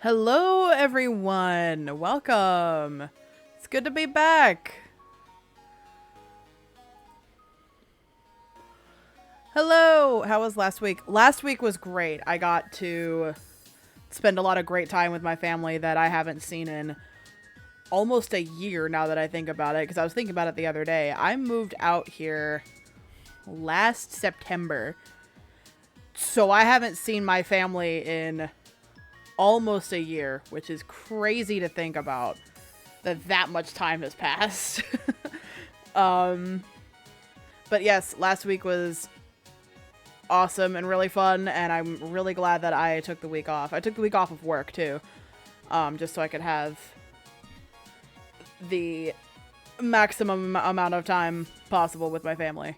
Hello, everyone. Welcome. It's good to be back. Hello. How was last week? Last week was great. I got to spend a lot of great time with my family that I haven't seen in almost a year now that I think about it, because I was thinking about it the other day. I moved out here last September, so I haven't seen my family in almost a year, which is crazy to think about that much time has passed. But yes, last week was awesome and really fun, and I'm really glad that I took the week off. I took the week off of work too, just so I could have the maximum amount of time possible with my family.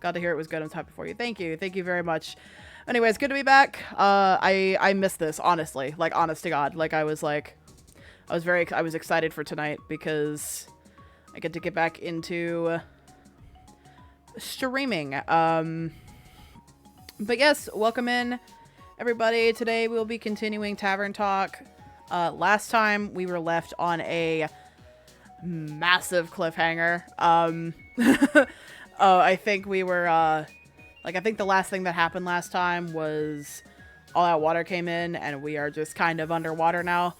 Glad to hear it was good. I'm happy for you. Thank you very much. Anyways, good to be back. I missed this, honestly. Like, honest to God. Like, I was excited for tonight because I get to get back into streaming. But yes, welcome in, everybody. Today we'll be continuing Tavern Talk. Last time we were left on a massive cliffhanger. I think we were, I think the last thing that happened last time was all that water came in, and we are just kind of underwater now.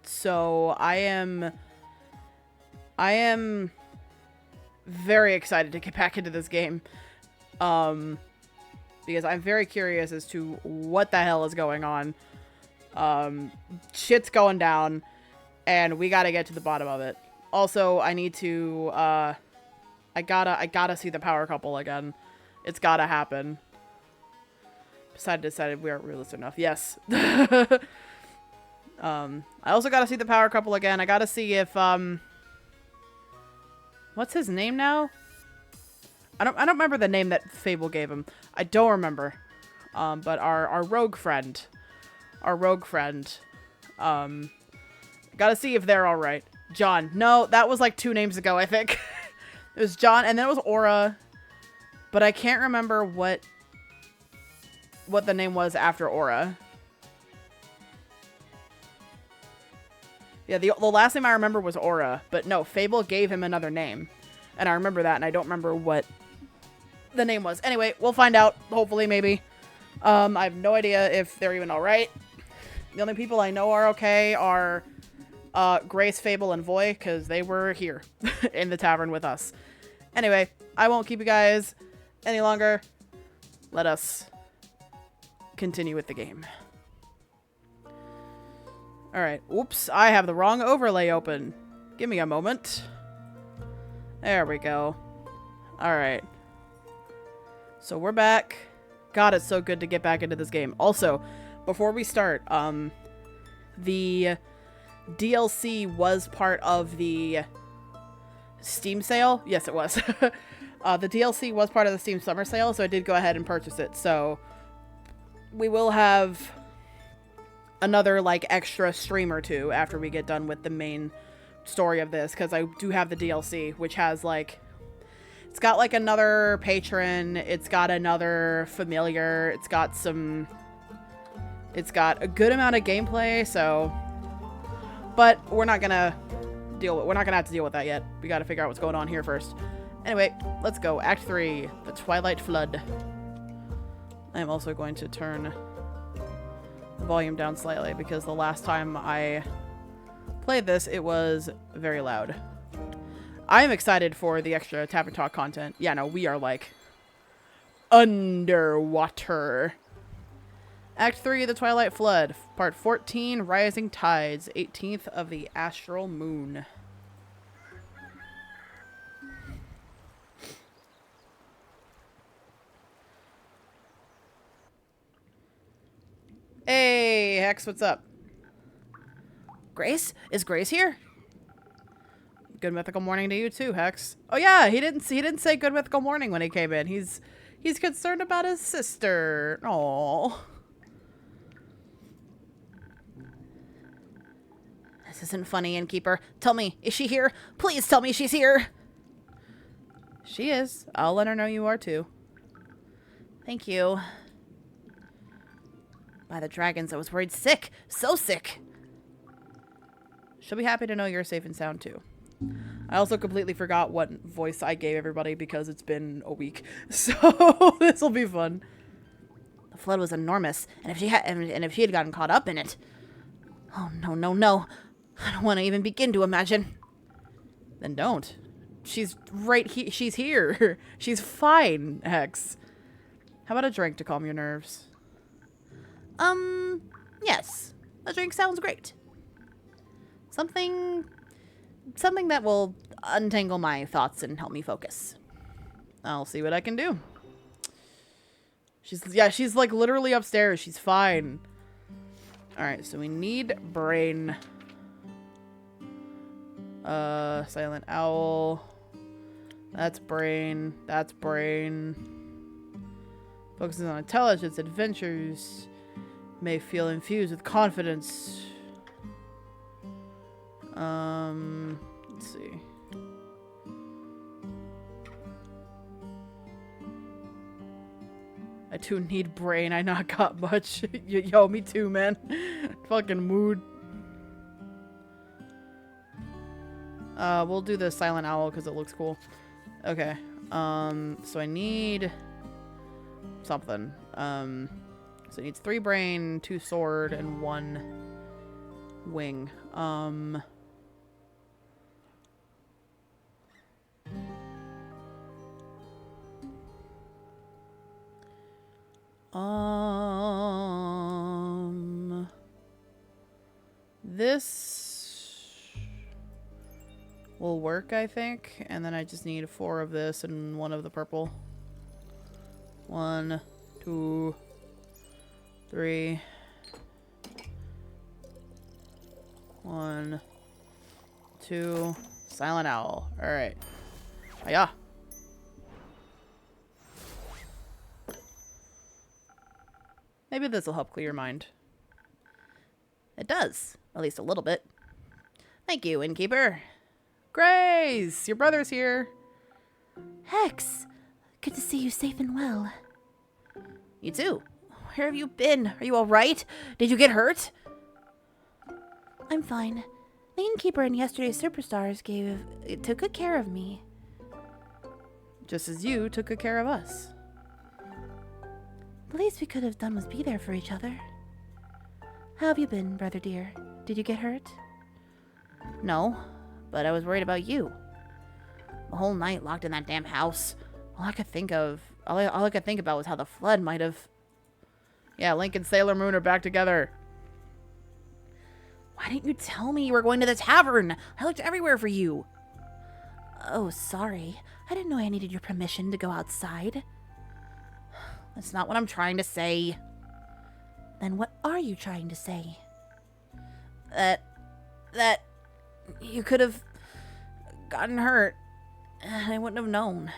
So I am very excited to get back into this game. Because I'm very curious as to what the hell is going on. Shit's going down, and we gotta get to the bottom of it. Also, I need to, I gotta see the power couple again. It's gotta happen. Decided we aren't realistic enough. Yes. I also gotta see the power couple again. I gotta see if, what's his name now? I don't remember the name that Fable gave him. I don't remember. But our rogue friend. Gotta see if they're alright. John. No, that was like 2 names ago, I think. It was John, and then it was Aura. But I can't remember what the name was after Aura. Yeah, the last name I remember was Aura. But no, Fable gave him another name. And I remember that, and I don't remember what the name was. Anyway, we'll find out. Hopefully, maybe. I have no idea if they're even alright. The only people I know are okay are Grace, Fable, and Voy, because they were here in the tavern with us. Anyway, I won't keep you guys any longer. Let us continue with the game. Alright. Oops, I have the wrong overlay open. Give me a moment. There we go. Alright. So we're back. God, it's so good to get back into this game. Also, before we start, the DLC was part of the Steam sale. Yes, it was. The DLC was part of the Steam summer sale, so I did go ahead and purchase it. So we will have another, like, extra stream or two after we get done with the main story of this, because I do have the DLC, which has, like, it's got, like, another patron, it's got another familiar, it's got a good amount of gameplay, so, but we're not gonna have to deal with that yet. We gotta figure out what's going on here first. Anyway, let's go. Act 3, the Twilight Flood. I'm also going to turn the volume down slightly, because the last time I played this, it was very loud. I am excited for the extra Tavern Talk content. Yeah, no, we are, like, underwater. Act 3, The Twilight Flood. Part 14, Rising Tides. 18th of the Astral Moon. Hey, Hex, what's up? Grace? Is Grace here? Good mythical morning to you too, Hex. Oh yeah, he didn't say good mythical morning when he came in. He's concerned about his sister. Aww. This isn't funny, innkeeper. Tell me, is she here? Please tell me she's here. She is. I'll let her know you are too. Thank you. By the dragons, I was worried sick. So sick. She'll be happy to know you're safe and sound, too. I also completely forgot what voice I gave everybody because it's been a week. So, this will be fun. The flood was enormous, and if she had gotten caught up in it... Oh, no, no, no. I don't want to even begin to imagine. Then don't. She's right here. She's here. She's fine, Hex. How about a drink to calm your nerves? Yes. A drink sounds great. Something that will untangle my thoughts and help me focus. I'll see what I can do. She's like literally upstairs. She's fine. Alright, so we need brain. Silent owl. That's brain. That's brain. Focuses on intelligence, adventures. May feel infused with confidence. Let's see. I too need brain. I not got much. Yo, me too, man. Fucking mood. We'll do the silent owl because it looks cool. Okay. So I need something. So it needs 3 brain, 2 sword, and 1 wing. This will work, I think. And then I just need 4 of this and 1 of the purple. 1, 2, 3. 1, 2. Silent owl. Alright. Hiya. Maybe this will help clear your mind. It does. At least a little bit. Thank you, innkeeper. Grace! Your brother's here. Hex! Good to see you safe and well. You too. Where have you been? Are you alright? Did you get hurt? I'm fine. The innkeeper and yesterday's superstars took good care of me. Just as you took good care of us. The least we could have done was be there for each other. How have you been, brother dear? Did you get hurt? No, but I was worried about you. The whole night locked in that damn house. All I could think about was how the flood might have... Yeah, Link and Sailor Moon are back together. Why didn't you tell me you were going to the tavern? I looked everywhere for you. Oh, sorry. I didn't know I needed your permission to go outside. That's not what I'm trying to say. Then what are you trying to say? That you could have gotten hurt, and I wouldn't have known.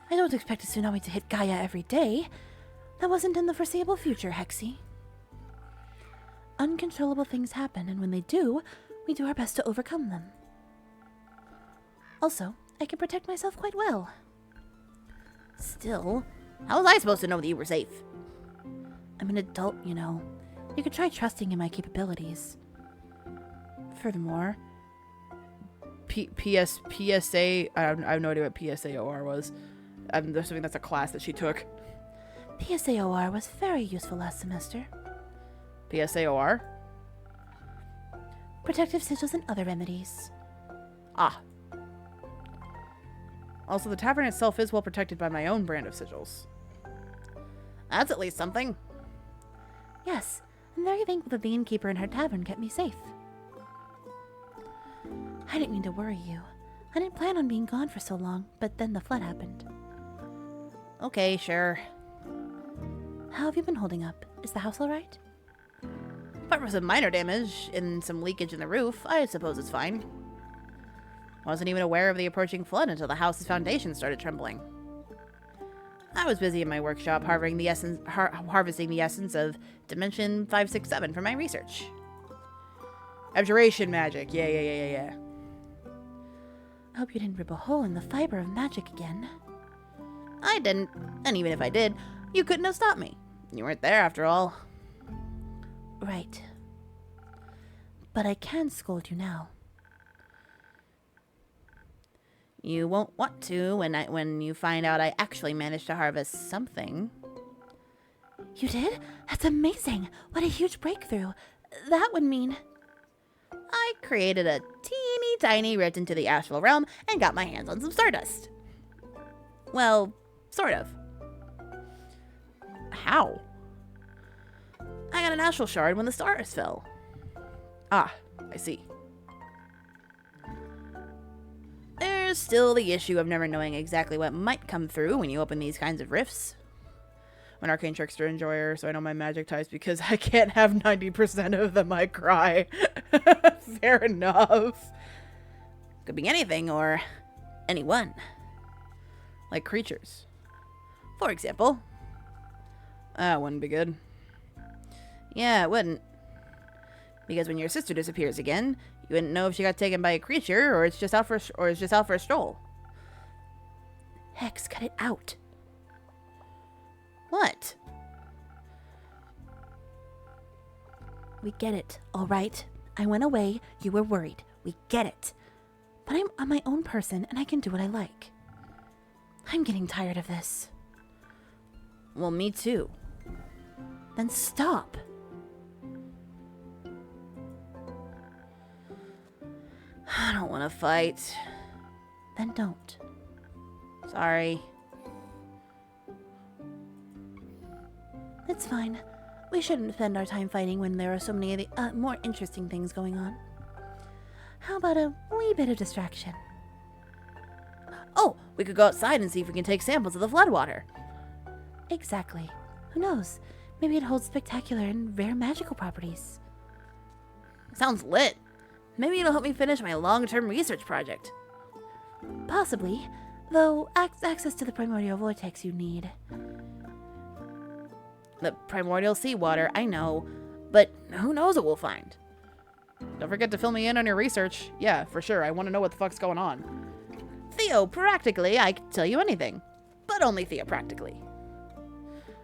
I don't expect a tsunami to hit Gaia every day. That wasn't in the foreseeable future, Hexy. Uncontrollable things happen, and when they do, we do our best to overcome them. Also, I can protect myself quite well. Still, how was I supposed to know that you were safe? I'm an adult, you know. You could try trusting in my capabilities. Furthermore... PSA... I have no idea what PSAOR was. I'm assuming that's a class that she took. PSAOR was very useful last semester. PSAOR? Protective sigils and other remedies. Ah. Also, the tavern itself is well protected by my own brand of sigils. That's at least something. Yes, I'm very thankful that the innkeeper and her tavern kept me safe. I didn't mean to worry you. I didn't plan on being gone for so long, but then the flood happened. Okay, sure. How have you been holding up? Is the house alright? Apart from some minor damage and some leakage in the roof, I suppose it's fine. I wasn't even aware of the approaching flood until the house's foundation started trembling. I was busy in my workshop harvesting the essence of Dimension 567 for my research. Abjuration magic. Yeah. I hope you didn't rip a hole in the fiber of magic again. I didn't. And even if I did, you couldn't have stopped me. You weren't there after all. Right. But I can scold you now. You won't want to when you find out I actually managed to harvest something. You did? That's amazing. What a huge breakthrough. That would mean... I created a teeny tiny rift into the astral realm and got my hands on some stardust. Well, sort of. How? I got an astral shard when the stars fell. Ah, I see. There's still the issue of never knowing exactly what might come through when you open these kinds of rifts. I'm an arcane trickster enjoyer, so I know my magic types because I can't have 90% of them I cry. Fair enough. Could be anything or anyone. Like creatures. For example. That wouldn't be good. Yeah, it wouldn't. Because when your sister disappears again, you wouldn't know if she got taken by a creature or it's just out for a stroll. Hex, cut it out. What? We get it, all right? I went away, you were worried. We get it. But I'm my own person and I can do what I like. I'm getting tired of this. Well, me too. Then stop. I don't want to fight. Then don't. Sorry. It's fine. We shouldn't spend our time fighting when there are so many of the more interesting things going on. How about a wee bit of distraction? Oh, we could go outside and see if we can take samples of the floodwater. Exactly. Who knows? Maybe it holds spectacular and rare magical properties. Sounds lit. Maybe it'll help me finish my long-term research project. Possibly, though access to the primordial vortex you need. The primordial seawater, I know, but who knows what we'll find. Don't forget to fill me in on your research. Yeah, for sure, I want to know what the fuck's going on. Theopractically, I can tell you anything, but only theopractically.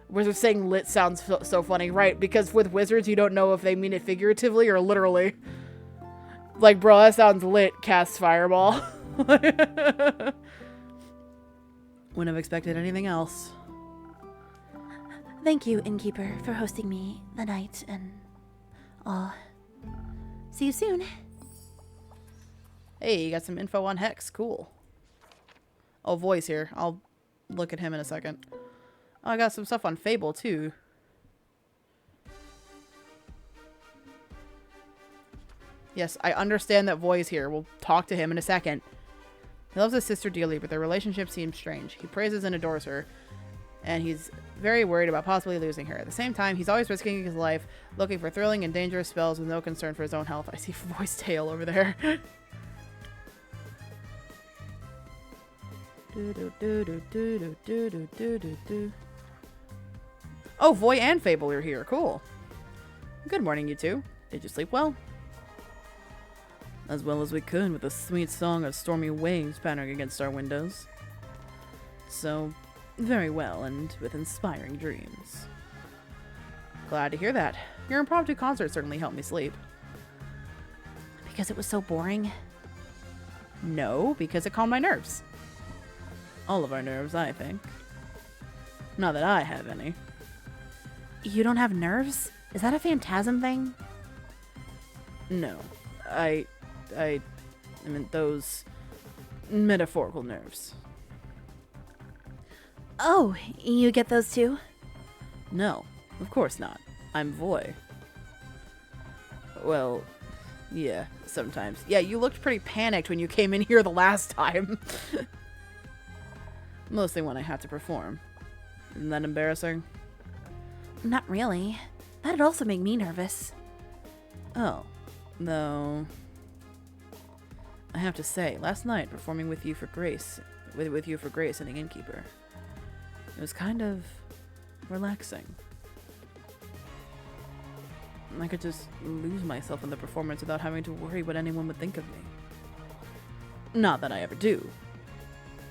Wizard saying lit sounds so funny, right? Because with wizards, you don't know if they mean it figuratively or literally. Like, bro, that sounds lit, cast fireball. Wouldn't have expected anything else. Thank you, Innkeeper, for hosting me the night and all. See you soon. Hey, you got some info on Hex. Cool. Oh, Voice here. I'll look at him in a second. Oh, I got some stuff on Fable, too. Yes, I understand that Voice here. We'll talk to him in a second. He loves his sister dearly, but their relationship seems strange. He praises and adores her, and he's very worried about possibly losing her. At the same time, he's always risking his life, looking for thrilling and dangerous spells with no concern for his own health. I see Voice tail over there. Oh, Voy and Fable are here. Cool. Good morning, you two. Did you sleep well? As well as we could, with a sweet song of stormy waves pattering against our windows. So, very well, and with inspiring dreams. Glad to hear that. Your impromptu concert certainly helped me sleep. Because it was so boring? No, because it calmed my nerves. All of our nerves, I think. Not that I have any. You don't have nerves? Is that a phantasm thing? No. I meant those metaphorical nerves. Oh, you get those too? No, of course not. I'm Voy. Well, yeah, sometimes. Yeah, you looked pretty panicked when you came in here the last time. Mostly when I had to perform. Isn't that embarrassing? Not really. That'd also make me nervous. Oh, though... I have to say, last night, performing with you for Grace, with you for Grace and the Innkeeper, it was kind of relaxing. I could just lose myself in the performance without having to worry what anyone would think of me. Not that I ever do,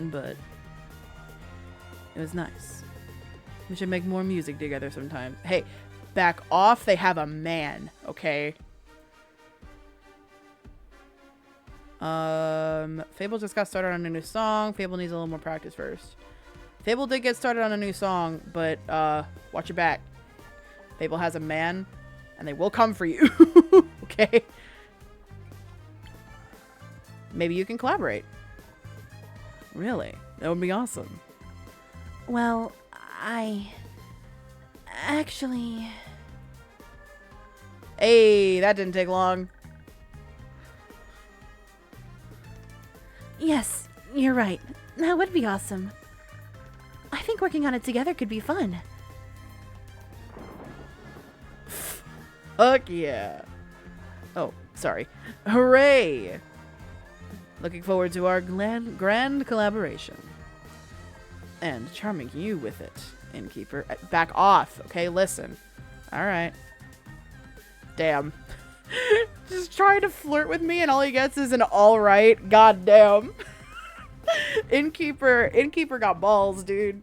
but it was nice. We should make more music together sometime. Hey, back off. They have a man, okay? Fable just got started on a new song. Fable needs a little more practice first. Fable did get started on a new song, but watch your back. Fable has a man, and they will come for you. Okay? Maybe you can collaborate. Really? That would be awesome. Well, actually... Hey, that didn't take long. Yes, you're right. That would be awesome. I think working on it together could be fun. Fuck yeah. Oh, sorry. Hooray! Looking forward to our grand collaboration. And charming you with it, innkeeper. Back off, okay? Listen. Alright. Damn. Just trying to flirt with me and all he gets is an alright. God damn. Innkeeper got balls, dude.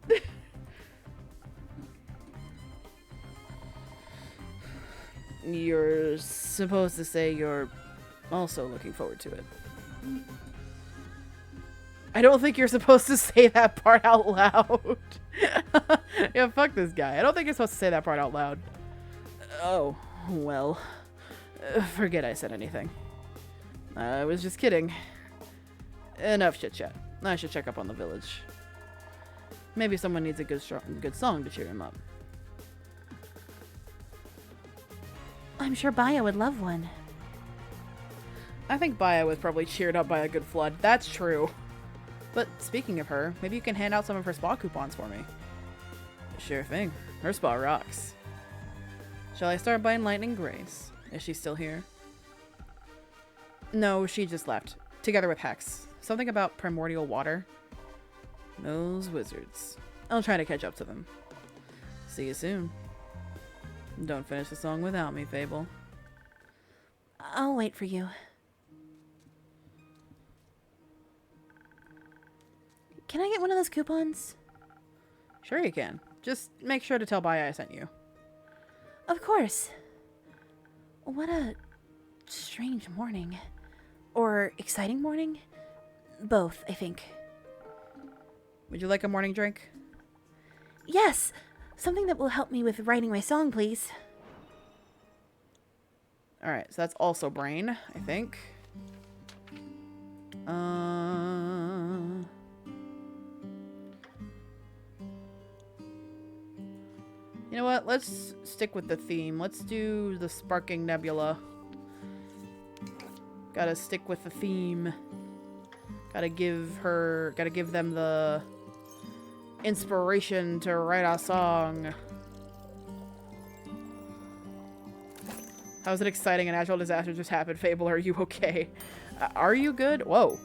You're supposed to say you're also looking forward to it. I don't think you're supposed to say that part out loud. Yeah, fuck this guy. I don't think you're supposed to say that part out loud. Oh, well. Forget I said anything. I was just kidding. Enough chit-chat. I should check up on the village. Maybe someone needs a good song to cheer him up. I'm sure Baya would love one. I think Baya was probably cheered up by a good flood. That's true. But speaking of her, maybe you can hand out some of her spa coupons for me. Sure thing. Her spa rocks. Shall I start by enlightening Grace? Is she still here? No, she just left. Together with Hex. Something about primordial water. Those wizards. I'll try to catch up to them. See you soon. Don't finish the song without me, Fable. I'll wait for you. Can I get one of those coupons? Sure you can. Just make sure to tell Baya I sent you. Of course. What a strange morning. Or exciting morning? Both, I think. Would you like a morning drink? Yes! Something that will help me with writing my song, please. Alright, so that's also brain, I think. You know what? Let's stick with the theme. Let's do the Sparking Nebula. Gotta stick with the theme. Gotta give them the inspiration to write a song. How's an exciting and natural disaster just happened? Fable, are you okay? Are you good? Whoa.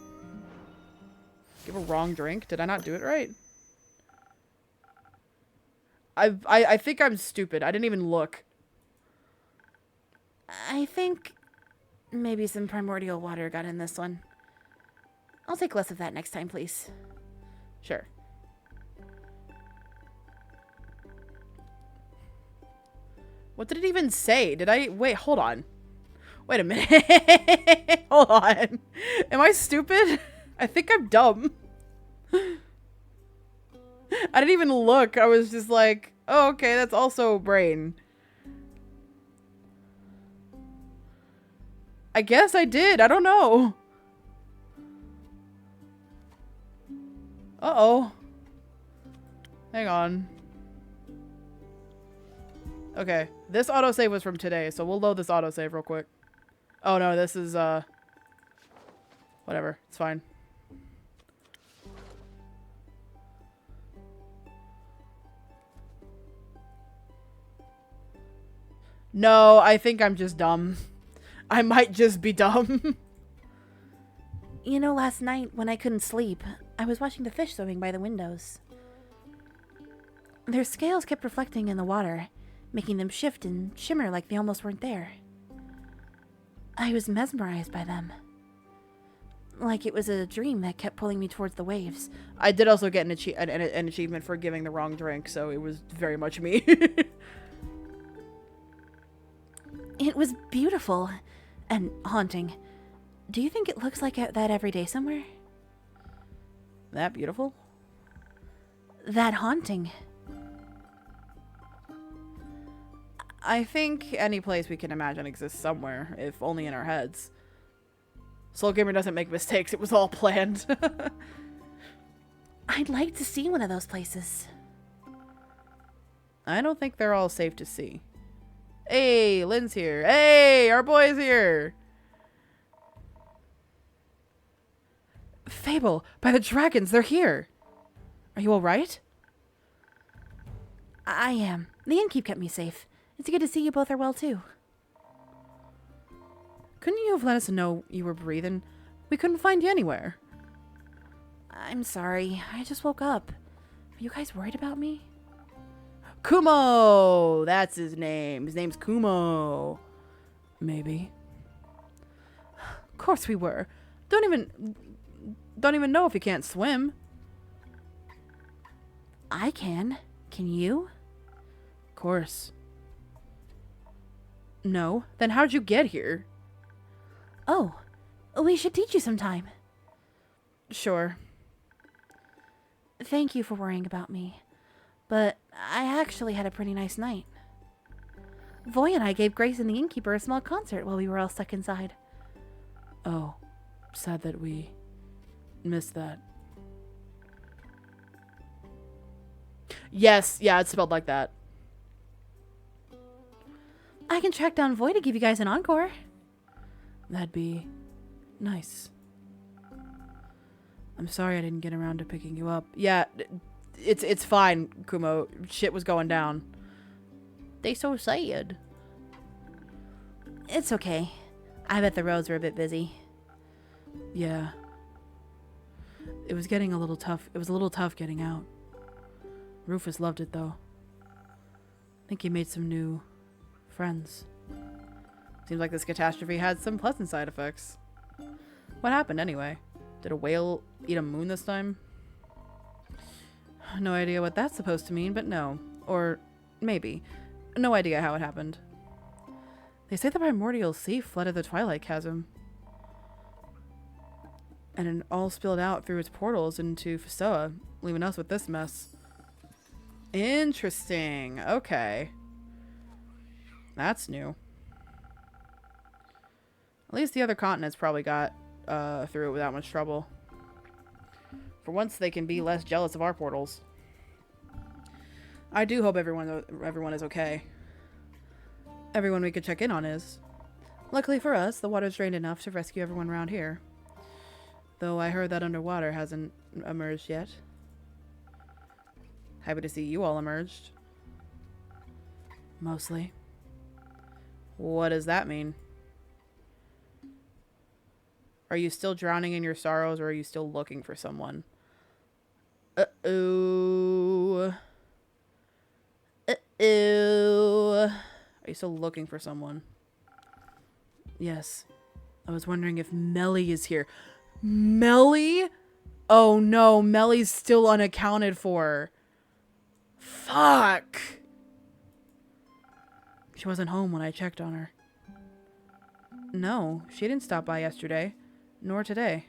Give a wrong drink? Did I not do it right? I think I'm stupid. I didn't even look. I think maybe some primordial water got in this one. I'll take less of that next time, please. Sure. What did it even say? Did I... Wait, hold on. Wait a minute. Hold on. Am I stupid? I think I'm dumb. I didn't even look. I was just like, oh, okay, that's also brain. I guess I did. I don't know. Uh-oh. Hang on. Okay. This autosave was from today, so we'll load this autosave real quick. Oh, no, this is, whatever. It's fine. No, I think I'm just dumb. I might just be dumb. You know, last night when I couldn't sleep, I was watching the fish swimming by the windows. Their scales kept reflecting in the water, making them shift and shimmer like they almost weren't there. I was mesmerized by them. Like it was a dream that kept pulling me towards the waves. I did also get an achievement for giving the wrong drink, so it was very much me. It was beautiful and haunting. Do you think it looks like that every day somewhere? That beautiful? That haunting. I think any place we can imagine exists somewhere, if only in our heads. Soul Gamer doesn't make mistakes, it was all planned. I'd like to see one of those places. I don't think they're all safe to see. Hey, Lynn's here. Hey, our boy's here. Fable, by the dragons, they're here. Are you all right? I am. The innkeep kept me safe. It's good to see you both are well, too. Couldn't you have let us know you were breathing? We couldn't find you anywhere. I'm sorry. I just woke up. Are you guys worried about me? Kumo! That's his name. His name's Kumo. Maybe. Of course we were. Don't even know if you can't swim. I can. Can you? Of course. No. Then how'd you get here? Oh, we should teach you sometime. Sure. Thank you for worrying about me. But I actually had a pretty nice night. Voy and I gave Grace and the innkeeper a small concert while we were all stuck inside. Oh, sad that we missed that. Yes, yeah, it's spelled like that. I can track down Voy to give you guys an encore. That'd be nice. I'm sorry I didn't get around to picking you up. Yeah, it's fine, Kumo. Shit was going down. They so sad. It's okay. I bet the roads were a bit busy. Yeah. It was getting a little tough. It was a little tough getting out. Rufus loved it, though. I think he made some new friends. Seems like this catastrophe had some pleasant side effects. What happened, anyway? Did a whale eat a moon this time? No idea what that's supposed to mean, but no. Or maybe. No idea how it happened. They say the primordial sea flooded the Twilight Chasm. And it all spilled out through its portals into Fisoa, leaving us with this mess. Interesting. Okay. That's new. At least the other continents probably got through it without much trouble. For once, they can be less jealous of our portals. I do hope everyone is okay. Everyone we could check in on is. Luckily for us, the water's drained enough to rescue everyone around here. Though I heard that underwater hasn't emerged yet. Happy to see you all emerged. Mostly. What does that mean? Are you still drowning in your sorrows, or are you still looking for someone? Uh-oh. Uh-oh. Are you still looking for someone? Yes. I was wondering if Melly is here. Melly? Oh no, Melly's still unaccounted for. Fuck. She wasn't home when I checked on her. No, she didn't stop by yesterday. Nor today.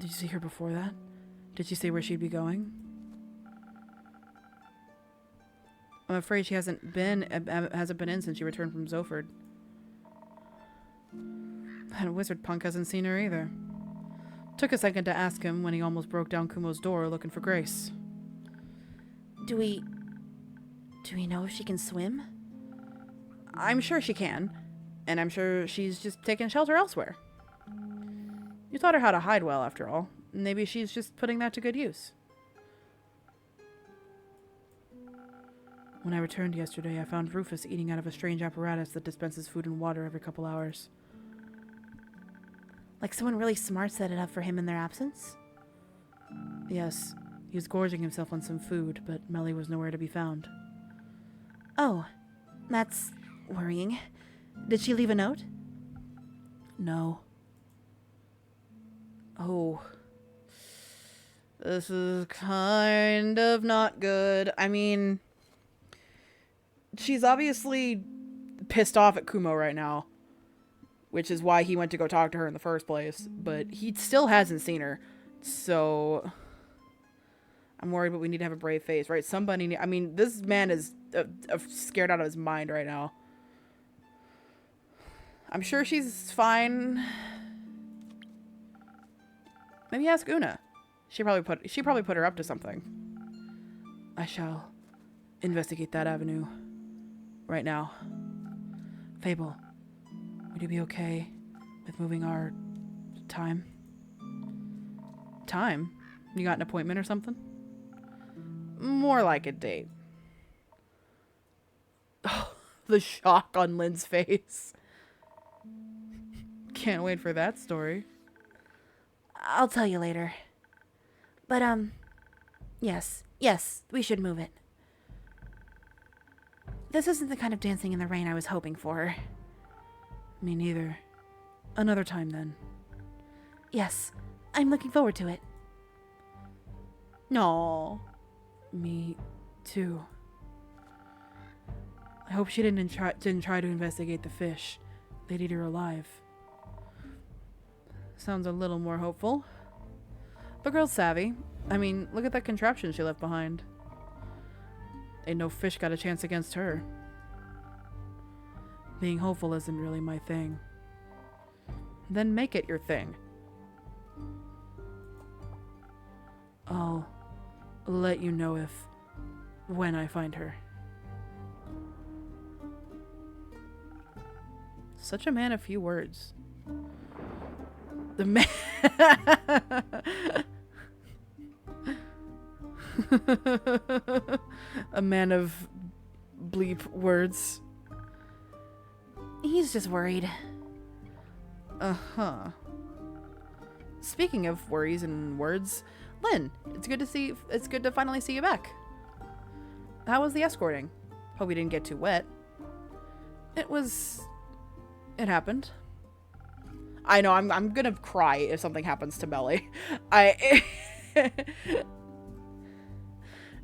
Did you see her before that? Did she say where she'd be going? I'm afraid she hasn't been in since she returned from Zoford. That wizard punk hasn't seen her either. Took a second to ask him when he almost broke down Kumo's door looking for Grace. Do we know if she can swim? I'm sure she can. And I'm sure she's just taken shelter elsewhere. You taught her how to hide well, after all. Maybe she's just putting that to good use. When I returned yesterday, I found Rufus eating out of a strange apparatus that dispenses food and water every couple hours. Like someone really smart set it up for him in their absence? Yes. He was gorging himself on some food, but Melly was nowhere to be found. Oh, that's worrying. Did she leave a note? No. Oh. This is kind of not good. I mean, she's obviously pissed off at Kumo right now, which is why he went to go talk to her in the first place, but he still hasn't seen her. So I'm worried, but we need to have a brave face, right? Somebody, I mean, this man is scared out of his mind right now. I'm sure she's fine. Maybe ask Una. She probably put her up to something. I shall investigate that avenue right now. Fable, would you be okay with moving our time? Time? You got an appointment or something? More like a date. Oh, the shock on Lynn's face. Can't wait for that story. I'll tell you later. But, yes, we should move it. This isn't the kind of dancing in the rain I was hoping for. Me neither. Another time, then. Yes, I'm looking forward to it. No. Me too. I hope she didn't try to investigate the fish. They'd eat her alive. Sounds a little more hopeful. The girl's savvy. I mean, look at that contraption she left behind. Ain't no fish got a chance against her. Being hopeful isn't really my thing. Then make it your thing. I'll let you know when I find her. Such a man of few words. The man... A man of bleep words. He's just worried. Uh-huh. Speaking of worries and words, Lynn, it's good to finally see you back. How was the escorting? Hope you didn't get too wet. It happened. I know, I'm gonna cry if something happens to Melly.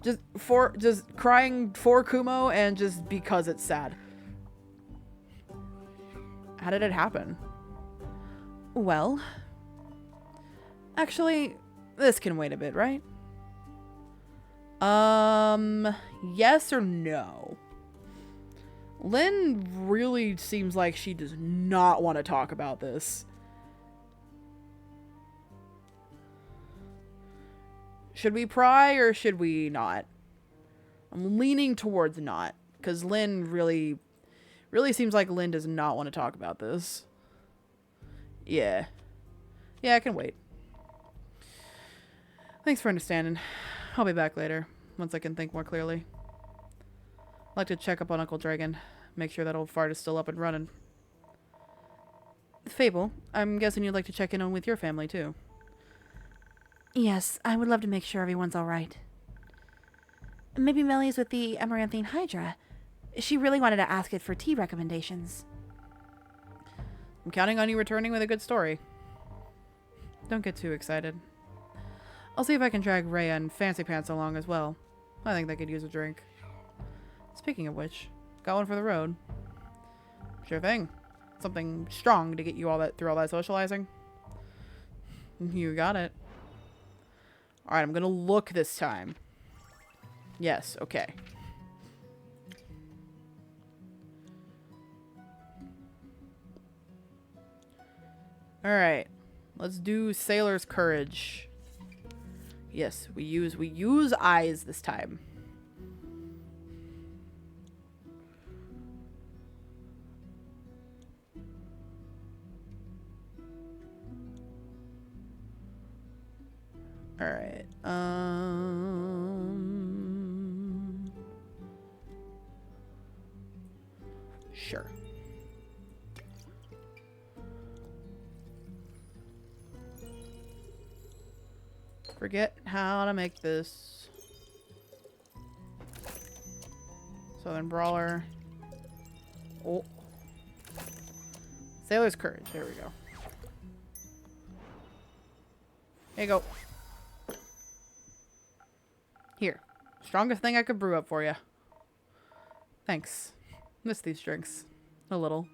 just crying for Kumo and just because it's sad. How did it happen? Well, actually, this can wait a bit, right? Yes or no? Lynn really seems like she does not want to talk about this. Should we pry or should we not? I'm leaning towards not, because Lynn really seems like Lynn does not want to talk about this. Yeah. Yeah, I can wait. Thanks for understanding. I'll be back later, once I can think more clearly. I'd like to check up on Uncle Dragon, make sure that old fart is still up and running. Fable, I'm guessing you'd like to check in on with your family, too. Yes, I would love to make sure everyone's alright. Maybe Melly's with the Amaranthine Hydra. She really wanted to ask it for tea recommendations. I'm counting on you returning with a good story. Don't get too excited. I'll see if I can drag Rhea and Fancy Pants along as well. I think they could use a drink. Speaking of which, got one for the road. Sure thing. Something strong to get you through all that socializing. You got it. Alright, I'm gonna look this time. Yes, okay. Alright. Let's do Sailor's Courage. Yes, we use eyes this time. Alright. Sure. Forget how to make this. Southern Brawler. Oh. Sailor's Courage. There we go. Here you go. Here. Strongest thing I could brew up for you. Thanks. Miss these drinks. A little.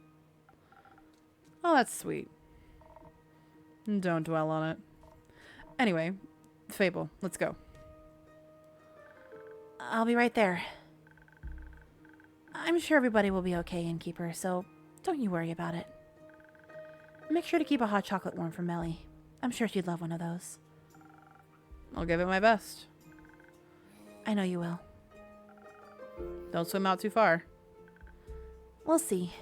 Oh, that's sweet. Don't dwell on it. Anyway, Fable, let's go. I'll be right there. I'm sure everybody will be okay, Innkeeper, so don't you worry about it. Make sure to keep a hot chocolate warm for Melly. I'm sure she'd love one of those. I'll give it my best. I know you will. Don't swim out too far. We'll see.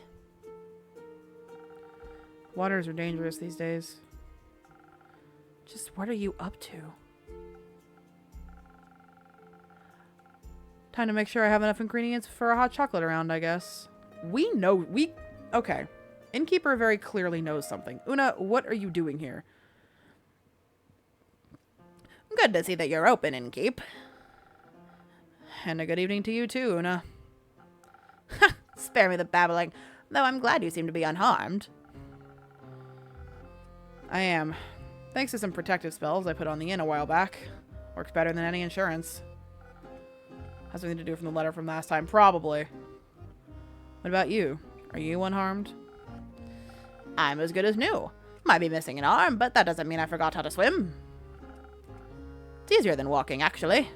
Waters are dangerous these days. Just what are you up to? Time to make sure I have enough ingredients for a hot chocolate around, I guess. Okay. Innkeeper very clearly knows something. Una, what are you doing here? Good to see that you're open, Innkeep. And a good evening to you too, Una. Spare me the babbling, though I'm glad you seem to be unharmed. I am. Thanks to some protective spells I put on the inn a while back. Works better than any insurance. Has something to do from the letter from last time, probably. What about you? Are you unharmed? I'm as good as new. Might be missing an arm, but that doesn't mean I forgot how to swim. It's easier than walking, actually.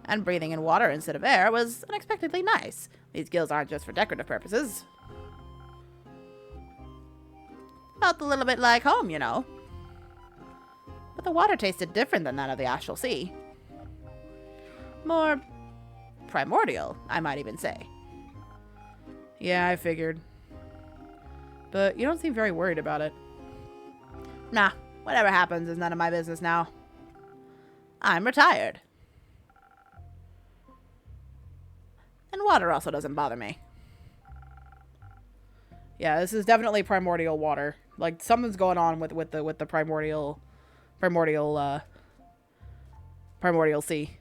And breathing in water instead of air was unexpectedly nice. These gills aren't just for decorative purposes. Felt a little bit like home, you know. But the water tasted different than that of the Astral Sea. More primordial, I might even say. Yeah, I figured. But you don't seem very worried about it. Nah, whatever happens is none of my business now. I'm retired. And water also doesn't bother me. Yeah, this is definitely primordial water. Like something's going on with the primordial sea.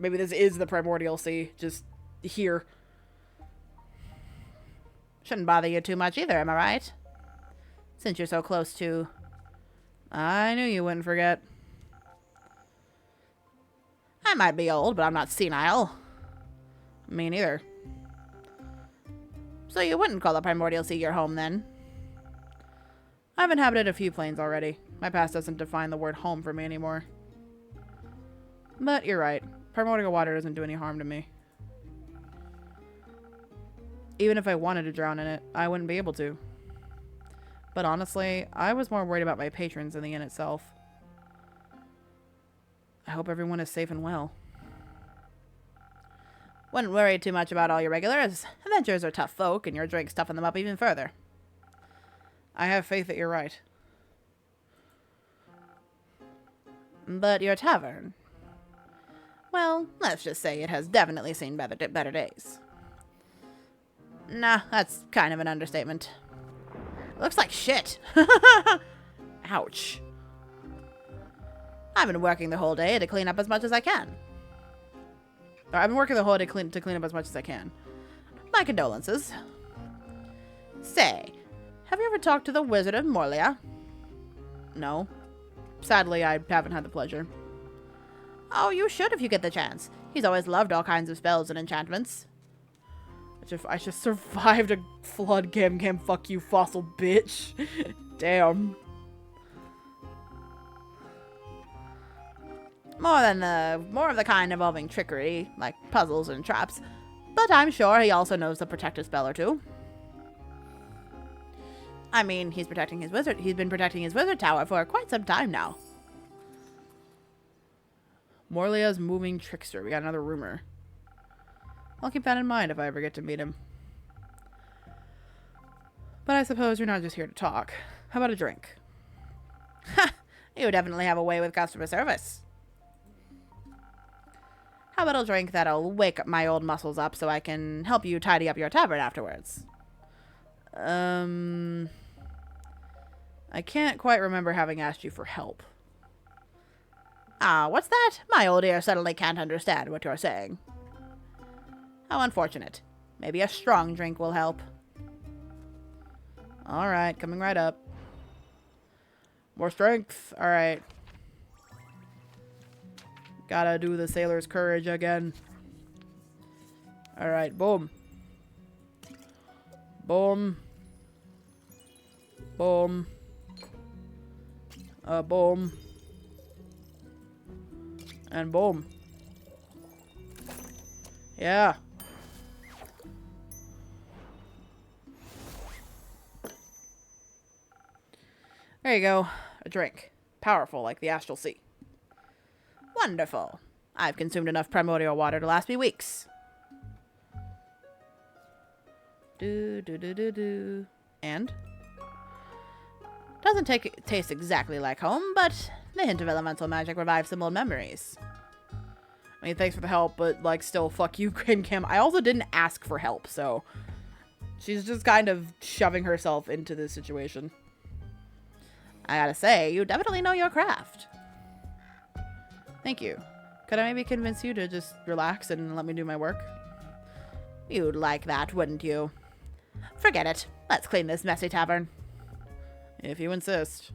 Maybe this is the primordial sea, just here. Shouldn't bother you too much either, am I right? Since you're so close to... I knew you wouldn't forget. I might be old, but I'm not senile. Me neither. So you wouldn't call the primordial sea your home, then? I've inhabited a few planes already. My past doesn't define the word home for me anymore. But you're right. Primordial water doesn't do any harm to me. Even if I wanted to drown in it, I wouldn't be able to. But honestly, I was more worried about my patrons than the inn itself. I hope everyone is safe and well. Wouldn't worry too much about all your regulars. Adventurers are tough folk, and your drinks toughen them up even further. I have faith that you're right. But your tavern... Well, let's just say it has definitely seen better days. Nah, that's kind of an understatement. Looks like shit. Ouch. I've been working the whole day to clean up as much as I can. I've been working the whole day to clean up as much as I can. My condolences. Say, have you ever talked to the Wizard of Morlia? No. Sadly, I haven't had the pleasure. Oh, you should if you get the chance. He's always loved all kinds of spells and enchantments. I just survived a flood, Gam, fuck you, fossil bitch. Damn. More of the kind involving trickery, like puzzles and traps. But I'm sure he also knows the protective spell or two. I mean, he's been protecting his wizard tower for quite some time now. Morlia's moving trickster. We got another rumor. I'll keep that in mind if I ever get to meet him. But I suppose you're not just here to talk. How about a drink? Ha! You definitely have a way with customer service. How about a drink that'll wake my old muscles up so I can help you tidy up your tavern afterwards? I can't quite remember having asked you for help. Ah, what's that? My old ear suddenly can't understand what you're saying. How unfortunate. Maybe a strong drink will help. Alright, coming right up. More strength. Alright. Gotta do the sailor's courage again. Alright, boom. Boom. Boom. Boom. And boom. Yeah. There you go. A drink. Powerful like the astral sea. Wonderful. I've consumed enough primordial water to last me weeks. And? Doesn't taste exactly like home, but the hint of elemental magic revives some old memories. I mean, thanks for the help, but, like, still, fuck you, Green Cam. I also didn't ask for help, so... She's just kind of shoving herself into this situation. I gotta say, you definitely know your craft. Thank you. Could I maybe convince you to just relax and let me do my work? You'd like that, wouldn't you? Forget it. Let's clean this messy tavern. If you insist.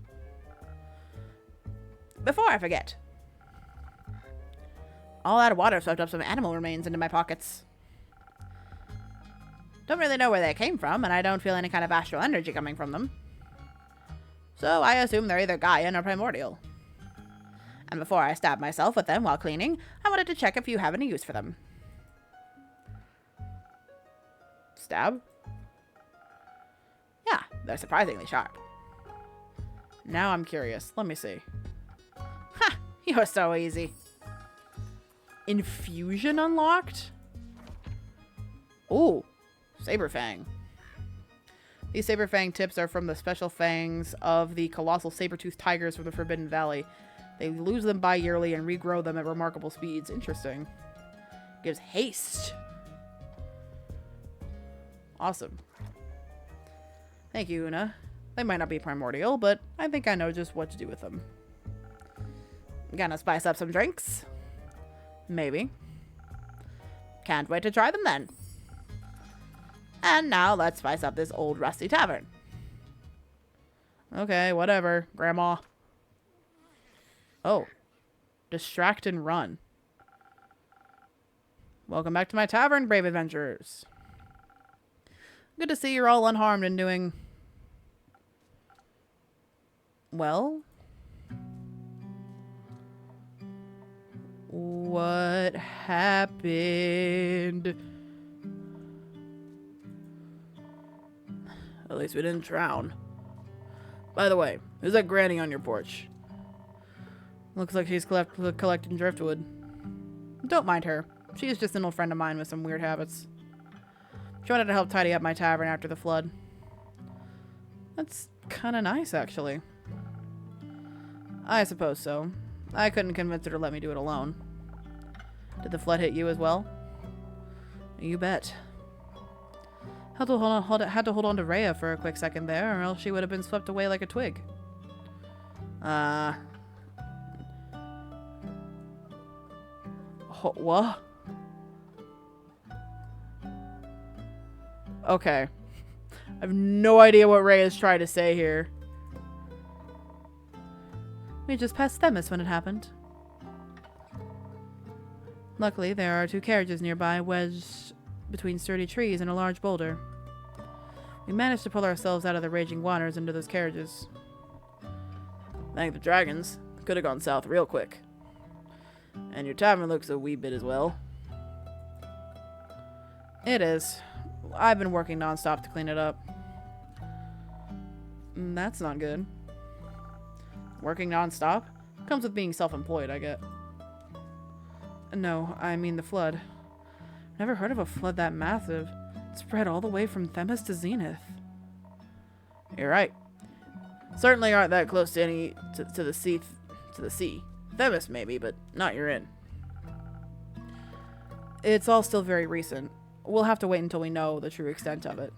Before I forget. All that water swept up some animal remains into my pockets. Don't really know where they came from, and I don't feel any kind of astral energy coming from them. So I assume they're either Gaian or primordial. And before I stab myself with them while cleaning, I wanted to check if you have any use for them. Stab? Yeah, they're surprisingly sharp. Now I'm curious. Let me see. Ha! You're so easy. Infusion unlocked? Ooh. Saberfang. These Saberfang tips are from the special fangs of the colossal saber-toothed tigers from the Forbidden Valley. They lose them bi-yearly and regrow them at remarkable speeds. Interesting. Gives haste. Awesome. Thank you, Una. They might not be primordial, but I think I know just what to do with them. Gonna spice up some drinks? Maybe. Can't wait to try them then. And now let's spice up this old rusty tavern. Okay, whatever, Grandma. Oh. Distract and run. Welcome back to my tavern, brave adventurers. Good to see you're all unharmed and doing... well... what happened? At least we didn't drown. By the way, who's that granny on your porch? Looks like she's collecting driftwood. Don't mind her. She's just an old friend of mine with some weird habits. She wanted to help tidy up my tavern after the flood. That's kind of nice, actually. I suppose so. I couldn't convince her to let me do it alone. Did the flood hit you as well? You bet. Had to hold on to Rhea for a quick second there, or else she would have been swept away like a twig. What? Okay. I have no idea what Rhea is trying to say here. We just passed Themis when it happened. Luckily, there are 2 carriages nearby, wedged between sturdy trees and a large boulder. We managed to pull ourselves out of the raging waters into those carriages. Thank the dragons. Could have gone south real quick. And your tavern looks a wee bit as well. It is. I've been working non-stop to clean it up. That's not good. Working non-stop? Comes with being self-employed, I get. No, I mean the flood. Never heard of a flood that massive. It spread all the way from Themis to Zenith. You're right. Certainly aren't that close to the sea. Themis maybe, but not your inn. It's all still very recent. We'll have to wait until we know the true extent of it.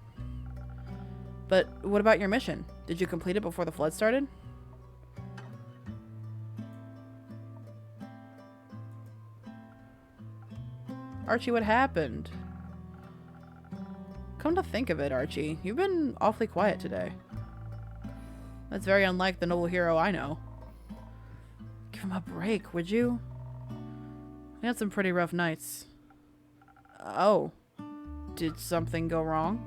But what about your mission? Did you complete it before the flood started? Archie, what happened? Come to think of it, Archie, you've been awfully quiet today. That's very unlike the noble hero I know. Give him a break, would you? We had some pretty rough nights. Oh. Did something go wrong?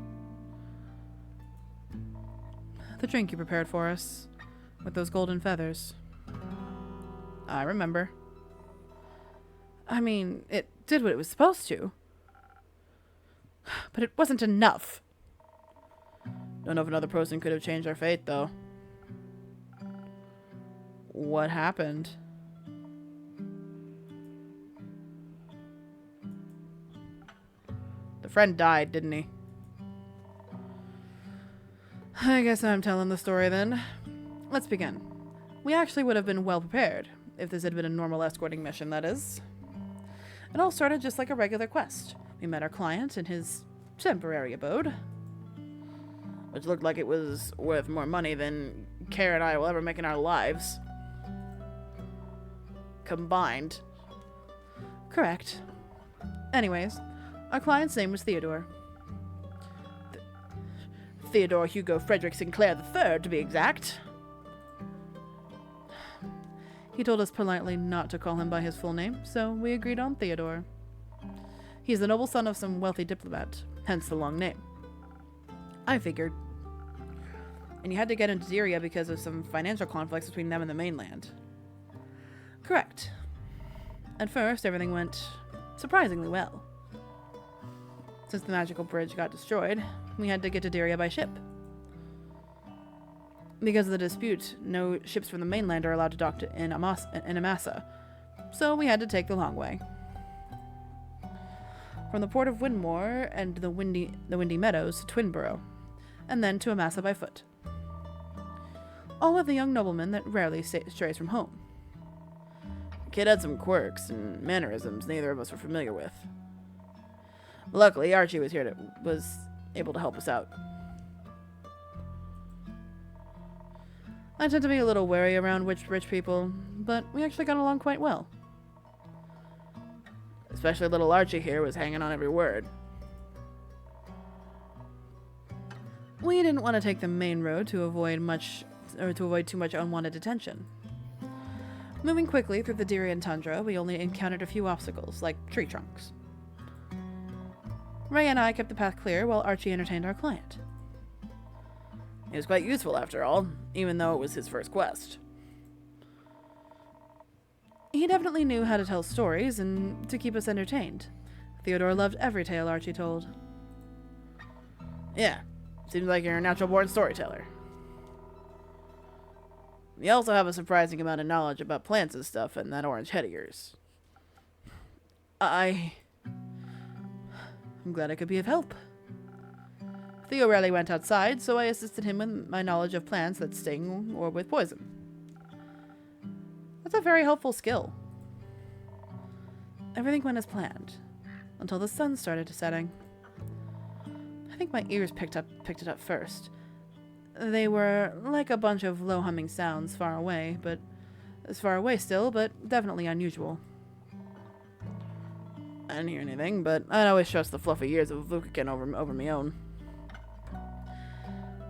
The drink you prepared for us, with those golden feathers. I remember. I mean, it did what it was supposed to. But it wasn't enough. Don't know if another person could have changed our fate, though. What happened? The friend died, didn't he? I guess I'm telling the story then. Let's begin. We actually would have been well prepared, if this had been a normal escorting mission, that is. It all started just like a regular quest. We met our client in his temporary abode, which looked like it was worth more money than Kara and I will ever make in our lives. Combined. Correct. Anyways, our client's name was Theodore. Theodore Hugo Frederick Sinclair III, to be exact. He told us politely not to call him by his full name, so we agreed on Theodore. He's the noble son of some wealthy diplomat, hence the long name. I figured. And you had to get into Syria because of some financial conflicts between them and the mainland. Correct. At first, everything went surprisingly well. Since the magical bridge got destroyed, we had to get to Dyria by ship. Because of the dispute, no ships from the mainland are allowed to dock in Amasa, so we had to take the long way. From the port of Windmore and the Windy Meadows to Twinborough, and then to Amasa by foot. All with a young nobleman that rarely strays from home. The kid had some quirks and mannerisms neither of us were familiar with. Luckily, Archie was able to help us out. I tend to be a little wary around rich people, but we actually got along quite well. Especially little Archie here was hanging on every word. We didn't want to take the main road to avoid too much unwanted attention. Moving quickly through the Dyrian tundra, we only encountered a few obstacles, like tree trunks. Ray and I kept the path clear while Archie entertained our client. It was quite useful after all, even though it was his first quest. He definitely knew how to tell stories and to keep us entertained. Theodore loved every tale Archie told. Yeah, seems like you're a natural-born storyteller. You also have a surprising amount of knowledge about plants and stuff and that orange head of yours. I'm glad I could be of help. Theo rarely went outside, so I assisted him with my knowledge of plants that sting or with poison. That's a very helpful skill. Everything went as planned, until the sun started setting. I think my ears picked it up first. They were like a bunch of low humming sounds far away, but definitely unusual. I didn't hear anything, but I'd always trust the fluffy ears of Vukakin over my own.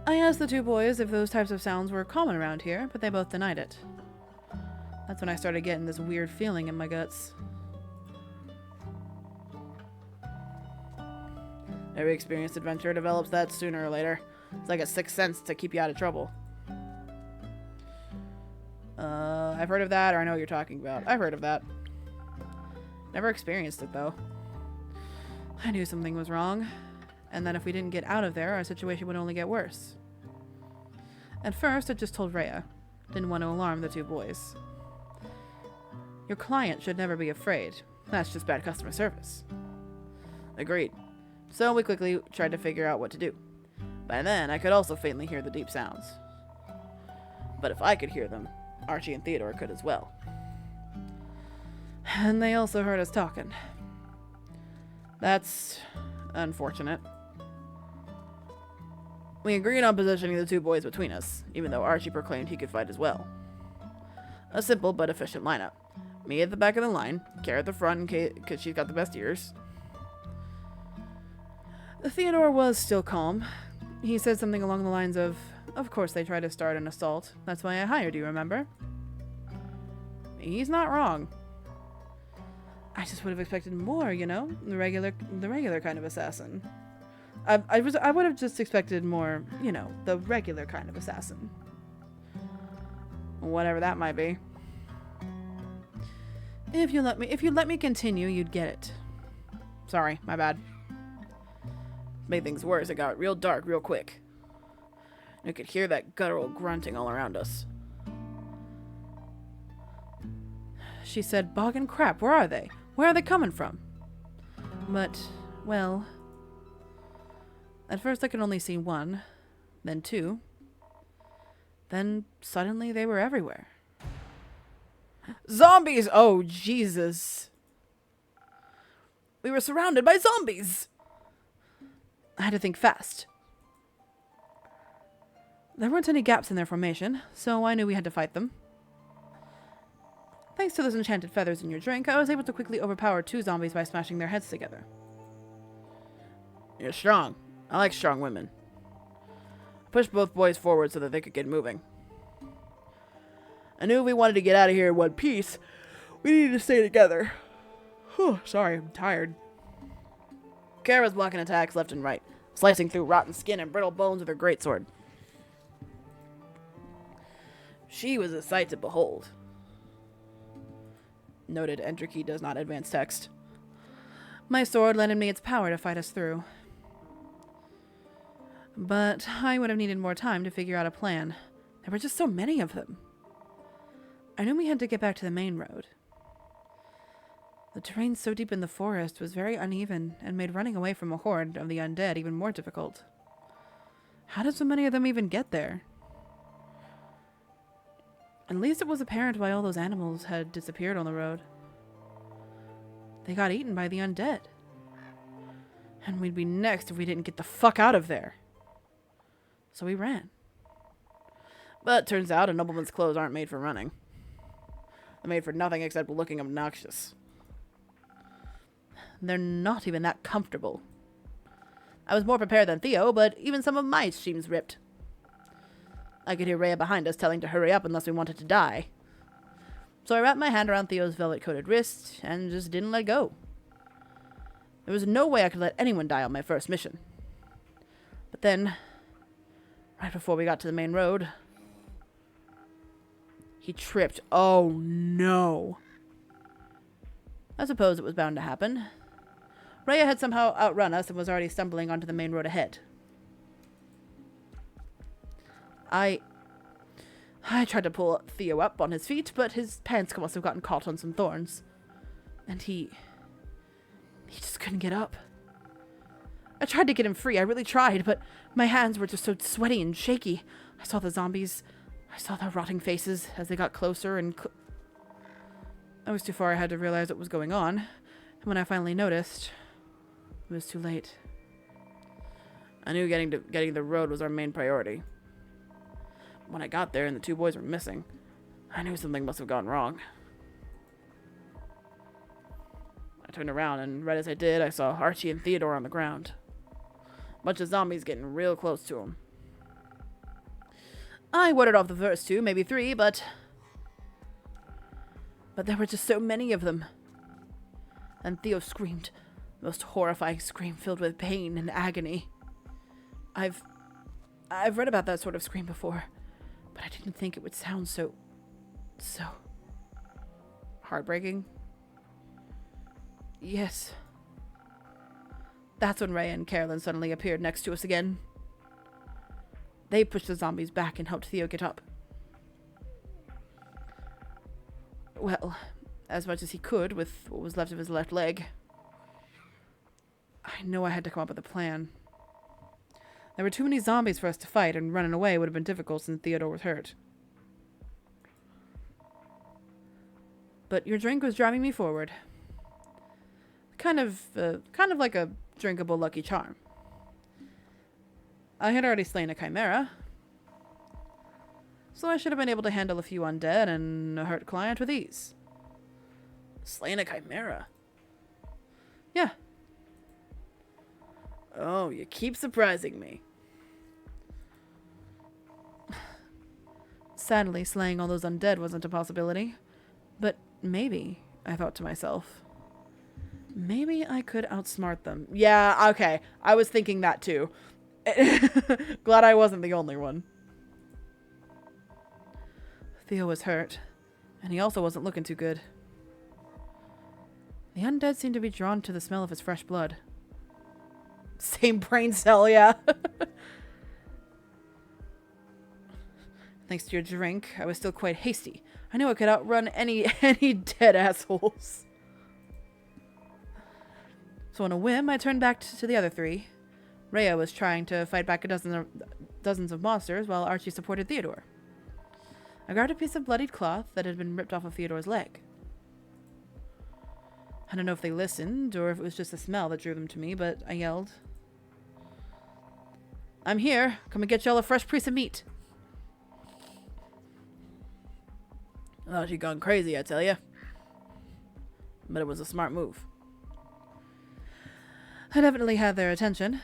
I asked the two boys if those types of sounds were common around here, but they both denied it. That's when I started getting this weird feeling in my guts. Every experienced adventurer develops that sooner or later. It's like a sixth sense to keep you out of trouble. I've heard of that, or I know what you're talking about. I've heard of that. Never experienced it, though. I knew something was wrong, and that if we didn't get out of there, our situation would only get worse. At first, I just told Rhea. Didn't want to alarm the two boys. Your client should never be afraid. That's just bad customer service. Agreed. So we quickly tried to figure out what to do. By then, I could also faintly hear the deep sounds. But if I could hear them, Archie and Theodore could as well. And they also heard us talking. That's unfortunate. We agreed on positioning the two boys between us, even though Archie proclaimed he could fight as well. A simple but efficient lineup. Me at the back of the line, Kara at the front because she's got the best ears. Theodore was still calm. He said something along the lines of, Of course they tried to start an assault. That's why I hired you, remember? He's not wrong. I just would have expected more, you know? The regular kind of assassin. I would have just expected more, you know, the regular kind of assassin. Whatever that might be. If you let me continue, you'd get it. Sorry, my bad. Made things worse. It got real dark real quick. You could hear that guttural grunting all around us. She said, "Bog and crap, where are they? Where are they coming from?" But, well... At first I could only see one, then two. Then suddenly they were everywhere. Zombies! Oh, Jesus. We were surrounded by zombies! I had to think fast. There weren't any gaps in their formation, so I knew we had to fight them. Thanks to those enchanted feathers in your drink, I was able to quickly overpower 2 zombies by smashing their heads together. You're strong. I like strong women. Pushed both boys forward so that they could get moving. I knew if we wanted to get out of here in one piece, we needed to stay together. Whew, sorry, I'm tired. Kara was blocking attacks left and right, slicing through rotten skin and brittle bones with her greatsword. She was a sight to behold. Noted, enter key does not advance text. My sword lended me its power to fight us through. But I would have needed more time to figure out a plan. There were just so many of them. I knew we had to get back to the main road. The terrain so deep in the forest was very uneven and made running away from a horde of the undead even more difficult. How did so many of them even get there? At least it was apparent why all those animals had disappeared on the road. They got eaten by the undead. And we'd be next if we didn't get the fuck out of there. So we ran. But turns out a nobleman's clothes aren't made for running. They're made for nothing except looking obnoxious. They're not even that comfortable. I was more prepared than Theo, but even some of my seams ripped. I could hear Rhea behind us telling to hurry up unless we wanted to die. So I wrapped my hand around Theo's velvet-coated wrist and just didn't let go. There was no way I could let anyone die on my first mission. But then, right before we got to the main road, he tripped. Oh no. I suppose it was bound to happen. Rhea had somehow outrun us and was already stumbling onto the main road ahead. I tried to pull Theo up on his feet, but his pants must have gotten caught on some thorns. And he just couldn't get up. I tried to get him free, I really tried, but my hands were just so sweaty and shaky. I saw the zombies, I saw their rotting faces as they got closer and I was too far ahead to realize what was going on, and when I finally noticed, it was too late. I knew getting the road was our main priority. When I got there and the 2 boys were missing, I knew something must have gone wrong. I turned around, and right as I did, I saw Archie and Theodore on the ground. A bunch of zombies getting real close to them. I warded off the first 2, maybe 3, but there were just so many of them. And Theo screamed, the most horrifying scream filled with pain and agony. I've read about that sort of scream before, but I didn't think it would sound so heartbreaking. Yes. That's when Ray and Carolyn suddenly appeared next to us again. They pushed the zombies back and helped Theo get up. Well, as much as he could with what was left of his left leg. I know I had to come up with a plan. There were too many zombies for us to fight, and running away would have been difficult since Theodore was hurt. But your drink was driving me forward. Kind of like a drinkable Lucky Charm. I had already slain a chimera, so I should have been able to handle a few undead and a hurt client with ease. Slain a chimera? Yeah. Oh, you keep surprising me. Sadly, slaying all those undead wasn't a possibility. But maybe, I thought to myself, maybe I could outsmart them. Yeah, okay. I was thinking that too. Glad I wasn't the only one. Theo was hurt, and he also wasn't looking too good. The undead seemed to be drawn to the smell of his fresh blood. Same brain cell, yeah. Thanks to your drink, I was still quite hasty. I knew I could outrun any dead assholes. So on a whim, I turned back to the other three. Rhea was trying to fight back dozens of monsters while Archie supported Theodore. I grabbed a piece of bloodied cloth that had been ripped off of Theodore's leg. I don't know if they listened or if it was just the smell that drew them to me, but I yelled, "I'm here. Come and get y'all a fresh piece of meat." Oh, she gone crazy, I tell ya. But it was a smart move. I definitely had their attention.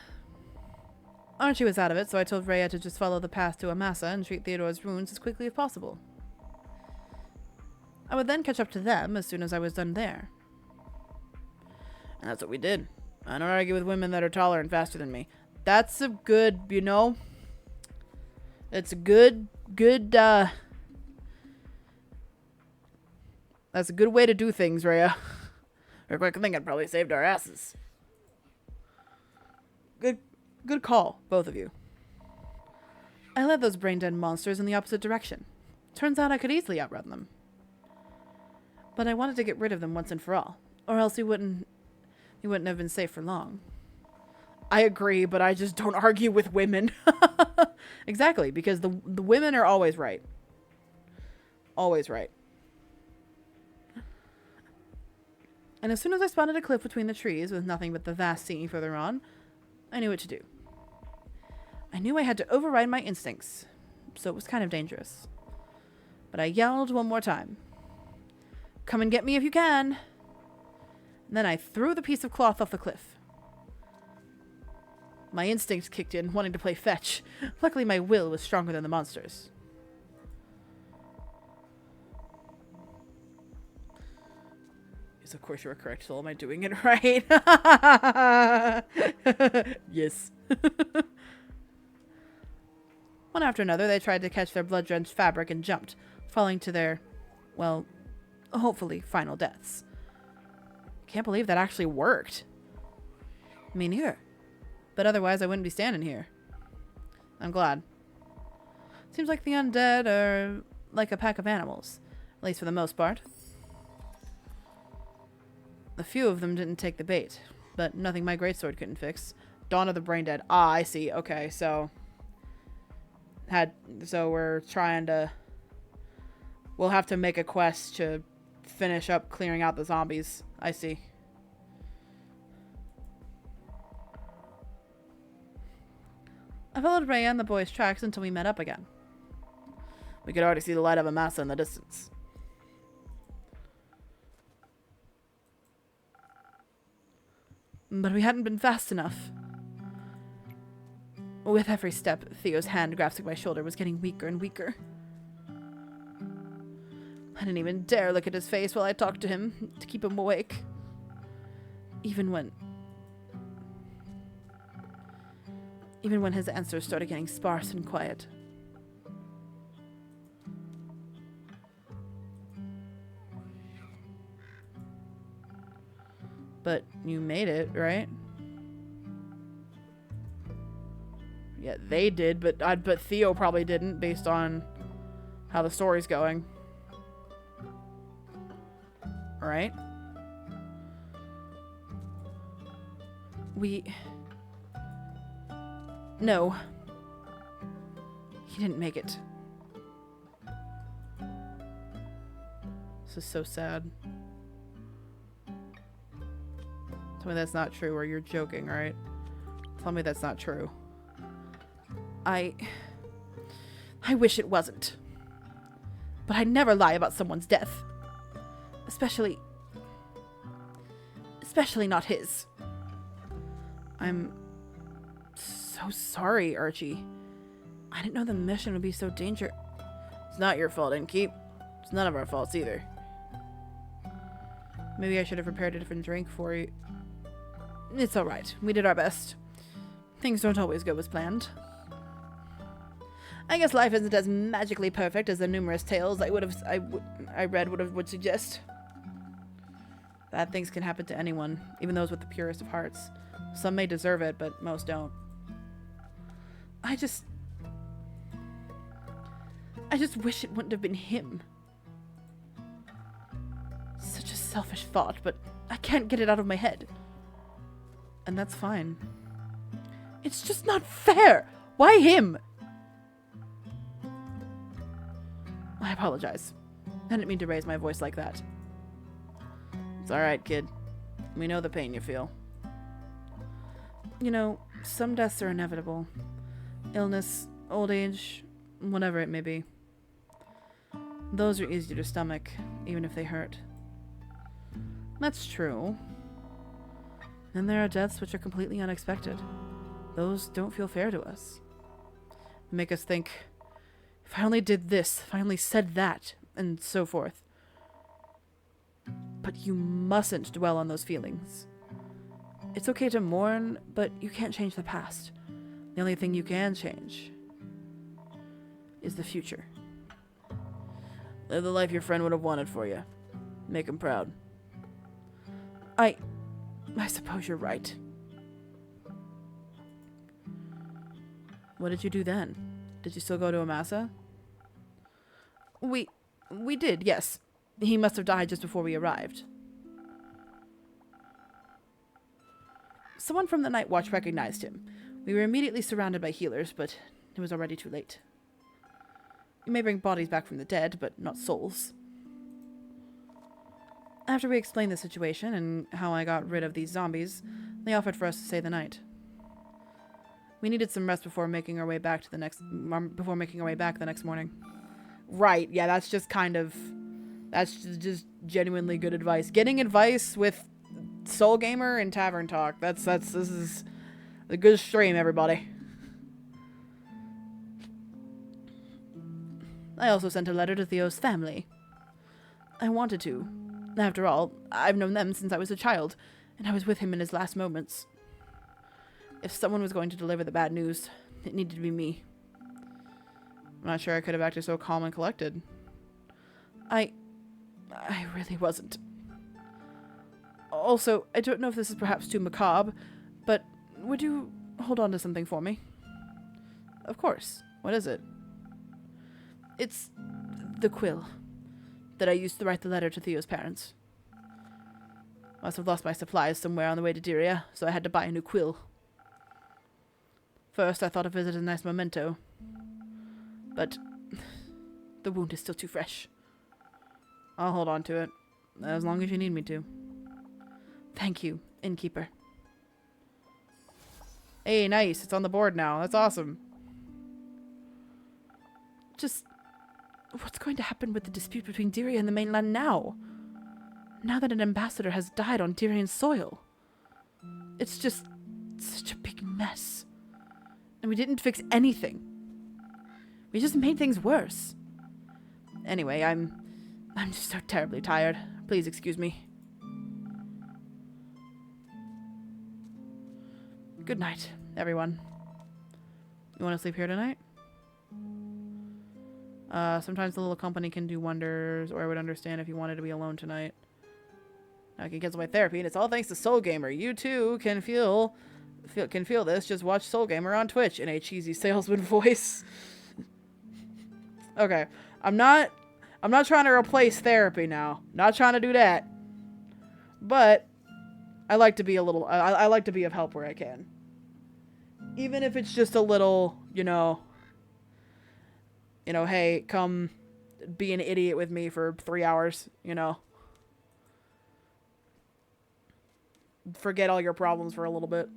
Archie was out of it, so I told Rhea to just follow the path to Amasa and treat Theodore's wounds as quickly as possible. I would then catch up to them as soon as I was done there. And that's what we did. I don't argue with women that are taller and faster than me. That's a good, you know, it's a good, that's a good way to do things, Rhea. Or quick thing, I'd probably saved our asses. Good call, both of you. I led those brain-dead monsters in the opposite direction. Turns out I could easily outrun them. But I wanted to get rid of them once and for all, or else we wouldn't have been safe for long. I agree, but I just don't argue with women. Exactly, because the women are always right. Always right. And as soon as I spotted a cliff between the trees with nothing but the vast sea further on, I knew what to do. I knew I had to override my instincts, so it was kind of dangerous. But I yelled one more time. "Come and get me if you can!" And then I threw the piece of cloth off the cliff. My instincts kicked in, wanting to play fetch. Luckily, my will was stronger than the monsters. Yes, of course you are correct, Soul. Am I doing it right? Yes. One after another, they tried to catch their blood-drenched fabric and jumped, falling to their, well, hopefully, final deaths. Can't believe that actually worked. Me neither. But otherwise, I wouldn't be standing here. I'm glad. Seems like the undead are like a pack of animals, at least for the most part. A few of them didn't take the bait, but nothing my greatsword couldn't fix. Dawn of the Braindead. Ah, I see. Okay, so we're trying to. We'll have to make a quest to finish up clearing out the zombies. I see. I followed Rhea and the boys' tracks until we met up again. We could already see the light of Amasa in the distance. But we hadn't been fast enough. With every step, Theo's hand grasping my shoulder was getting weaker and weaker. I didn't even dare look at his face while I talked to him to keep him awake. Even when his answers started getting sparse and quiet. But you made it, right? Yeah, they did, but Theo probably didn't, based on how the story's going. Right? No. He didn't make it. This is so sad. Tell me that's not true, or you're joking, right? Tell me that's not true. I wish it wasn't. But I'd never lie about someone's death. Especially not his. I'm so sorry, Archie. I didn't know the mission would be so It's not your fault, Innkeep. It's none of our faults either. Maybe I should have prepared a different drink for you. It's alright. We did our best. Things don't always go as planned. I guess life isn't as magically perfect as the numerous tales I read would suggest. Bad things can happen to anyone, even those with the purest of hearts. Some may deserve it, but most don't. I just wish it wouldn't have been him. Such a selfish thought, but I can't get it out of my head. And that's fine. It's just not fair! Why him? I apologize. I didn't mean to raise my voice like that. It's alright, kid. We know the pain you feel. You know, some deaths are inevitable. Illness, old age, whatever it may be. Those are easier to stomach, even if they hurt. That's true. Then there are deaths which are completely unexpected. Those don't feel fair to us. They make us think, if I only did this, if I only said that, and so forth. But you mustn't dwell on those feelings. It's okay to mourn, but you can't change the past. The only thing you can change is the future. Live the life your friend would have wanted for you. Make him proud. I suppose you're right. What did you do then? Did you still go to Amasa? We did, yes. He must have died just before we arrived. Someone from the Night Watch recognized him. We were immediately surrounded by healers, but it was already too late. You may bring bodies back from the dead, but not souls. After we explained the situation and how I got rid of these zombies, they offered for us to stay the night. We needed some rest before making our way back the next morning. Right, yeah, that's just genuinely good advice. Getting advice with Soul Gamer and Tavern Talk. This is a good stream, everybody. I also sent a letter to Theo's family. I wanted to. After all, I've known them since I was a child, and I was with him in his last moments. If someone was going to deliver the bad news, it needed to be me. I'm not sure I could have acted so calm and collected. I really wasn't. Also, I don't know if this is perhaps too macabre, but would you hold on to something for me? Of course. What is it? It's the quill that I used to write the letter to Theo's parents. Must have lost my supplies somewhere on the way to Dyria, so I had to buy a new quill. First, I thought of it as a nice memento, but the wound is still too fresh. I'll hold on to it, as long as you need me to. Thank you, Innkeeper. Hey, nice. It's on the board now. That's awesome. Just, what's going to happen with the dispute between Dyria and the mainland now? Now that an ambassador has died on Dyrian soil. It's just such a big mess. And we didn't fix anything. We just made things worse. Anyway, I'm just so terribly tired. Please excuse me. Good night, everyone. You want to sleep here tonight? Sometimes the little company can do wonders, or I would understand if you wanted to be alone tonight. I can cancel my therapy, and it's all thanks to Soul Gamer. You too can feel this. Just watch Soul Gamer on Twitch in a cheesy salesman voice. Okay, I'm not trying to replace therapy now. Not trying to do that. But I like to be I like to be of help where I can. Even if it's just a little, hey, come be an idiot with me for 3 hours, Forget all your problems for a little bit.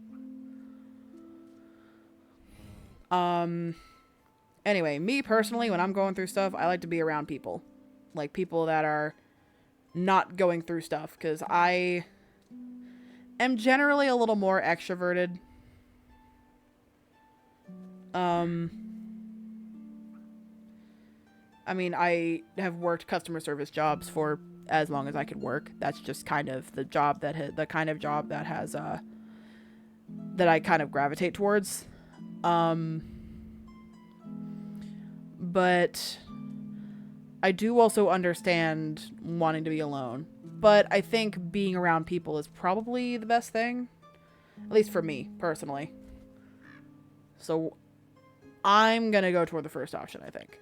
Anyway, me personally, when I'm going through stuff, I like to be around people. Like, people that are not going through stuff, because I am generally a little more extroverted. I mean, I have worked customer service jobs for as long as I could work. That's just kind of the job the kind of job that has that I kind of gravitate towards. But I do also understand wanting to be alone. But I think being around people is probably the best thing. At least for me, personally. So I'm going to go toward the first option, I think.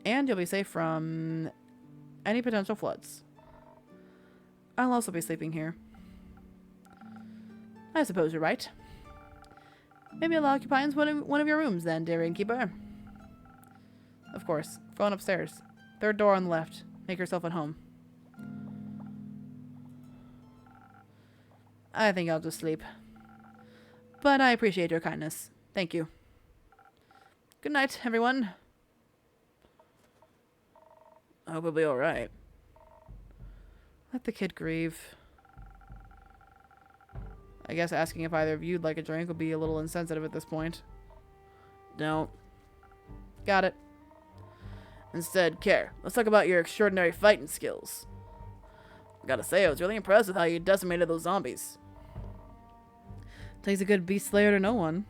And you'll be safe from any potential floods. I'll also be sleeping here. I suppose you're right. Maybe I'll occupy one of your rooms then, dear innkeeper. Of course. Going upstairs. Third door on the left. Make yourself at home. I think I'll just sleep. But I appreciate your kindness. Thank you. Good night, everyone. I hope he'll be alright. Let the kid grieve. I guess asking if either of you'd like a drink would be a little insensitive at this point. Don't. Got it. Instead, Care, let's talk about your extraordinary fighting skills. Gotta say, I was really impressed with how you decimated those zombies. Takes a good beast slayer to know one.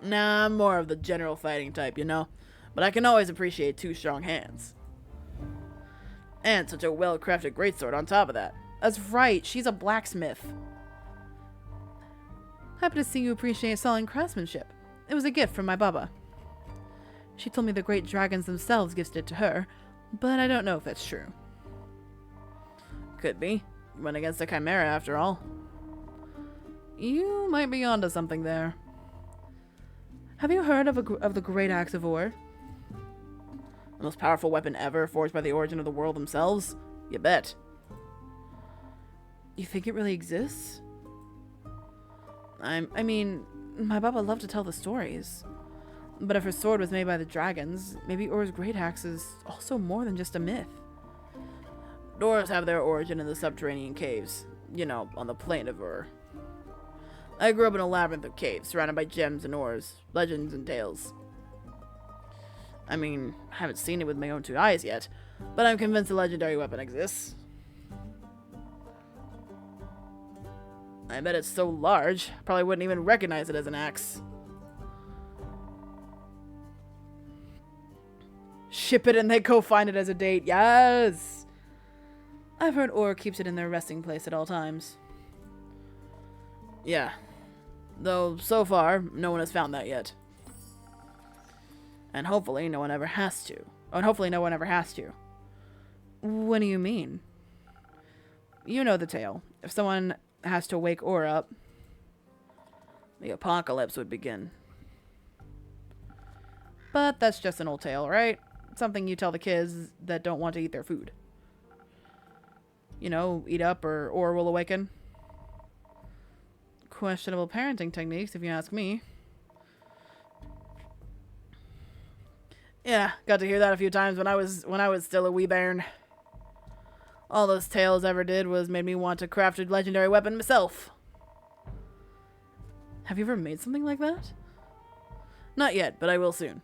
Nah, I'm more of the general fighting type, you know? But I can always appreciate 2 strong hands. And such a well-crafted greatsword on top of that. That's right, she's a blacksmith. Happy to see you appreciate solid craftsmanship. It was a gift from my baba. She told me the great dragons themselves gifted it to her, but I don't know if that's true. Could be. Went against a chimera after all. You might be onto something there. Have you heard of the Great Axe of Ore? The most powerful weapon ever, forged by the origin of the world themselves? You bet. You think it really exists? I mean, my baba loved to tell the stories. But if her sword was made by the dragons, maybe Or's great axe is also more than just a myth. Doors have their origin in the subterranean caves. You know, on the plain of Ur. I grew up in a labyrinth of caves, surrounded by gems and ores, legends and tales. I mean, I haven't seen it with my own 2 eyes yet, but I'm convinced a legendary weapon exists. I bet it's so large, I probably wouldn't even recognize it as an axe. Ship it and they go find it as a date. Yes! I've heard Or keeps it in their resting place at all times. Yeah. Though, so far, no one has found that yet. And hopefully no one ever has to. Oh, and hopefully no one ever has to. What do you mean? You know the tale. If someone has to wake Or up, the apocalypse would begin. But that's just an old tale, right? Something you tell the kids that don't want to eat their food. You know, eat up or will awaken. Questionable parenting techniques, if you ask me. Yeah, got to hear that a few times when I was still a wee bairn. All those tales ever did was made me want to craft a legendary weapon myself. Have you ever made something like that? Not yet, but I will soon.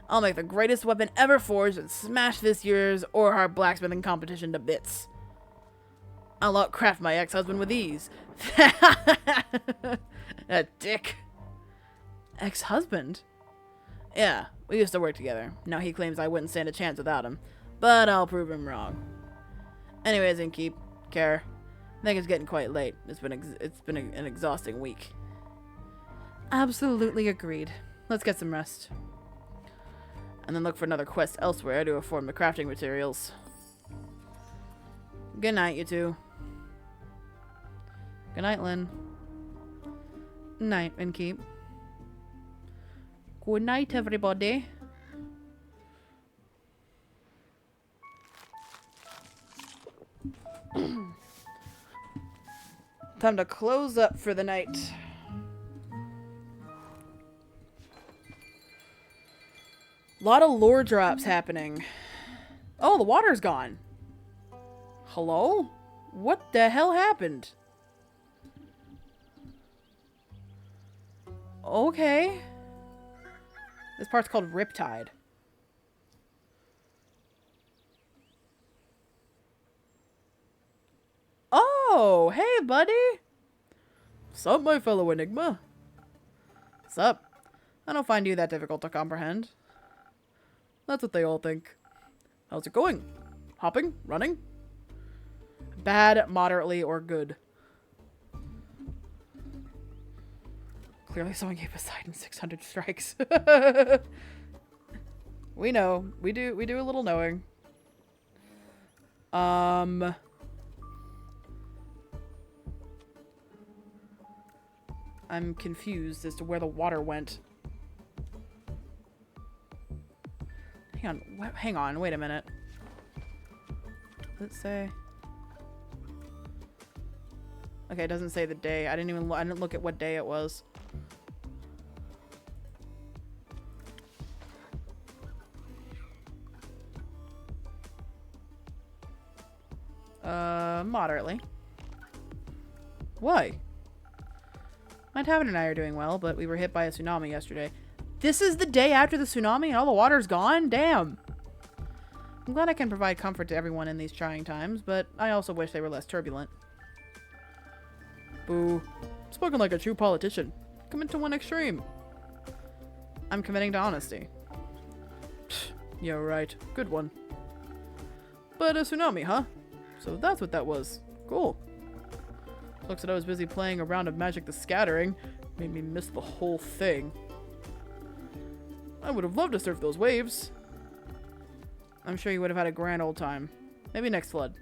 I'll make the greatest weapon ever forged and smash this year's Orhar blacksmithing competition to bits. I'll outcraft my ex-husband with ease. A dick. Ex-husband? Yeah, we used to work together. Now he claims I wouldn't stand a chance without him. But I'll prove him wrong. Anyways, Innkeep, Care, I think it's getting quite late. It's been an exhausting week. Absolutely agreed. Let's get some rest. And then look for another quest elsewhere to afford the crafting materials. Good night, you two. Good night, Lynn. Night, Innkeep. Good night, everybody. Time to close up for the night. A lot of lore drops happening. Oh, the water's gone. Hello? What the hell happened? Okay. This part's called Riptide. Oh, hey, buddy. Sup, my fellow Enigma? Sup? I don't find you that difficult to comprehend. That's what they all think. How's it going? Hopping? Running? Bad, moderately, or good? Clearly someone gave Poseidon 600 strikes. We know. We do a little knowing. I'm confused as to where the water went. Hang on, wait a minute. Does it say? Okay, it doesn't say the day. I didn't look at what day it was. Moderately. Why? My tavern and I are doing well, but we were hit by a tsunami yesterday. This is the day after the tsunami and all the water's gone? Damn. I'm glad I can provide comfort to everyone in these trying times, but I also wish they were less turbulent. Boo. Spoken like a true politician. Commit to one extreme. I'm committing to honesty. Pfft, yeah, right. Good one. But a tsunami, huh? So that's what that was. Cool. Looks like I was busy playing a round of Magic the Scattering. Made me miss the whole thing. I would have loved to surf those waves. I'm sure you would have had a grand old time. Maybe next flood.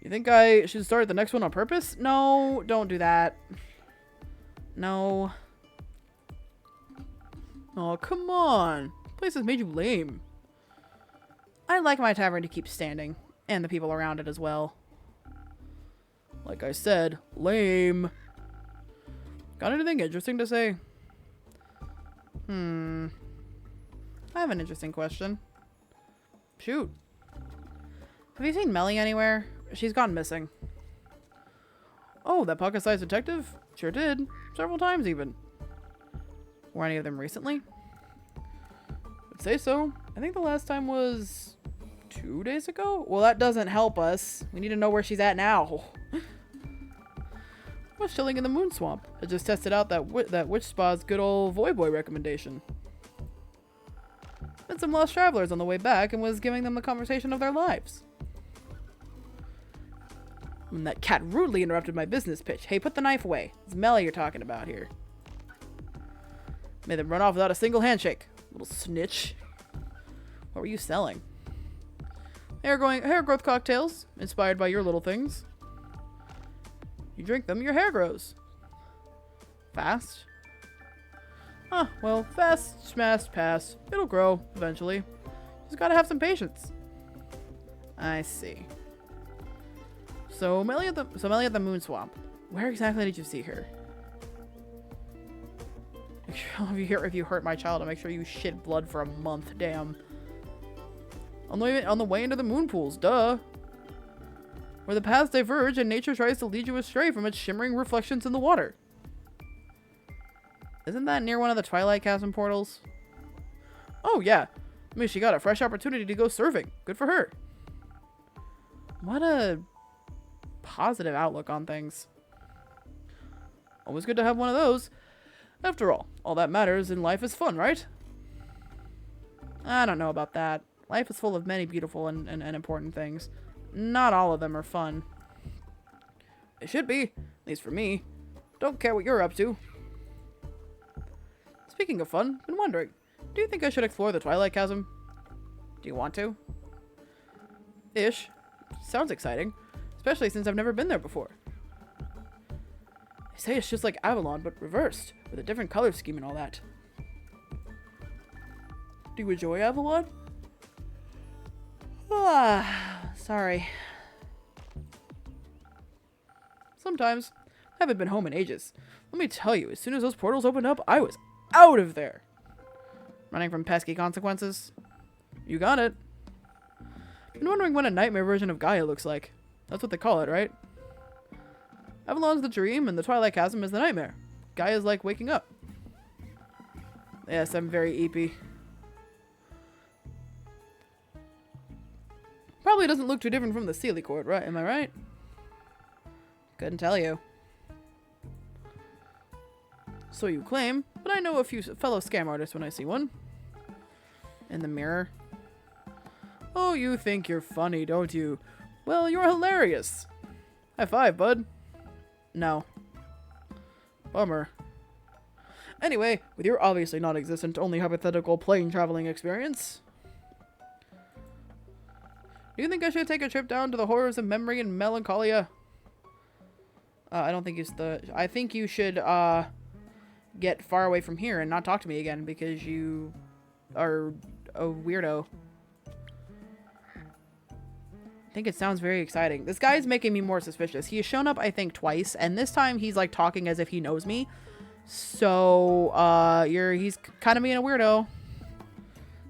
You think I should start the next one on purpose? No, don't do that. No. Oh, come on. This place has made you lame. I'd like my tavern to keep standing. And the people around it as well. Like I said, lame. Got anything interesting to say? I have an interesting question. Shoot. Have you seen Melly anywhere? She's gone missing. Oh, that pocket-sized detective? Sure did. Several times even. Were any of them recently? I'd say so. I think the last time was 2 days ago? Well, that doesn't help us. We need to know where she's at now. I was chilling in the moon swamp. I just tested out that witch spa's good old Voy Boy recommendation. Met some lost travelers on the way back and was giving them the conversation of their lives. When that cat rudely interrupted my business pitch. Hey, put the knife away. It's Melly you're talking about here. Made them run off without a single handshake. Little snitch. What were you selling? Hair growth cocktails, inspired by your little things. You drink them, your hair grows. Fast? Huh, well, fast, smash, pass. It'll grow, eventually. Just gotta have some patience. I see. So Melly at the moon swamp. Where exactly did you see her? Make sure if you hurt my child, I'll make sure you shit blood for a month. Damn. On the way into the moon pools, duh. Where the paths diverge and nature tries to lead you astray from its shimmering reflections in the water. Isn't that near one of the Twilight Chasm portals? Oh, yeah. I mean, she got a fresh opportunity to go surfing. Good for her. What a positive outlook on things. Always good to have one of those. After all that matters in life is fun, right? I don't know about that. Life is full of many beautiful and important things. Not all of them are fun. It should be, at least for me. Don't care what you're up to. Speaking of fun, been wondering, do you think I should explore the Twilight Chasm? Do you want to? Ish. Sounds exciting. Especially since I've never been there before. They say it's just like Avalon, but reversed, with a different color scheme and all that. Do you enjoy Avalon? Sorry. Sometimes. I haven't been home in ages. Let me tell you, as soon as those portals opened up, I was out of there. Running from pesky consequences? You got it. Been wondering what a nightmare version of Gaia looks like. That's what they call it, right? Avalon's the dream, and the Twilight Chasm is the nightmare. Gaia's like waking up. Yes, I'm very eepy. Probably doesn't look too different from the Sealy Court, right? Am I right? Couldn't tell you. So you claim, but I know a few fellow scam artists when I see one. In the mirror. Oh, you think you're funny, don't you? Well, you're hilarious. High five, bud. No. Bummer. Anyway, with your obviously non-existent, only hypothetical plane traveling experience, do you think I should take a trip down to the horrors of memory and melancholia? I don't think it's the... I think you should, get far away from here and not talk to me again because you are a weirdo. I think it sounds very exciting. This guy's making me more suspicious. He has shown up, I think, twice, and this time he's, like, talking as if he knows me. So, he's kind of being a weirdo.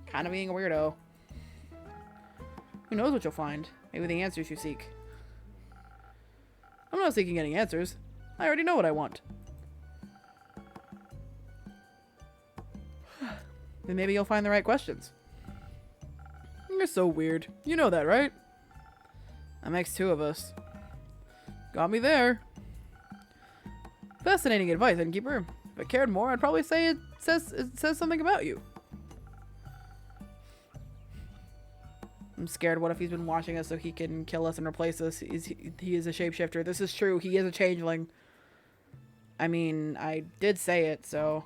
Kind of being a weirdo. Who knows what you'll find? Maybe the answers you seek. I'm not seeking any answers. I already know what I want. Then maybe you'll find the right questions. You're so weird. You know that, right? That makes two of us. Got me there. Fascinating advice, Innkeeper. If I cared more, I'd probably say it says something about you. I'm scared. What if he's been watching us so he can kill us and replace us? He is a shapeshifter. This is true. He is a changeling. I mean, I did say it, so...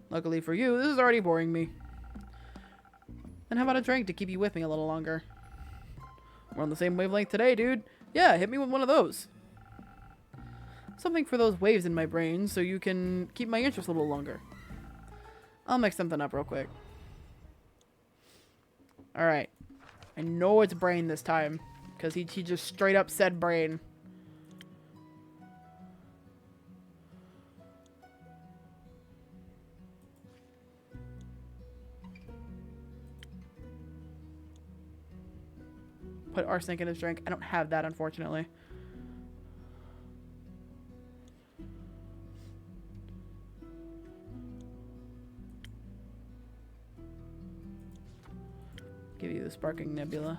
Luckily for you, this is already boring me. And how about a drink to keep you with me a little longer? We're on the same wavelength today, dude. Yeah, hit me with one of those. Something for those waves in my brain so you can keep my interest a little longer. I'll mix something up real quick. Alright. I know it's brain this time. Because he just straight up said brain. Put arsenic in his drink. I don't have that, unfortunately. Give you the sparking nebula.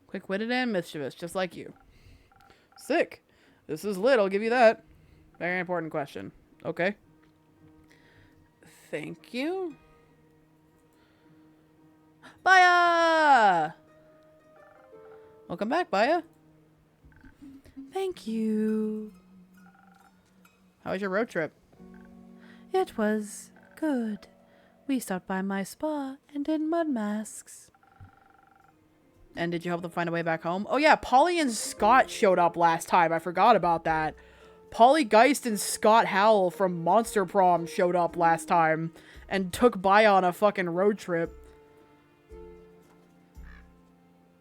Quick-witted and mischievous, just like you. Sick. This is lit, I'll give you that. Very important question. Okay. Thank you. Baya! Welcome back, Baya. Thank you. How was your road trip? It was good. We stopped by my spa and did mud masks. And did you help them find a way back home? Oh yeah, Polly and Scott showed up last time. I forgot about that. Polly Geist and Scott Howell from Monster Prom showed up last time and took Baya on a fucking road trip.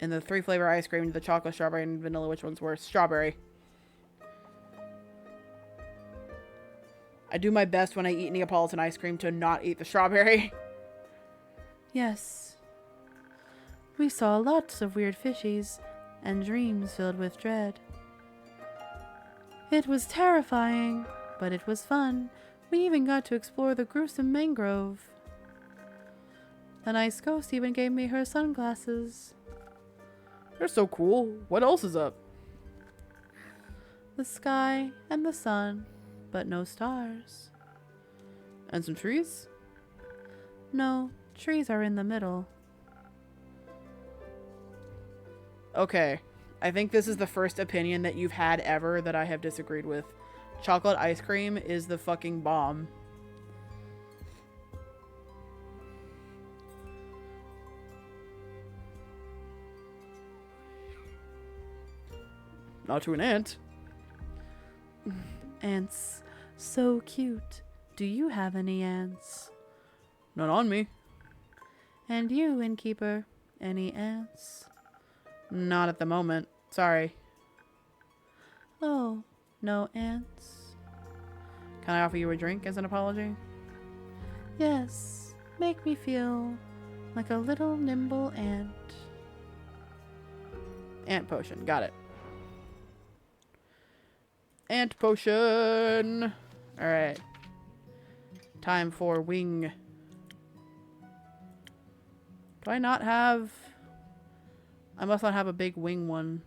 And the 3-flavor ice cream, the chocolate, strawberry, and vanilla, which one's worse? Strawberry. I do my best when I eat Neapolitan ice cream to not eat the strawberry. Yes. We saw lots of weird fishies and dreams filled with dread. It was terrifying, but it was fun. We even got to explore the gruesome mangrove. The nice ghost even gave me her sunglasses. They're so cool. What else is up? The sky and the sun, but no stars. And some trees? No, trees are in the middle. Okay. I think this is the first opinion that you've had ever that I have disagreed with. Chocolate ice cream is the fucking bomb. Not to an ant. Ants. So cute. Do you have any ants? None on me. And you, Innkeeper, any ants? Not at the moment. Sorry. Oh, no ants? Can I offer you a drink as an apology? Yes, make me feel like a little nimble ant. Ant potion. Got it. Ant potion. Alright. Time for wing. Do I not have... I must not have a big wing one.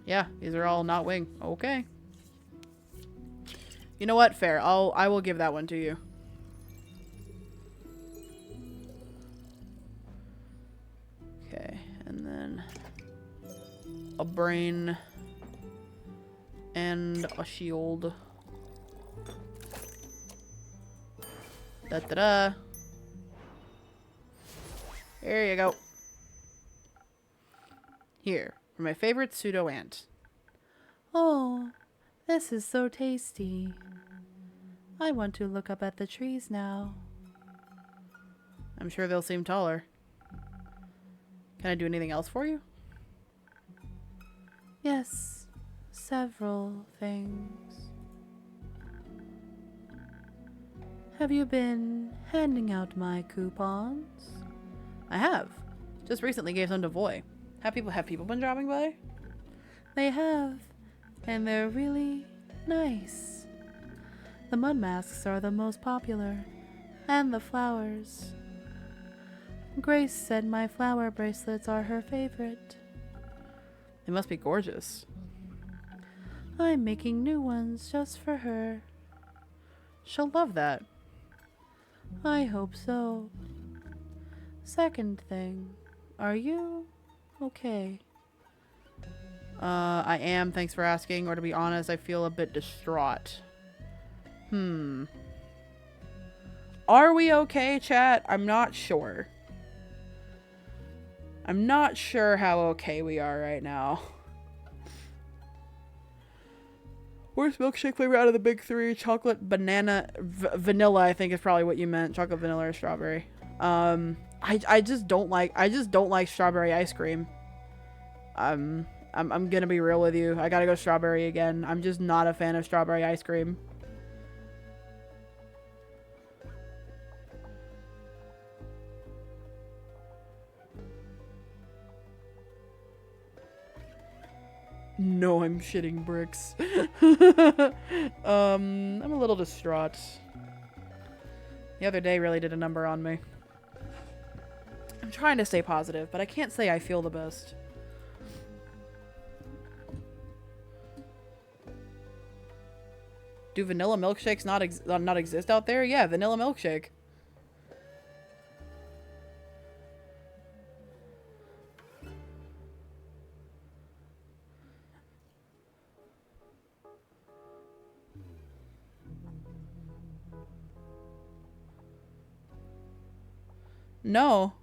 Yeah, these are all not wing. Okay. You know what? Fair. I will give that one to you. Okay, and then a brain and a shield. Da-da-da. Here you go. Here, for my favorite pseudo ant. Oh, this is so tasty. I want to look up at the trees now. I'm sure they'll seem taller. Can I do anything else for you? Yes, several things. Have you been handing out my coupons? I have. Just recently gave some to Voy. Have people been dropping by? They have, and they're really nice. The mud masks are the most popular, and the flowers. Grace said my flower bracelets are her favorite. They must be gorgeous. I'm making new ones just for her. She'll love that. I hope so. Second thing, are you okay? I am, thanks for asking, or to be honest, I feel a bit distraught. Are we okay, chat? I'm not sure. I'm not sure how okay we are right now. Worst milkshake flavor out of the big three? Chocolate, banana, vanilla, I think is probably what you meant. Chocolate, vanilla, or strawberry. I just don't like strawberry ice cream. I'm gonna be real with you. I gotta go strawberry again. I'm just not a fan of strawberry ice cream. No, I'm shitting bricks. I'm a little distraught. The other day really did a number on me. I'm trying to stay positive, but I can't say I feel the best. Do vanilla milkshakes not exist out there? Yeah, vanilla milkshake. No.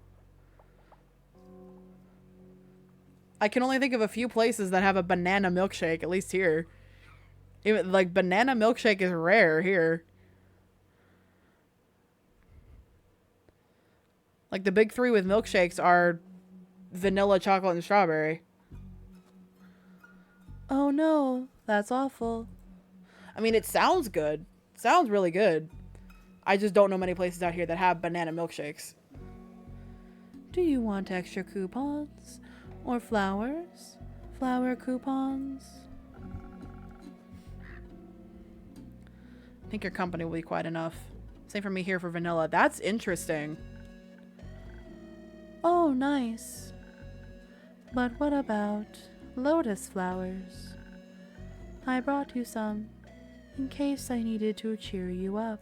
I can only think of a few places that have a banana milkshake, at least here. Even, like, banana milkshake is rare here. Like, the big three with milkshakes are vanilla, chocolate, and strawberry. Oh no, that's awful. I mean, it sounds good. It sounds really good. I just don't know many places out here that have banana milkshakes. Do you want extra coupons? Or flowers? Flower coupons? I think your company will be quite enough. Same for me here for vanilla. That's interesting. Oh, nice. But what about lotus flowers? I brought you some, in case I needed to cheer you up.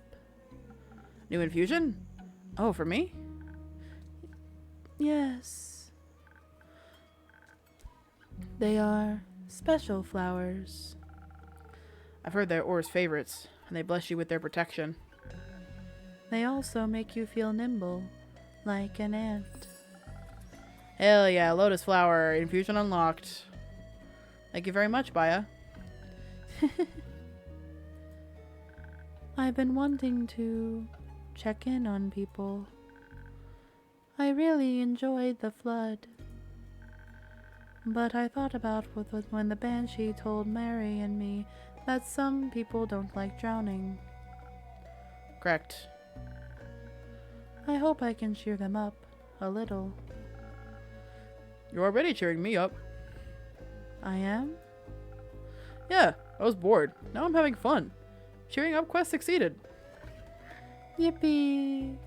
New infusion? Oh, for me? Yes. They are special flowers. I've heard they're Or's favorites, and they bless you with their protection. They also make you feel nimble, like an ant. Hell yeah, lotus flower, infusion unlocked. Thank you very much, Baya. I've been wanting to check in on people. I really enjoyed the flood. But I thought about when the banshee told Mary and me that some people don't like drowning. Correct. I hope I can cheer them up a little. You're already cheering me up. I am? Yeah, I was bored. Now I'm having fun. Cheering up quest succeeded. Yippee!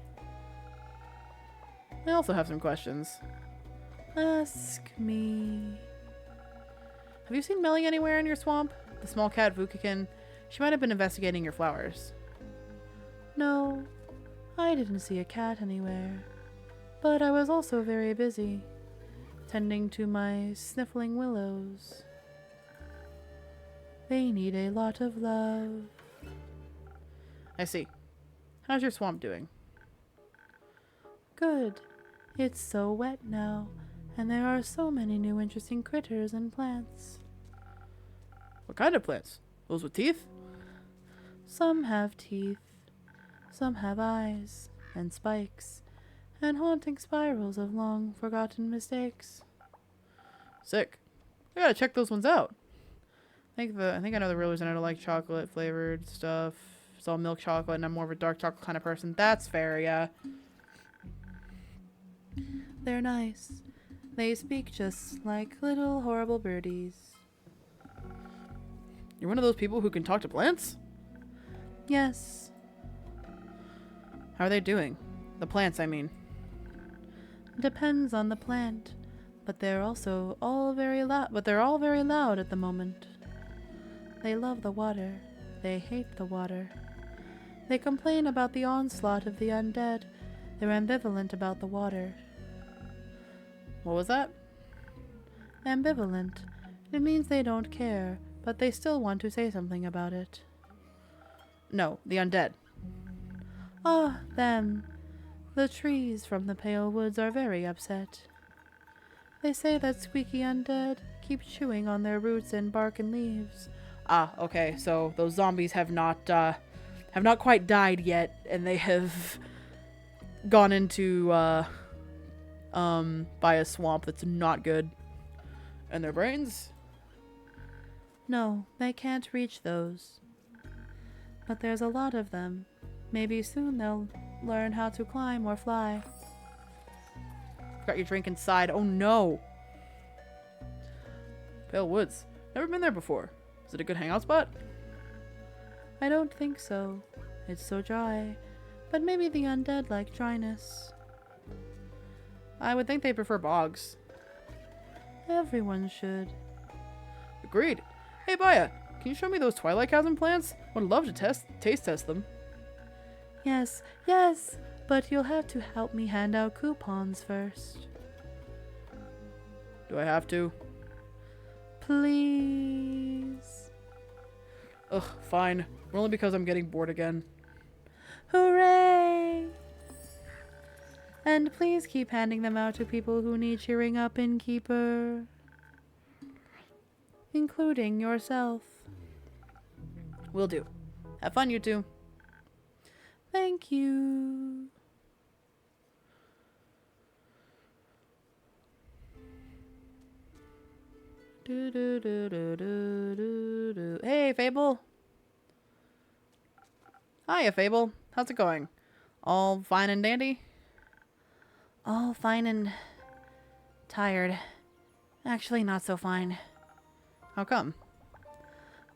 I also have some questions. Ask me. Have you seen Melly anywhere in your swamp? The small cat Vukikin. She might have been investigating your flowers. No, I didn't see a cat anywhere. But I was also very busy, tending to my sniffling willows. They need a lot of love. I see. How's your swamp doing? Good. It's so wet now, and there are so many new interesting critters and plants. What kind of plants? Those with teeth? Some have teeth, some have eyes and spikes, and haunting spirals of long-forgotten mistakes. Sick. I gotta check those ones out. I think I know the real reason I don't like chocolate flavored stuff. It's all milk chocolate, and I'm more of a dark chocolate kind of person. That's fair, yeah. They're nice. They speak just like little horrible birdies. You're one of those people who can talk to plants? Yes, How are they doing? The plants, I mean. depends on the plant, but they're also all very loud. But they're all very loud at the moment. They love the water. They hate the water. They complain about the onslaught of the undead. They're ambivalent about the water. What was that? Ambivalent. It means they don't care, but they still want to say something about it. No, the undead. Ah, them. The trees from the Pale Woods are very upset. They say that squeaky undead keep chewing on their roots and bark and leaves. Ah, okay, so those zombies have not quite died yet, and they have gone into, by a swamp that's not good. And their brains? No, they can't reach those. But there's a lot of them. Maybe soon they'll learn how to climb or fly. Got your drink inside. Oh no! Pale Woods. Never been there before. Is it a good hangout spot? I don't think so. It's so dry. But maybe the undead like dryness. I would think they prefer bogs. Everyone should. Agreed. Hey, Baya, can you show me those Twilight Chasm plants? Would love to taste test them. Yes, yes, but you'll have to help me hand out coupons first. Do I have to? Please. Ugh, fine. Only because I'm getting bored again. Hooray! And please keep handing them out to people who need cheering up, innkeeper. Including yourself. Will do. Have fun, you two. Thank you. Do, do, do, do, do, do, do. Hey, Fable. Hiya, Fable. How's it going? All fine and dandy? All fine and tired. Actually, not so fine. How come?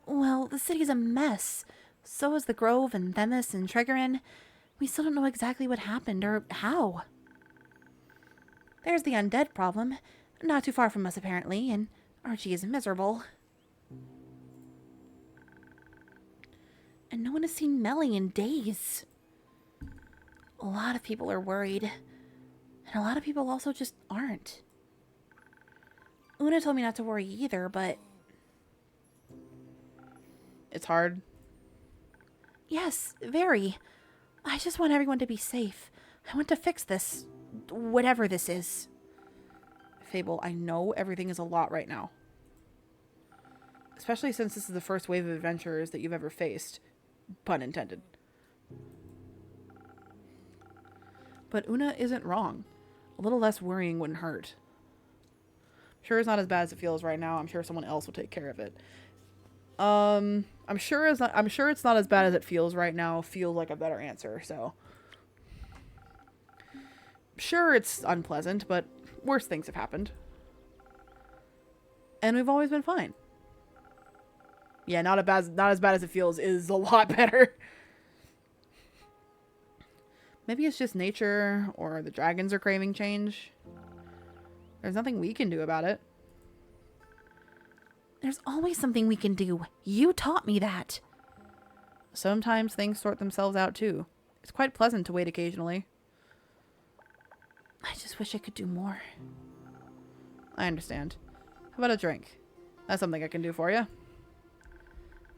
Well, the city's a mess. So is the Grove and Themis and Trigorin. We still don't know exactly what happened or how. There's the undead problem. Not too far from us, apparently, and Archie is miserable. And no one has seen Melly in days. A lot of people are worried. And a lot of people also just aren't. Una told me not to worry either, but... It's hard. Yes, very. I just want everyone to be safe. I want to fix this. Whatever this is. Fable, I know everything is a lot right now. Especially since this is the first wave of adventurers that you've ever faced. Pun intended. But Una isn't wrong. A little less worrying wouldn't hurt. Sure, it's not as bad as it feels right now. I'm sure someone else will take care of it. I'm sure it's not as bad as it feels right now. Feels like a better answer. So, sure, it's unpleasant, but worse things have happened, and we've always been fine. Yeah, not as bad as it feels is a lot better. Maybe it's just nature, or the dragons are craving change. There's nothing we can do about it. There's always something we can do. You taught me that. Sometimes things sort themselves out too. It's quite pleasant to wait occasionally. I just wish I could do more. I understand. How about a drink? That's something I can do for you.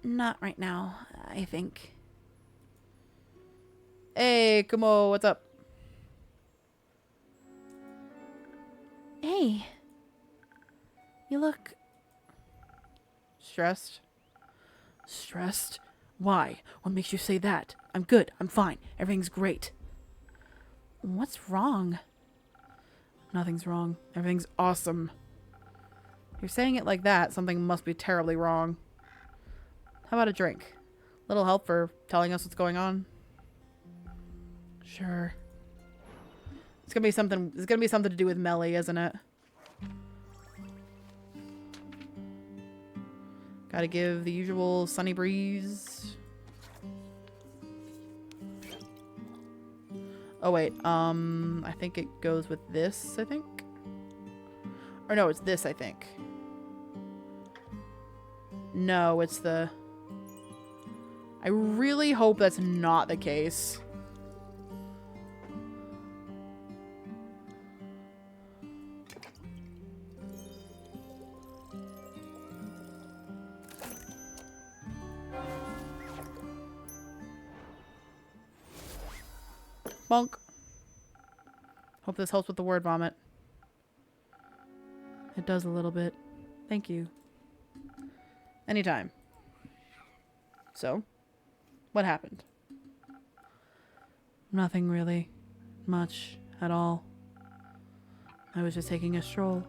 Not right now, I think. Hey, Kumo, what's up? Hey. You look... Stressed? Stressed? Why? What makes you say that? I'm good. I'm fine. Everything's great. What's wrong? Nothing's wrong. Everything's awesome. You're saying it like that, something must be terribly wrong. How about a drink? Little help for telling us what's going on? Sure. It's gonna be something to do with Melly, isn't it? Gotta give the usual sunny breeze. Oh wait, I think it goes with this, I think. Or no, it's this, I think. No, it's the... I really hope that's not the case. Bonk. Hope this helps with the word vomit. It does a little bit. Thank you. Anytime. So, what happened? Nothing really. Much at all. I was just taking a stroll,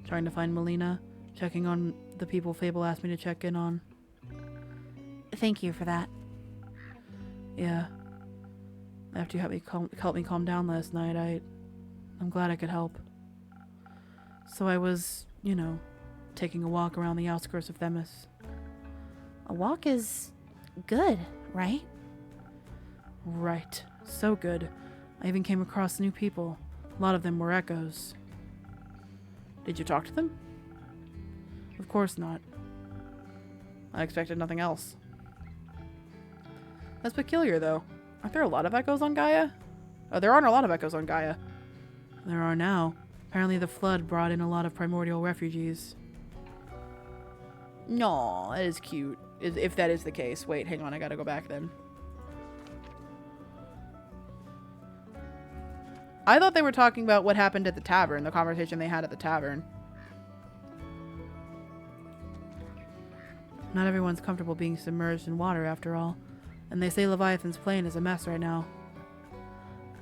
trying to find Melina, checking on the people Fable asked me to check in on. Thank you for that. Yeah. After you helped me calm down last night, I'm glad I could help. So I was, you know, taking a walk around the outskirts of Themis. A walk is good, right? Right. So good. I even came across new people. A lot of them were echoes. Did you talk to them? Of course not. I expected nothing else. That's peculiar, though. Aren't there a lot of echoes on Gaia? Oh, there aren't a lot of echoes on Gaia. There are now. Apparently the flood brought in a lot of primordial refugees. No, that is cute. If that is the case. Wait, hang on. I gotta go back then. I thought they were talking about what happened at the tavern. The conversation they had at the tavern. Not everyone's comfortable being submerged in water after all. And they say Leviathan's plane is a mess right now.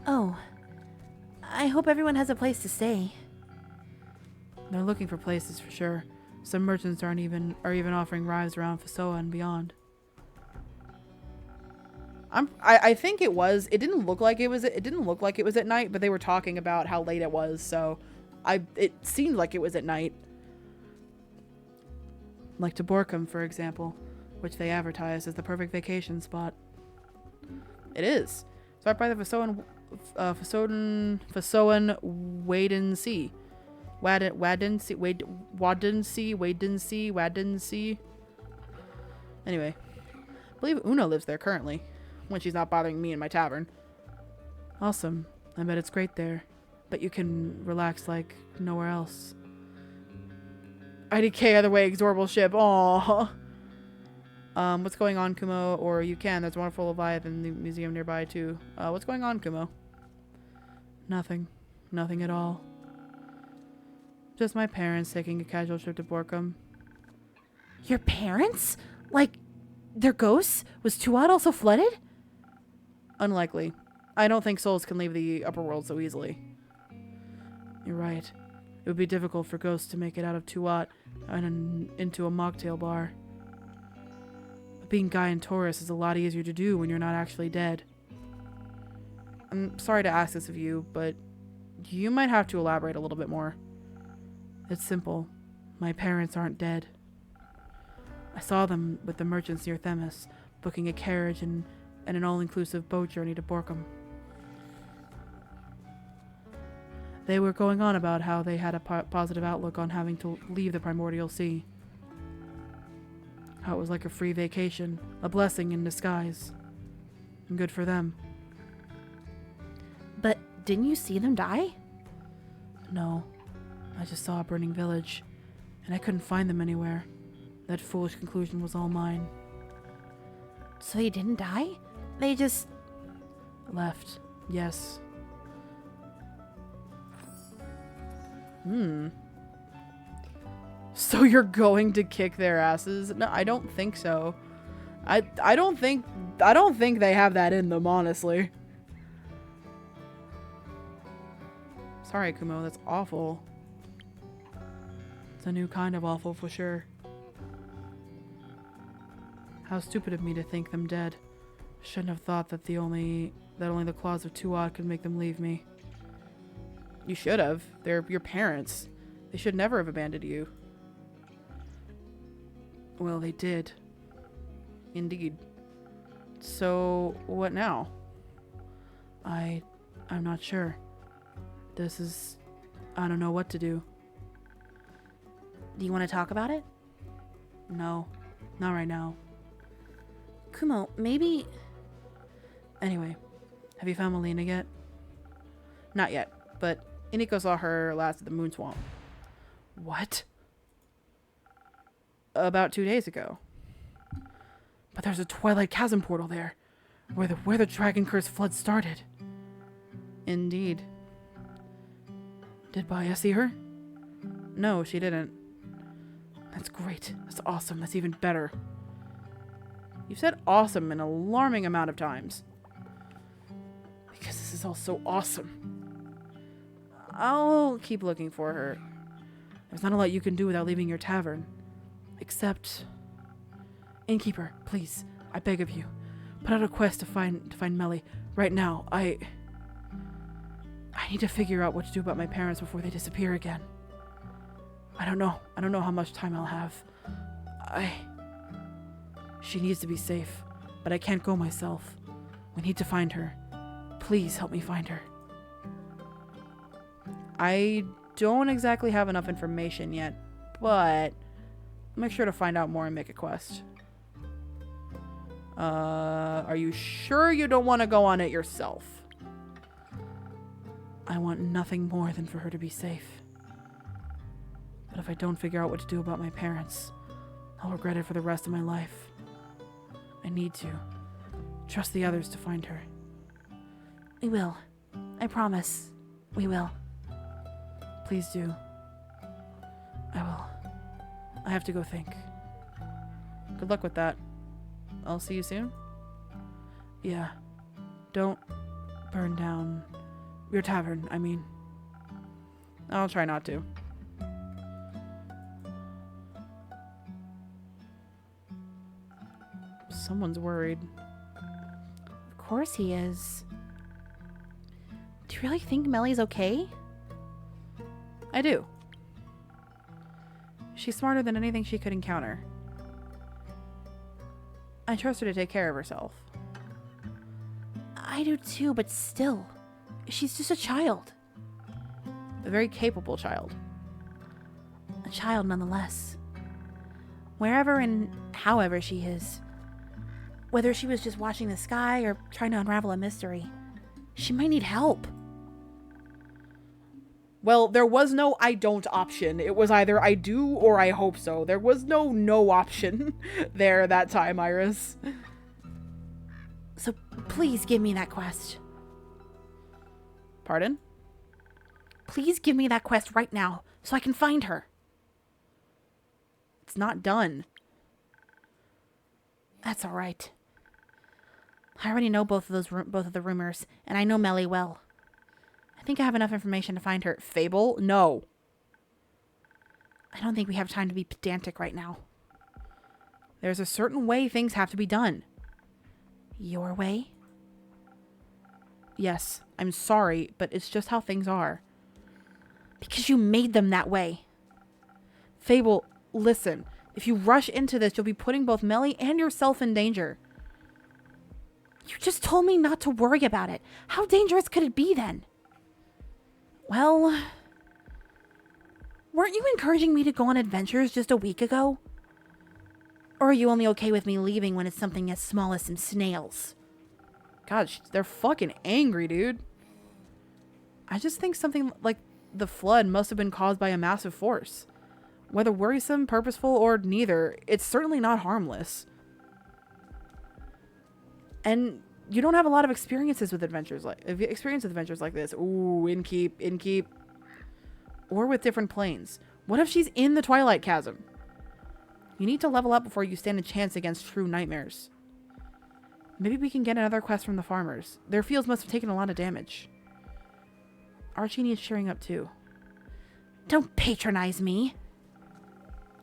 Oh. I hope everyone has a place to stay. They're looking for places for sure. Some merchants are even offering rides around Fasoa and beyond. I think it was. It didn't look like it was at night, but they were talking about how late it was, so it seemed like it was at night. Like to Borkum, for example, which they advertise as the perfect vacation spot. It is. It's right by the Fasoan Waden Sea. Wadden Sea. Anyway, I believe Una lives there currently, when she's not bothering me in my tavern. Awesome. I bet it's great there. Bet you can relax like nowhere else. IDK other way, exorbital ship. Aww. What's going on, Kumo? Or you can. There's a wonderful Leviathan in the museum nearby, too. What's going on, Kumo? Nothing. Nothing at all. Just my parents taking a casual trip to Borkum. Your parents? Like, their ghosts? Was Tuat also flooded? Unlikely. I don't think souls can leave the upper world so easily. You're right. It would be difficult for ghosts to make it out of Tuat and into a mocktail bar. But being Guy and Taurus is a lot easier to do when you're not actually dead. I'm sorry to ask this of you, but you might have to elaborate a little bit more. It's simple. My parents aren't dead. I saw them with the merchants near Themis, booking a carriage and an all-inclusive boat journey to Borkum. They were going on about how they had a positive outlook on having to leave the Primordial Sea. How it was like a free vacation, a blessing in disguise. And good for them. But didn't you see them die? No. I just saw a burning village, and I couldn't find them anywhere. That foolish conclusion was all mine. So they didn't die? They just... Left. Yes. So you're going to kick their asses? No, I don't think so. I don't think they have that in them, honestly. Sorry, Kumo, that's awful. It's a new kind of awful for sure. How stupid of me to think them dead. Shouldn't have thought that only the claws of Tuat could make them leave me. You should have. They're your parents. They should never have abandoned you. Well, they did. Indeed. So, what now? I'm not sure. I don't know what to do. Do you want to talk about it? No, not right now. Kumo, maybe... Anyway, have you found Melina yet? Not yet, but Iniko saw her last at the Moon Swamp. What? About 2 days ago. But there's a Twilight Chasm portal there, where the Dragon Curse flood started. Indeed. Did Baya see her? No, she didn't. That's great. That's awesome. That's even better. You've said awesome an alarming amount of times. Because this is all so awesome. I'll keep looking for her. There's not a lot you can do without leaving your tavern. Except... Innkeeper, please, I beg of you. Put out a quest to find Melly. Right now, I need to figure out what to do about my parents before they disappear again. I don't know how much time I'll have. She needs to be safe, but I can't go myself. We need to find her. Please help me find her. I don't exactly have enough information yet, but make sure to find out more and make a quest. Are you sure you don't want to go on it yourself? I want nothing more than for her to be safe. But if I don't figure out what to do about my parents, I'll regret it for the rest of my life. I need to. Trust the others to find her. We will. I promise. We will. Please do. I will. I have to go think. Good luck with that. I'll see you soon? Yeah. Don't burn down your tavern, I mean. I'll try not to. Someone's worried. Of course he is. Do you really think Melly's okay? I do. She's smarter than anything she could encounter. I trust her to take care of herself. I do too, but still. She's just a child. A very capable child. A child nonetheless. Wherever and however she is. Whether she was just watching the sky or trying to unravel a mystery. She might need help. Well, there was no I don't option. It was either I do or I hope so. There was no option there that time, Iris. So please give me that quest. Pardon? Please give me that quest right now so I can find her. It's not done. That's all right. I already know both of the rumors, and I know Melly well. I think I have enough information to find her. Fable? No. I don't think we have time to be pedantic right now. There's a certain way things have to be done. Your way? Yes, I'm sorry, but it's just how things are. Because you made them that way. Fable, listen. If you rush into this, you'll be putting both Melly and yourself in danger. You just told me not to worry about it. How dangerous could it be then? Well, weren't you encouraging me to go on adventures just a week ago? Or are you only okay with me leaving when it's something as small as some snails? God, they're fucking angry, dude. I just think something like the flood must have been caused by a massive force. Whether worrisome, purposeful, or neither, it's certainly not harmless. And you don't have a lot of experiences with adventures like this. Ooh, Innkeep. Or with different planes. What if she's in the Twilight Chasm? You need to level up before you stand a chance against true nightmares. Maybe we can get another quest from the farmers. Their fields must have taken a lot of damage. Archie needs cheering up too. Don't patronize me.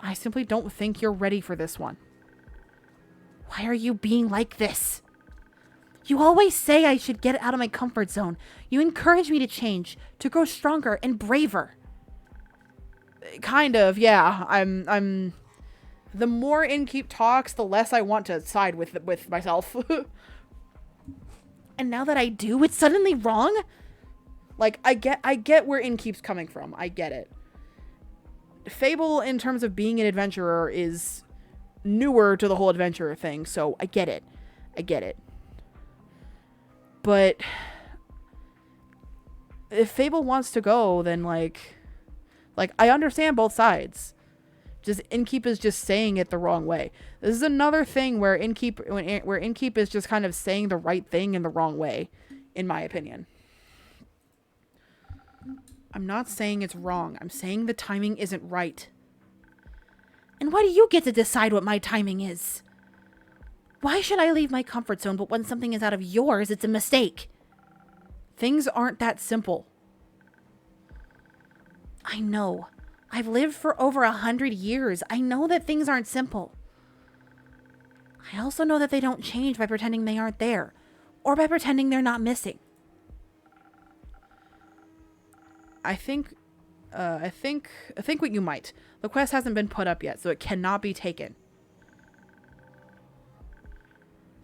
I simply don't think you're ready for this one. Why are you being like this? You always say I should get out of my comfort zone. You encourage me to change, to grow stronger and braver. Kind of, yeah. I'm the more Innkeep talks, the less I want to side with myself. And now that I do, it's suddenly wrong? Like, I get where Innkeep's coming from. I get it. Fable, in terms of being an adventurer, is newer to the whole adventurer thing, so I get it. But if Fable wants to go, then like I understand both sides. Just Innkeep is just saying it the wrong way. This is another thing where Innkeep is just kind of saying the right thing in the wrong way, in my opinion. I'm not saying it's wrong. I'm saying the timing isn't right. And why do you get to decide what my timing is? Why should I leave my comfort zone, but when something is out of yours, it's a mistake? Things aren't that simple. I know. I've lived for over 100 years. I know that things aren't simple. I also know that they don't change by pretending they aren't there, or by pretending they're not missing. I think what you might. The quest hasn't been put up yet, so it cannot be taken.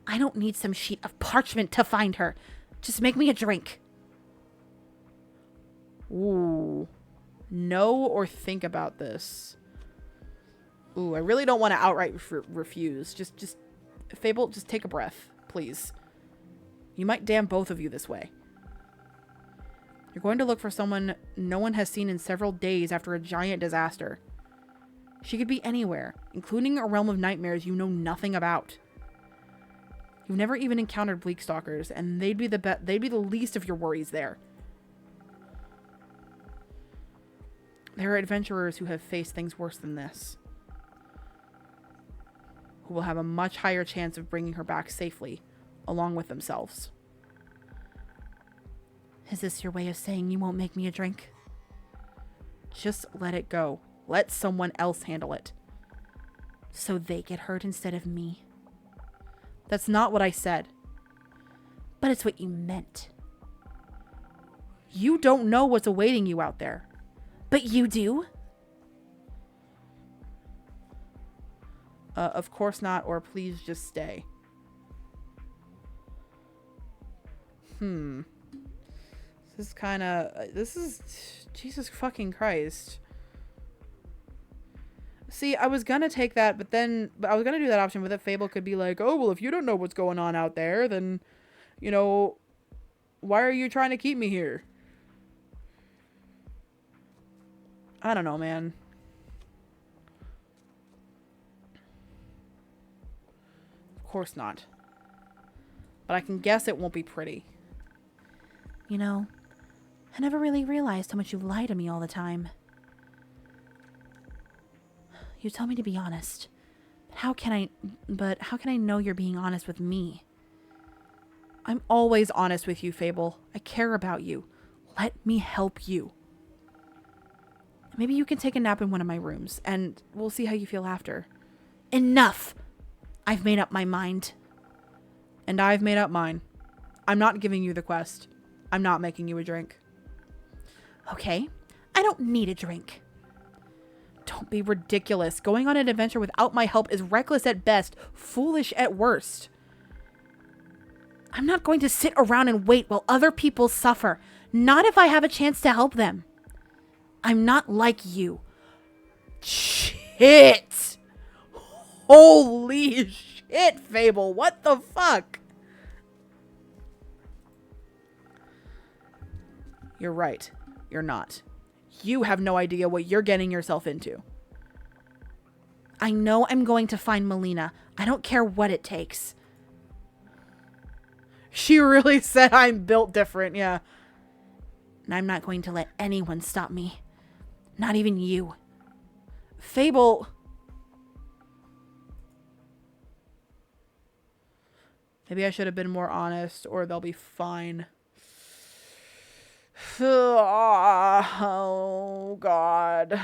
I don't need some sheet of parchment to find her. Just make me a drink. Ooh. Know or think about this. Ooh, I really don't want to outright refuse. Just Fable, just take a breath, please. You might damn both of you this way. You're going to look for someone no one has seen in several days after a giant disaster. She could be anywhere, including a realm of nightmares you know nothing about. You've never even encountered bleak stalkers, and they'd be the least of your worries there. There are adventurers who have faced things worse than this, who will have a much higher chance of bringing her back safely, along with themselves. Is this your way of saying you won't make me a drink? Just let it go. Let someone else handle it. So they get hurt instead of me? That's not what I said. But it's what you meant. You don't know what's awaiting you out there. But you do? Of course not, or please just stay. This is Jesus fucking Christ. See, I was gonna take that, but I was gonna do that option, but then Fable could be like, oh, well, if you don't know what's going on out there, then, you know, why are you trying to keep me here? I don't know, man. Of course not. But I can guess it won't be pretty. You know, I never really realized how much you lie to me all the time. You tell me to be honest. But how can I know you're being honest with me? I'm always honest with you, Fable. I care about you. Let me help you. Maybe you can take a nap in one of my rooms, and we'll see how you feel after. Enough! I've made up my mind. And I've made up mine. I'm not giving you the quest. I'm not making you a drink. Okay, I don't need a drink. Don't be ridiculous. Going on an adventure without my help is reckless at best, foolish at worst. I'm not going to sit around and wait while other people suffer. Not if I have a chance to help them. I'm not like you. Shit! Holy shit, Fable. What the fuck? You're right. You're not. You have no idea what you're getting yourself into. I know I'm going to find Melina. I don't care what it takes. She really said I'm built different, yeah. And I'm not going to let anyone stop me. Not even you. Fable. Maybe I should have been more honest, or they'll be fine. Oh, God.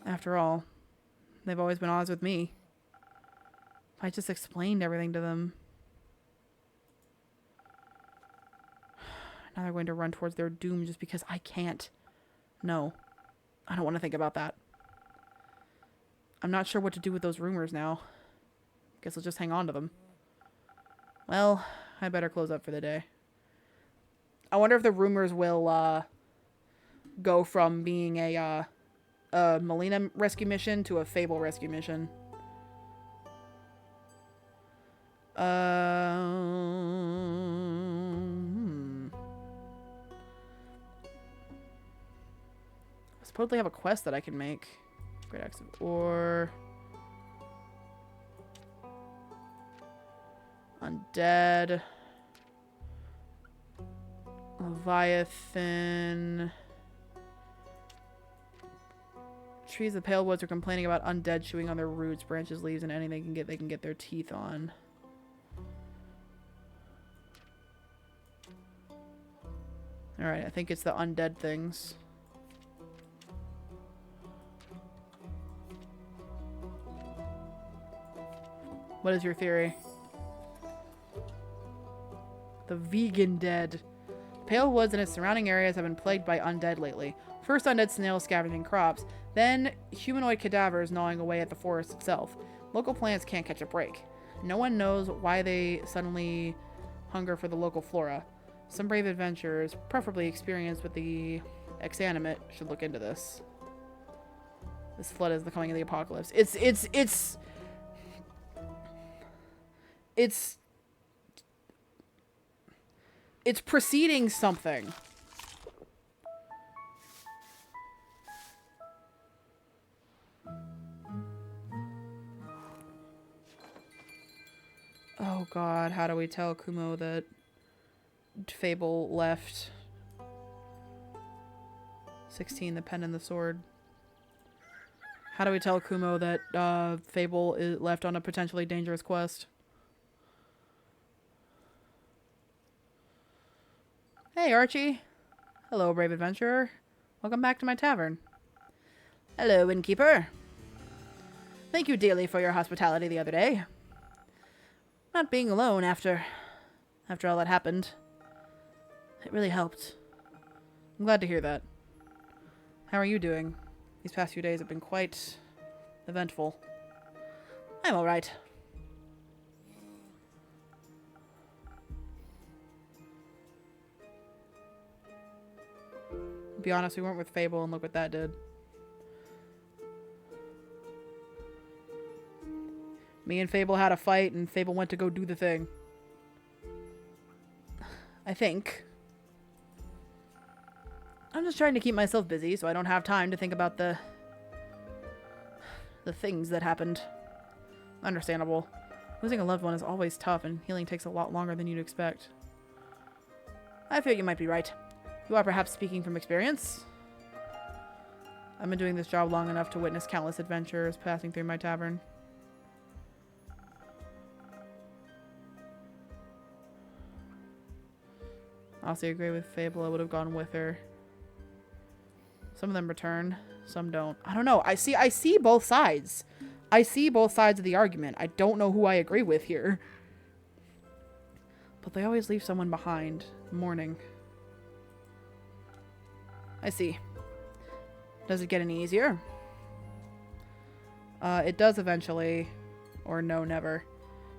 After all, they've always been honest with me. If I just explained everything to them. Now they're going to run towards their doom just because I can't. No. I don't want to think about that. I'm not sure what to do with those rumors now. Guess I'll just hang on to them. Well, I better close up for the day. I wonder if the rumors will go from being a Melina rescue mission to a Fable rescue mission. I supposedly have a quest that I can make. Great Axe of Ore. Undead. Leviathan. Trees of the Pale Woods are complaining about undead chewing on their roots, branches, leaves, and anything they can get their teeth on. Alright, I think it's the undead things. What is your theory? The vegan dead. Pale Woods and its surrounding areas have been plagued by undead lately. First undead snails scavenging crops, then humanoid cadavers gnawing away at the forest itself. Local plants can't catch a break. No one knows why they suddenly hunger for the local flora. Some brave adventurers, preferably experienced with the exanimate, should look into this. This flood is the coming of the apocalypse. It's preceding something. Oh God, how do we tell Kumo that Fable left? 16, the pen and the sword. How do we tell Kumo that Fable is left on a potentially dangerous quest? Hey, Archie. Hello, brave adventurer. Welcome back to my tavern. Hello, innkeeper. Thank you dearly for your hospitality the other day. Not being alone after all that happened. It really helped. I'm glad to hear that. How are you doing? These past few days have been quite eventful. I'm all right. To be honest, we weren't with Fable, and look what that did. Me and Fable had a fight, and Fable went to go do the thing. I think. I'm just trying to keep myself busy, so I don't have time to think about the things that happened. Understandable. Losing a loved one is always tough, and healing takes a lot longer than you'd expect. I fear you might be right. You are perhaps speaking from experience? I've been doing this job long enough to witness countless adventures passing through my tavern. Honestly, agree with Fable. I would have gone with her. Some of them return, some don't. I don't know. I see both sides. I see both sides of the argument. I don't know who I agree with here. But they always leave someone behind. Mourning. I see. Does it get any easier? It does eventually. Or no, never.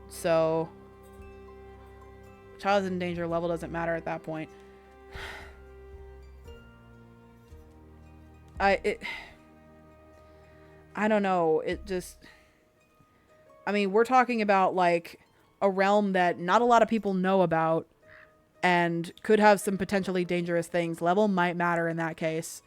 So, child in danger level doesn't matter at that point. I don't know. It just... I mean, we're talking about, like, a realm that not a lot of people know about and could have some potentially dangerous things. Level might matter in that case.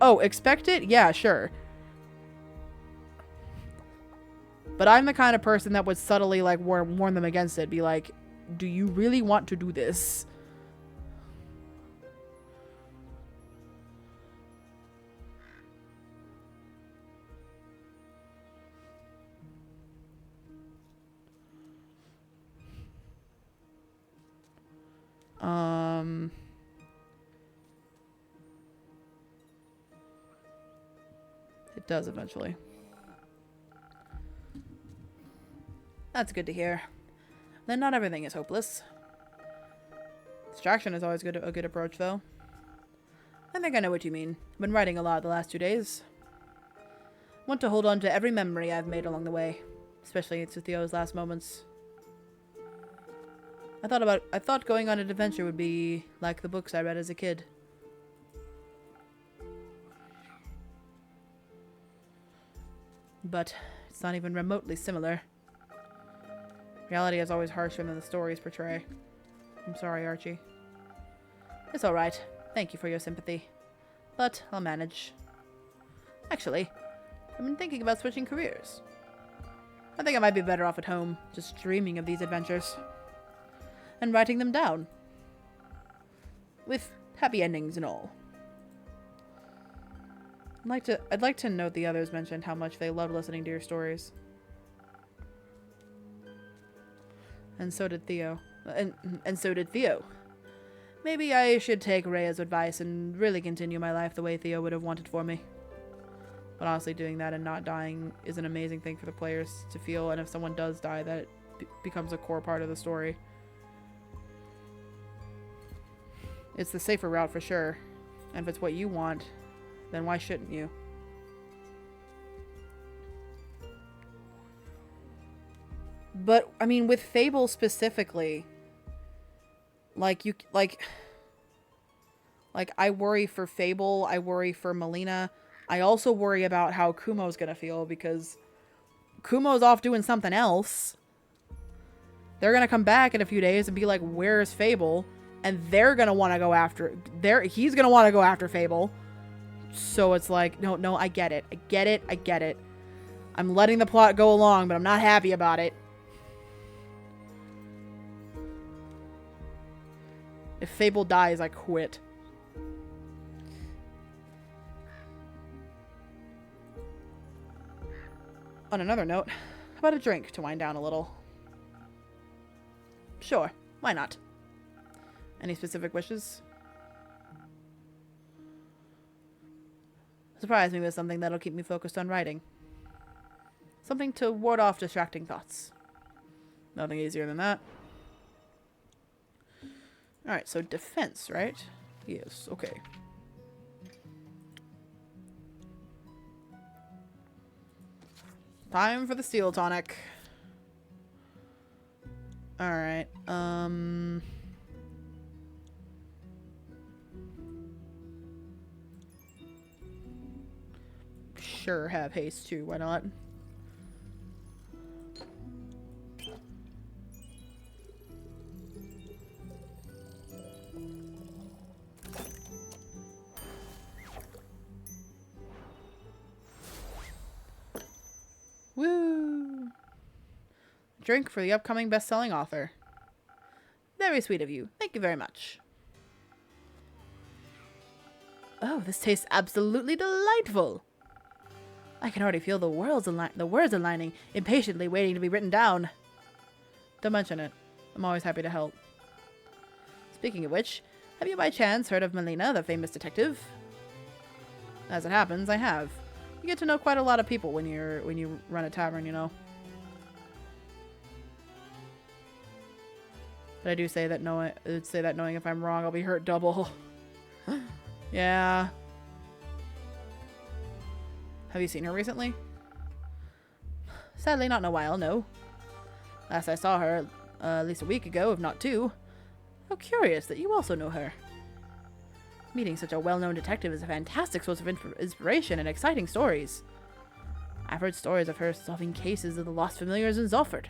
Oh, expect it? Yeah, sure. But I'm the kind of person that would subtly, like, warn them against it. Be like, do you really want to do this? It does eventually. That's good to hear. Then not everything is hopeless. Distraction is always a good approach, though. I think I know what you mean. I've been writing a lot the last 2 days. Want to hold on to every memory I've made along the way, especially to Theo's last moments. I thought going on an adventure would be like the books I read as a kid. But it's not even remotely similar. Reality is always harsher than the stories portray. I'm sorry, Archie. It's alright. Thank you for your sympathy. But I'll manage. Actually, I've been thinking about switching careers. I think I might be better off at home, just dreaming of these adventures. And writing them down. With happy endings and all. I'd like to note the others mentioned how much they loved listening to your stories. And so did Theo. And so did Theo. Maybe I should take Rhea's advice and really continue my life the way Theo would have wanted for me. But honestly, doing that and not dying is an amazing thing for the players to feel, and if someone does die, that becomes a core part of the story. It's the safer route for sure, and if it's what you want, then why shouldn't you? But, I mean, with Fable specifically, like, I worry for Fable, I worry for Melina. I also worry about how Kumo's gonna feel, because Kumo's off doing something else. They're gonna come back in a few days and be like, where's Fable? And they're gonna want to go after... He's gonna want to go after Fable. So it's like, no, I get it. I get it. I'm letting the plot go along, but I'm not happy about it. If Fable dies, I quit. On another note, how about a drink to wind down a little? Sure, why not? Any specific wishes? Surprise me with something that'll keep me focused on writing. Something to ward off distracting thoughts. Nothing easier than that. Alright, so defense, right? Yes, okay. Time for the steel tonic. Alright, sure, have haste too, why not? Woo! Drink for the upcoming best-selling author. Very sweet of you. Thank you very much. Oh, this tastes absolutely delightful. I can already feel the words aligning, impatiently waiting to be written down. Don't mention it. I'm always happy to help. Speaking of which, have you by chance heard of Melina, the famous detective? As it happens, I have. You get to know quite a lot of people when you run a tavern, you know. But I do say that knowing if I'm wrong, I'll be hurt double. Yeah. Have you seen her recently? Sadly, not in a while, no. Last I saw her, at least a week ago, if not two. How curious that you also know her. Meeting such a well-known detective is a fantastic source of inspiration and exciting stories. I've heard stories of her solving cases of the lost familiars in Zolford.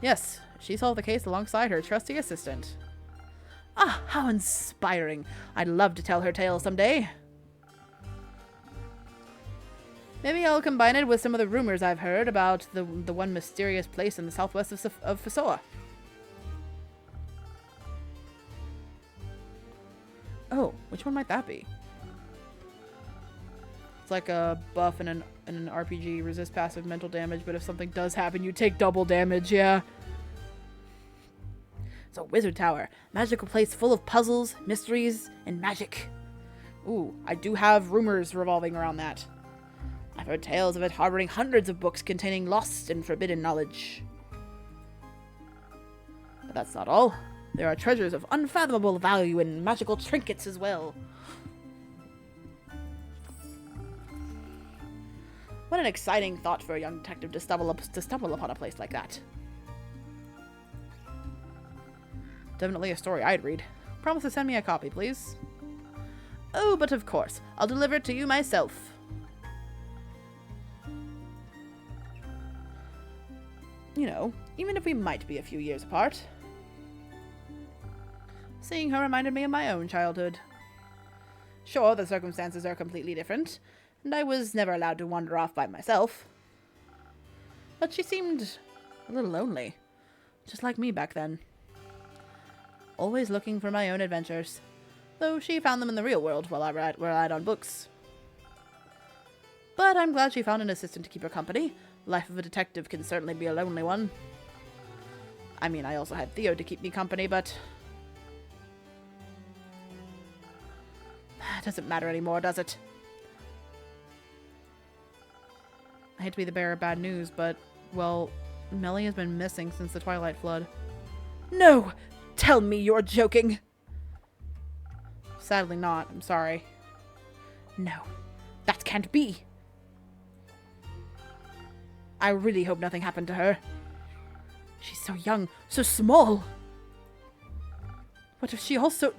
Yes, she solved the case alongside her trusty assistant. Ah, how inspiring. I'd love to tell her tale someday. Maybe I'll combine it with some of the rumors I've heard about the one mysterious place in the southwest of Fasoa. Oh, which one might that be? It's like a buff in an RPG, resist passive mental damage, but if something does happen, you take double damage, yeah. It's a wizard tower. Magical place full of puzzles, mysteries, and magic. Ooh, I do have rumors revolving around that. I've heard tales of it harboring hundreds of books containing lost and forbidden knowledge. But that's not all. There are treasures of unfathomable value and magical trinkets as well. What an exciting thought for a young detective to stumble upon a place like that. Definitely a story I'd read. Promise to send me a copy, please. Oh, but of course. I'll deliver it to you myself. You know, even if we might be a few years apart. Seeing her reminded me of my own childhood. Sure, the circumstances are completely different, and I was never allowed to wander off by myself. But she seemed a little lonely, just like me back then. Always looking for my own adventures, though she found them in the real world while I relied on books. But I'm glad she found an assistant to keep her company. Life of a detective can certainly be a lonely one. I mean, I also had Theo to keep me company, but it doesn't matter anymore, does it? I hate to be the bearer of bad news, but, well, Melly has been missing since the Twilight Flood. No! Tell me you're joking! Sadly not. I'm sorry. No. That can't be! I really hope nothing happened to her. She's so young, so small! What if she also...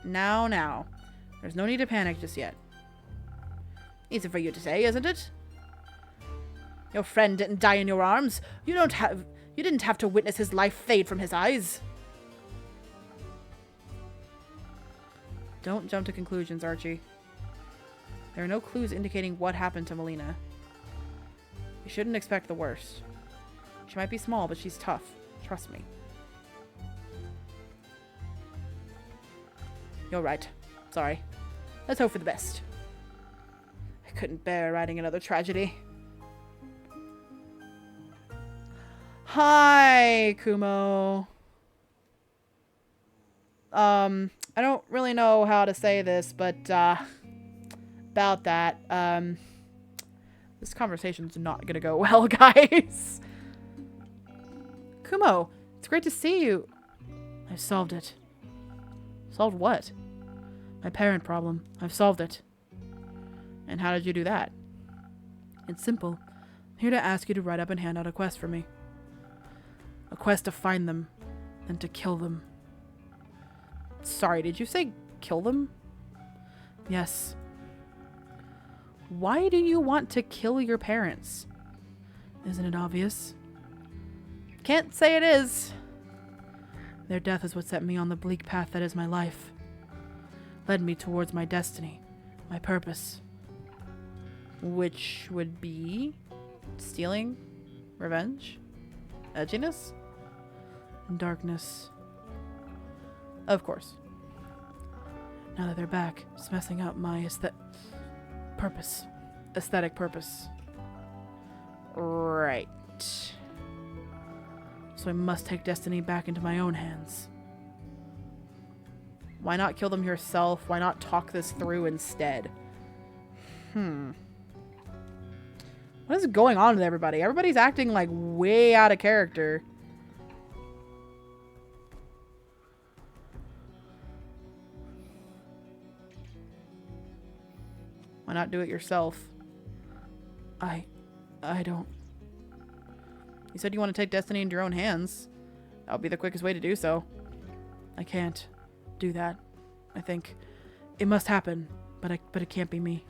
Now. There's no need to panic just yet. Easy for you to say, isn't it? Your friend didn't die in your arms. You didn't have to witness his life fade from his eyes. Don't jump to conclusions, Archie. There are no clues indicating what happened to Melina. You shouldn't expect the worst. She might be small, but she's tough. Trust me. You're right. Sorry. Let's hope for the best. I couldn't bear writing another tragedy. Hi, Kumo. I don't really know how to say this, but, about that, this conversation's not gonna go well, guys. Kumo, it's great to see you. I've solved it. Solved what? My parent problem. I've solved it. And how did you do that? It's simple. I'm here to ask you to write up and hand out a quest for me. A quest to find them, then to kill them. Sorry, did you say kill them? Yes. Why do you want to kill your parents? Isn't it obvious? Can't say it is. Their death is what set me on the bleak path that is my life. Led me towards my destiny, my purpose. Which would be stealing, revenge, edginess, and darkness. Of course. Now that they're back, it's messing up my aesthetic purpose. Right. So I must take destiny back into my own hands. Why not kill them yourself? Why not talk this through instead? What is going on with everybody? Everybody's acting like way out of character. Why not do it yourself? I don't. You said you want to take destiny into your own hands. That would be the quickest way to do so. I can't do that. I think it must happen, but it can't be me.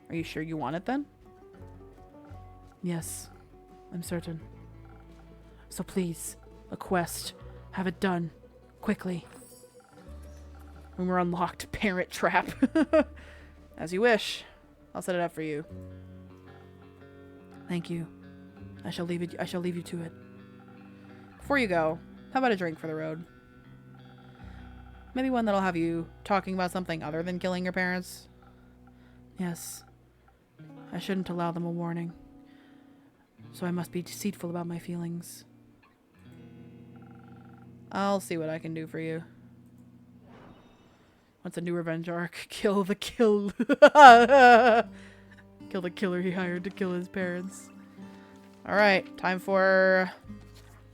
Are you sure you want it then? Yes, I'm certain. So please, a quest. Have it done. Quickly. When we're unlocked, parent trap. As you wish. I'll set it up for you. Thank you. I shall leave you to it. Before you go, how about a drink for the road? Maybe one that'll have you talking about something other than killing your parents? Yes. I shouldn't allow them a warning. So I must be deceitful about my feelings. I'll see what I can do for you. What's a new revenge arc? Kill the killer he hired to kill his parents. Alright, time for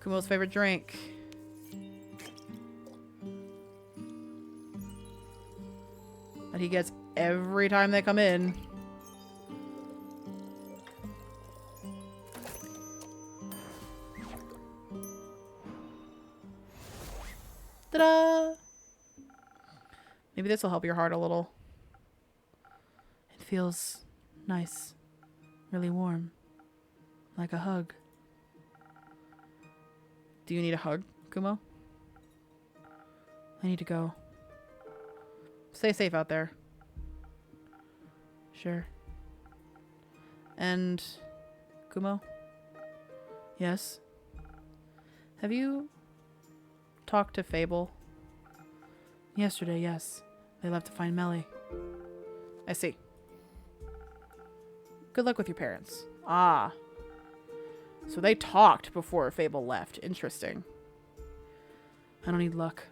Kumo's favorite drink. That he gets every time they come in. Ta-da! Maybe this will help your heart a little. It feels nice. Really warm. Like a hug. Do you need a hug, Kumo? I need to go. Stay safe out there. Sure. And Kumo? Yes? Have you talked to Fable? Yesterday, yes. They left to find Melly. I see. Good luck with your parents. Ah. So they talked before Fable left. Interesting. I don't need luck.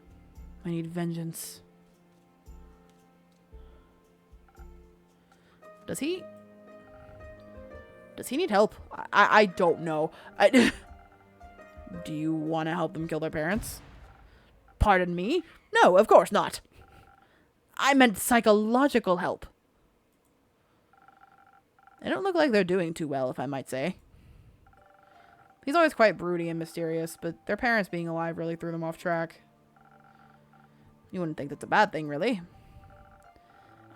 I need vengeance. Does he need help? I don't know. Do you want to help them kill their parents? Pardon me? No, of course not. I meant psychological help. They don't look like they're doing too well, if I might say. He's always quite broody and mysterious, but their parents being alive really threw them off track. You wouldn't think that's a bad thing, really.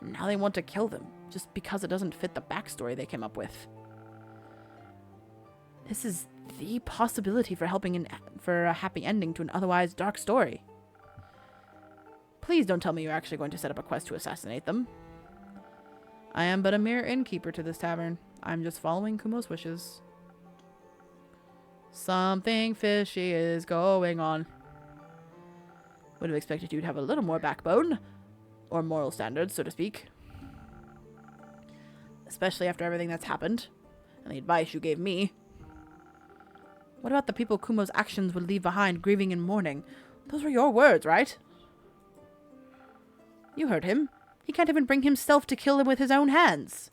And now they want to kill them, just because it doesn't fit the backstory they came up with. This is the possibility for for a happy ending to an otherwise dark story. Please don't tell me you're actually going to set up a quest to assassinate them. I am but a mere innkeeper to this tavern. I'm just following Kumo's wishes. Something fishy is going on. Would have expected you to have a little more backbone. Or moral standards, so to speak. Especially after everything that's happened. And the advice you gave me. What about the people Kumo's actions would leave behind grieving and mourning? Those were your words, right? You heard him. He can't even bring himself to kill him with his own hands.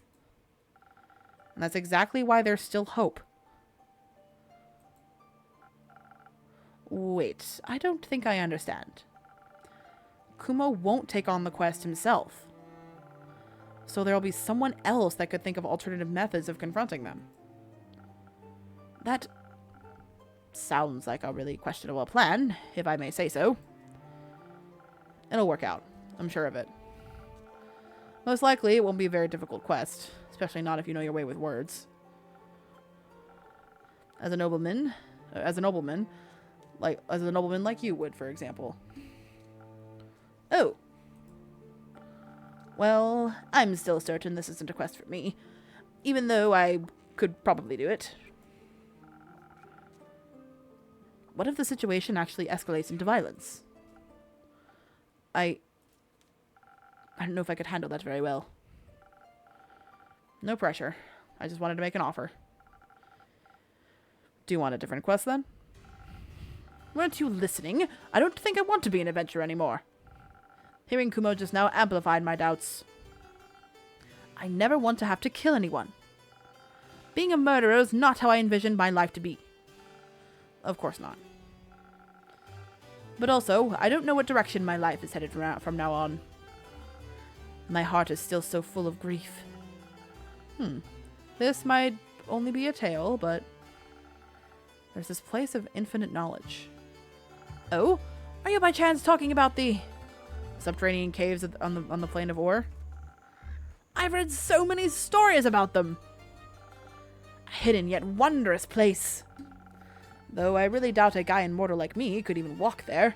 And that's exactly why there's still hope. Wait, I don't think I understand. Kumo won't take on the quest himself. So there'll be someone else that could think of alternative methods of confronting them. That sounds like a really questionable plan, if I may say so. It'll work out. I'm sure of it. Most likely, it won't be a very difficult quest, especially not if you know your way with words. As a nobleman like you would, for example. Oh. Well, I'm still certain this isn't a quest for me, even though I could probably do it. What if the situation actually escalates into violence? I don't know if I could handle that very well. No pressure. I just wanted to make an offer. Do you want a different quest then? Weren't you listening? I don't think I want to be an adventurer anymore. Hearing Kumo just now amplified my doubts. I never want to have to kill anyone. Being a murderer is not how I envisioned my life to be. Of course not. But also, I don't know what direction my life is headed from now on. My heart is still so full of grief. This might only be a tale, but there's this place of infinite knowledge. Oh? Are you by chance talking about the subterranean caves on the plane of ore? I've read so many stories about them. A hidden yet wondrous place. Though I really doubt a guy immortal like me could even walk there.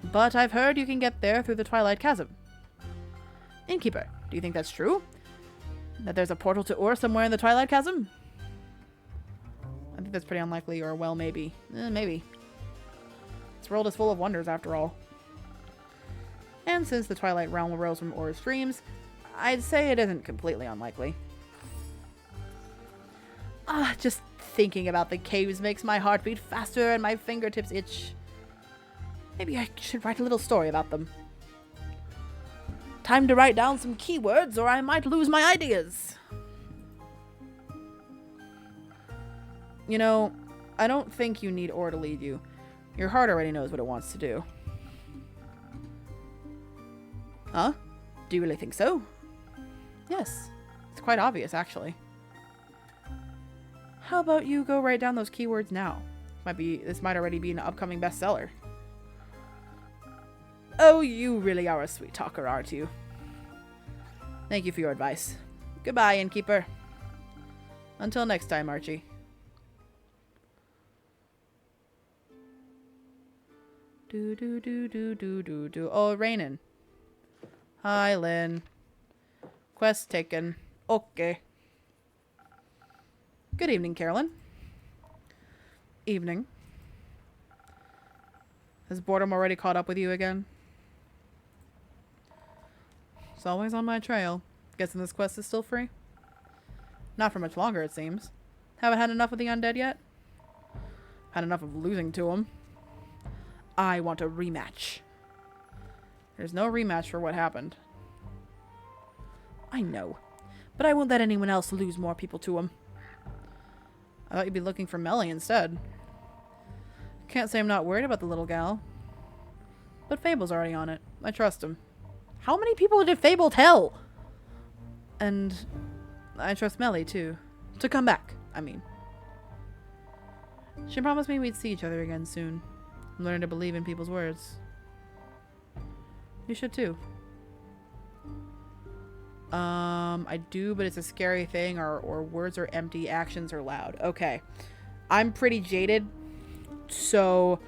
But I've heard you can get there through the Twilight Chasm. Innkeeper, do you think that's true? That there's a portal to ore somewhere in the Twilight Chasm? I think that's pretty unlikely, or well, maybe. Maybe. This world is full of wonders, after all. And since the Twilight Realm arose from ore's streams, I'd say it isn't completely unlikely. Just thinking about the caves makes my heart beat faster and my fingertips itch. Maybe I should write a little story about them. Time to write down some keywords or I might lose my ideas. You know, I don't think you need ore to lead you. Your heart already knows what it wants to do. Huh? Do you really think so? Yes. It's quite obvious, actually. How about you go write down those keywords now? This might already be an upcoming bestseller. Oh, you really are a sweet talker, aren't you? Thank you for your advice. Goodbye, innkeeper. Until next time, Archie. Do. Oh, raining. Hi, Lynn. Quest taken. Okay. Good evening, Carolyn. Evening. Has boredom already caught up with you again? It's always on my trail. Guessing this quest is still free? Not for much longer, it seems. Haven't had enough of the undead yet? Had enough of losing to them. I want a rematch. There's no rematch for what happened. I know. But I won't let anyone else lose more people to him. I thought you'd be looking for Melly instead. Can't say I'm not worried about the little gal. But Fable's already on it. I trust him. How many people did Fable tell? And I trust Melly, too. To come back, I mean. She promised me we'd see each other again soon. I'm learning to believe in people's words. You should, too. I do, but it's a scary thing, or words are empty, actions are loud. Okay. I'm pretty jaded, so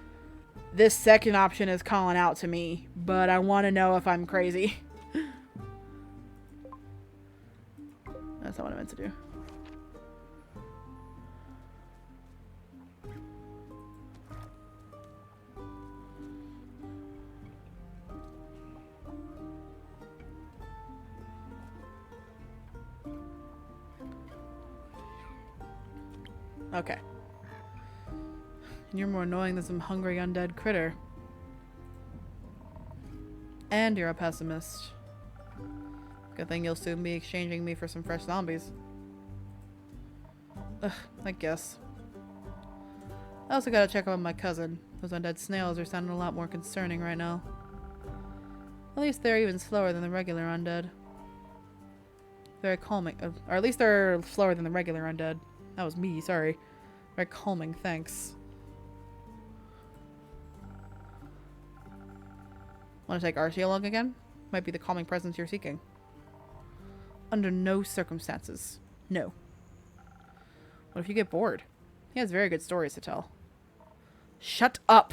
this second option is calling out to me, but I want to know if I'm crazy. That's not what I meant to do. Okay. You're more annoying than some hungry undead critter. And you're a pessimist. Good thing you'll soon be exchanging me for some fresh zombies. Ugh, I guess. I also gotta check on my cousin. Those undead snails are sounding a lot more concerning right now. At least they're even slower than the regular undead. Very calming. Or at least they're slower than the regular undead. That was me, sorry. Very calming, thanks. Want to take Archie along again? Might be the calming presence you're seeking. Under no circumstances. No. What if you get bored? He has very good stories to tell. Shut up!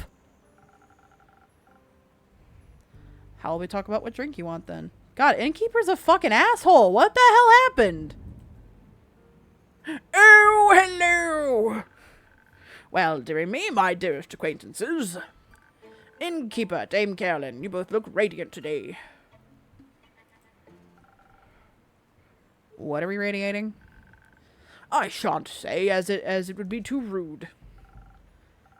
How will we talk about what drink you want then? God, Innkeeper's a fucking asshole! What the hell happened? Oh, hello! Well, dearie me, my dearest acquaintances. Innkeeper, Dame Carolyn, you both look radiant today. What are we radiating? I shan't say, as it would be too rude.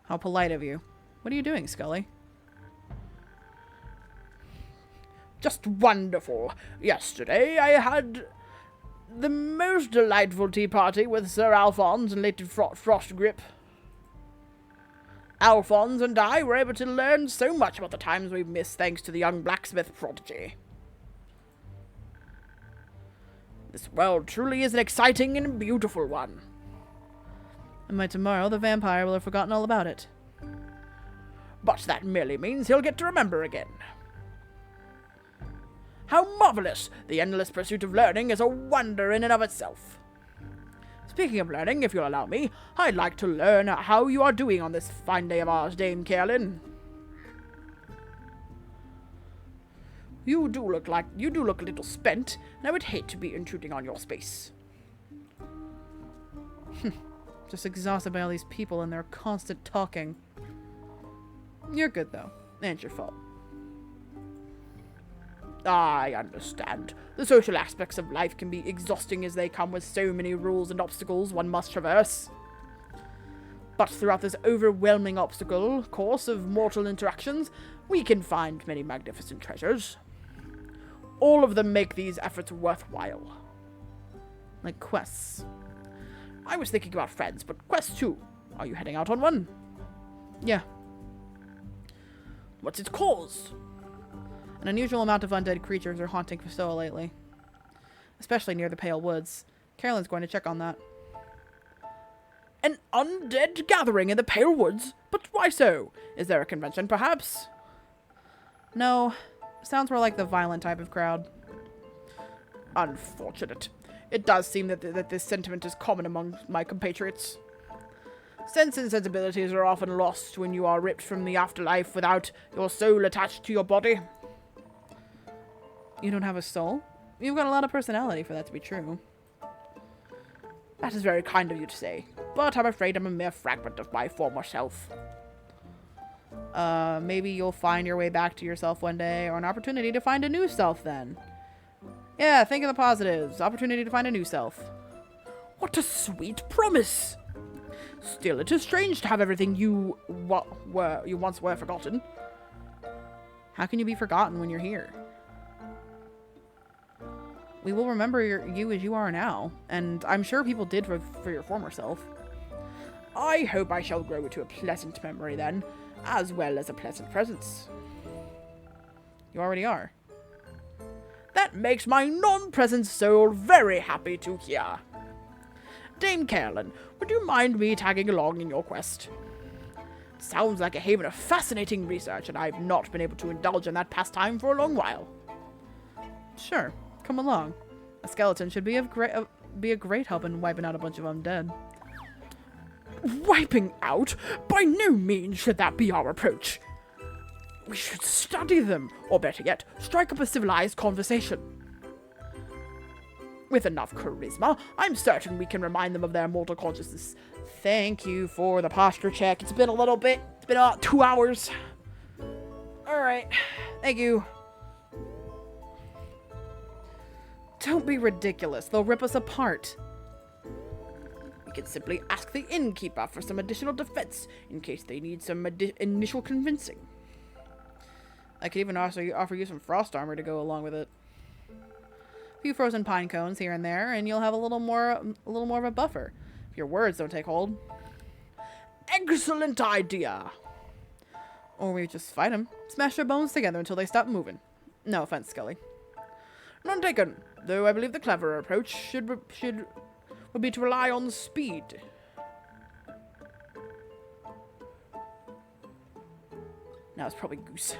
How polite of you. What are you doing, Scully? Just wonderful. Yesterday I had the most delightful tea party with Sir Alphonse and Lady Frostgrip. Alphonse and I were able to learn so much about the times we've missed thanks to the young blacksmith prodigy. This world truly is an exciting and beautiful one. And by tomorrow, the vampire will have forgotten all about it. But that merely means he'll get to remember again. How marvelous! The endless pursuit of learning is a wonder in and of itself. Speaking of learning, if you'll allow me, I'd like to learn how you are doing on this fine day of ours, Dame Carolyn. You do look a little spent, and I would hate to be intruding on your space. Just exhausted by all these people and their constant talking. You're good, though. Ain't your fault. I understand. The social aspects of life can be exhausting as they come with so many rules and obstacles one must traverse. But throughout this overwhelming obstacle course of mortal interactions, we can find many magnificent treasures. All of them make these efforts worthwhile. Like quests. I was thinking about friends, but quests too. Are you heading out on one? Yeah. What's its cause? An unusual amount of undead creatures are haunting Festoa lately. Especially near the Pale Woods. Carolyn's going to check on that. An undead gathering in the Pale Woods? But why so? Is there a convention, perhaps? No. Sounds more like the violent type of crowd. Unfortunate. It does seem that this sentiment is common among my compatriots. Sense and sensibilities are often lost when you are ripped from the afterlife without your soul attached to your body. You don't have a soul? You've got a lot of personality for that to be true. That is very kind of you to say, but I'm afraid I'm a mere fragment of my former self. Maybe you'll find your way back to yourself one day, or an opportunity to find a new self then. Yeah, think of the positives. Opportunity to find a new self. What a sweet promise! Still, it is strange to have everything you once were forgotten. How can you be forgotten when you're here? We will remember you as you are now, and I'm sure people did for your former self. I hope I shall grow to a pleasant memory then, as well as a pleasant presence. You already are. That makes my non-present soul very happy to hear. Dame Carolyn, would you mind me tagging along in your quest? Sounds like a haven of fascinating research, and I've not been able to indulge in that pastime for a long while. Sure, come along. A skeleton should be a great help in wiping out a bunch of undead. Wiping out? By no means should that be our approach. We should study them, or better yet, strike up a civilized conversation. With enough charisma, I'm certain we can remind them of their mortal consciousness. Thank you for the posture check. It's been a little bit. It's been about 2 hours. Alright. Thank you. Don't be ridiculous. They'll rip us apart. We can simply ask the innkeeper for some additional defense in case they need some initial convincing. I could even also offer you some frost armor to go along with it. A few frozen pine cones here and there, and you'll have a little more of a buffer if your words don't take hold. Excellent idea. Or we just fight them, smash their bones together until they stop moving. No offense, Scully. None taken. Though I believe the cleverer approach would be to rely on speed. Now it's probably Goose.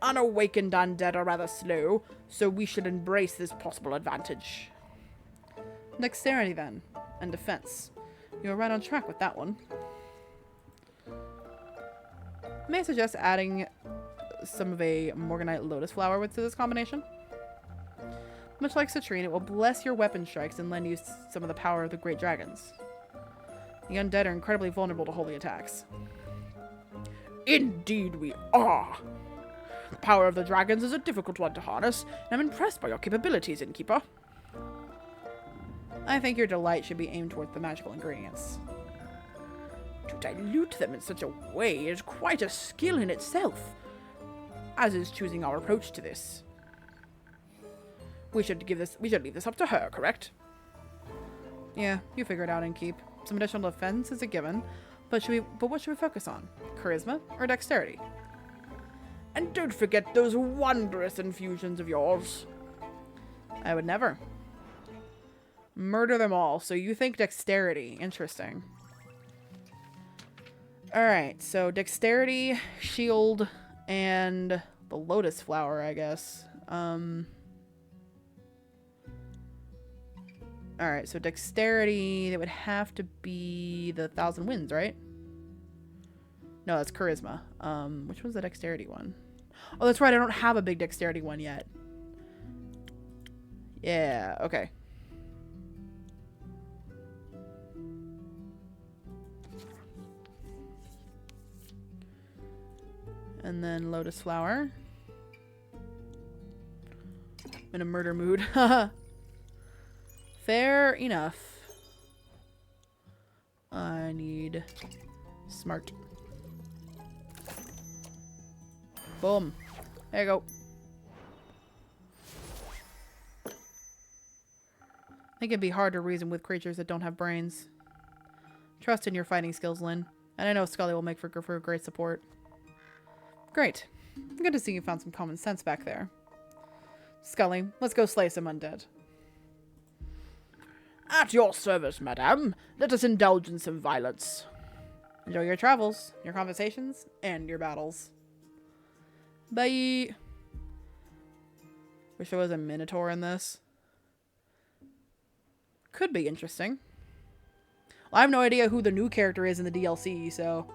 Unawakened undead are rather slow, so we should embrace this possible advantage. Dexterity, then, and defense. You're right on track with that one. May I suggest adding some of a Morganite Lotus Flower to this combination? Much like Citrine, it will bless your weapon strikes and lend you some of the power of the great dragons. The undead are incredibly vulnerable to holy attacks. Indeed we are. The power of the dragons is a difficult one to harness, and I'm impressed by your capabilities, Innkeeper. I think your delight should be aimed towards the magical ingredients. To dilute them in such a way is quite a skill in itself, as is choosing our approach to this. We should leave this up to her, correct? Yeah, you figure it out, Innkeep. Some additional defense is a given, but what should we focus on? Charisma or dexterity? And don't forget those wondrous infusions of yours. I would never. Murder them all. So you think dexterity. Interesting. Alright, so dexterity, shield, and the lotus flower, I guess. Alright, so dexterity, that would have to be the 1,000 Winds, right? No, that's charisma. Which one's the dexterity one? Oh, that's right, I don't have a big dexterity one yet. Yeah, okay. And then lotus flower. I'm in a murder mood. Fair enough. I need smart. Boom. There you go. I think it'd be hard to reason with creatures that don't have brains. Trust in your fighting skills, Lynn. And I know Scully will make for great support. Great. Good to see you found some common sense back there. Scully, let's go slay some undead. At your service, madame. Let us indulge in some violence. Enjoy your travels, your conversations, and your battles. Bye. Wish there was a minotaur in this. Could be interesting. Well, I have no idea who the new character is in the DLC, so...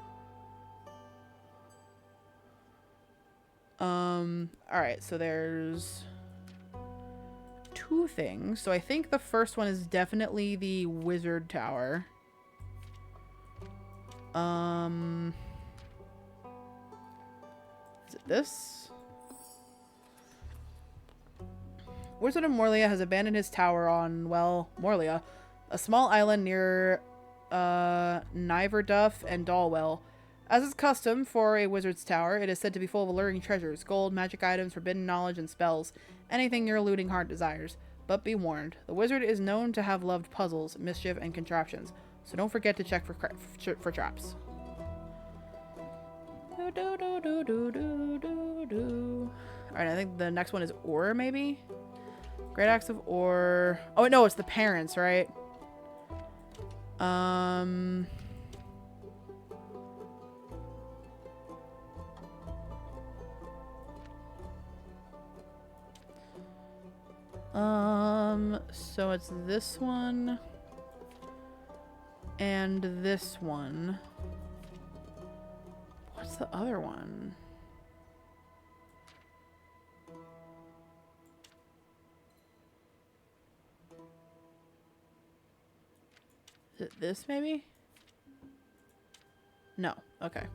Alright, so there's... 2 things. So I think the first one is definitely the wizard tower. Is it this? Wizard of Morlia has abandoned his tower on, well, Morlia, a small island near Niverduff and Dalwell. As is custom for a wizard's tower, it is said to be full of alluring treasures, gold, magic items, forbidden knowledge, and spells. Anything your looting heart desires. But be warned, the wizard is known to have loved puzzles, mischief, and contraptions, so don't forget to check for traps. Alright, I think the next one is Ore, maybe? Great Axe of Ore. Oh, no, it's the parents, right? So it's this one and this one. What's the other one? Is it this maybe? No. Okay.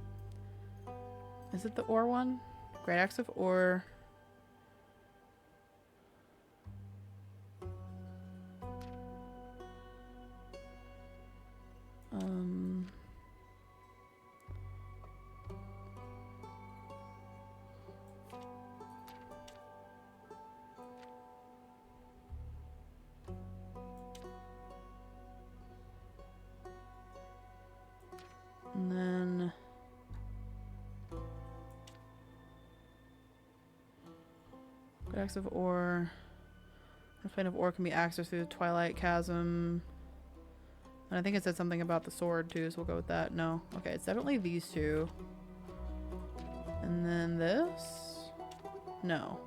Is it the Ore one? Great Axe of Ore. And then Good Axe of Ore. The Flame of Ore can be accessed through the Twilight Chasm. And I think it said something about the sword too, so we'll go with that. No. Okay, it's definitely these two. And then this? No.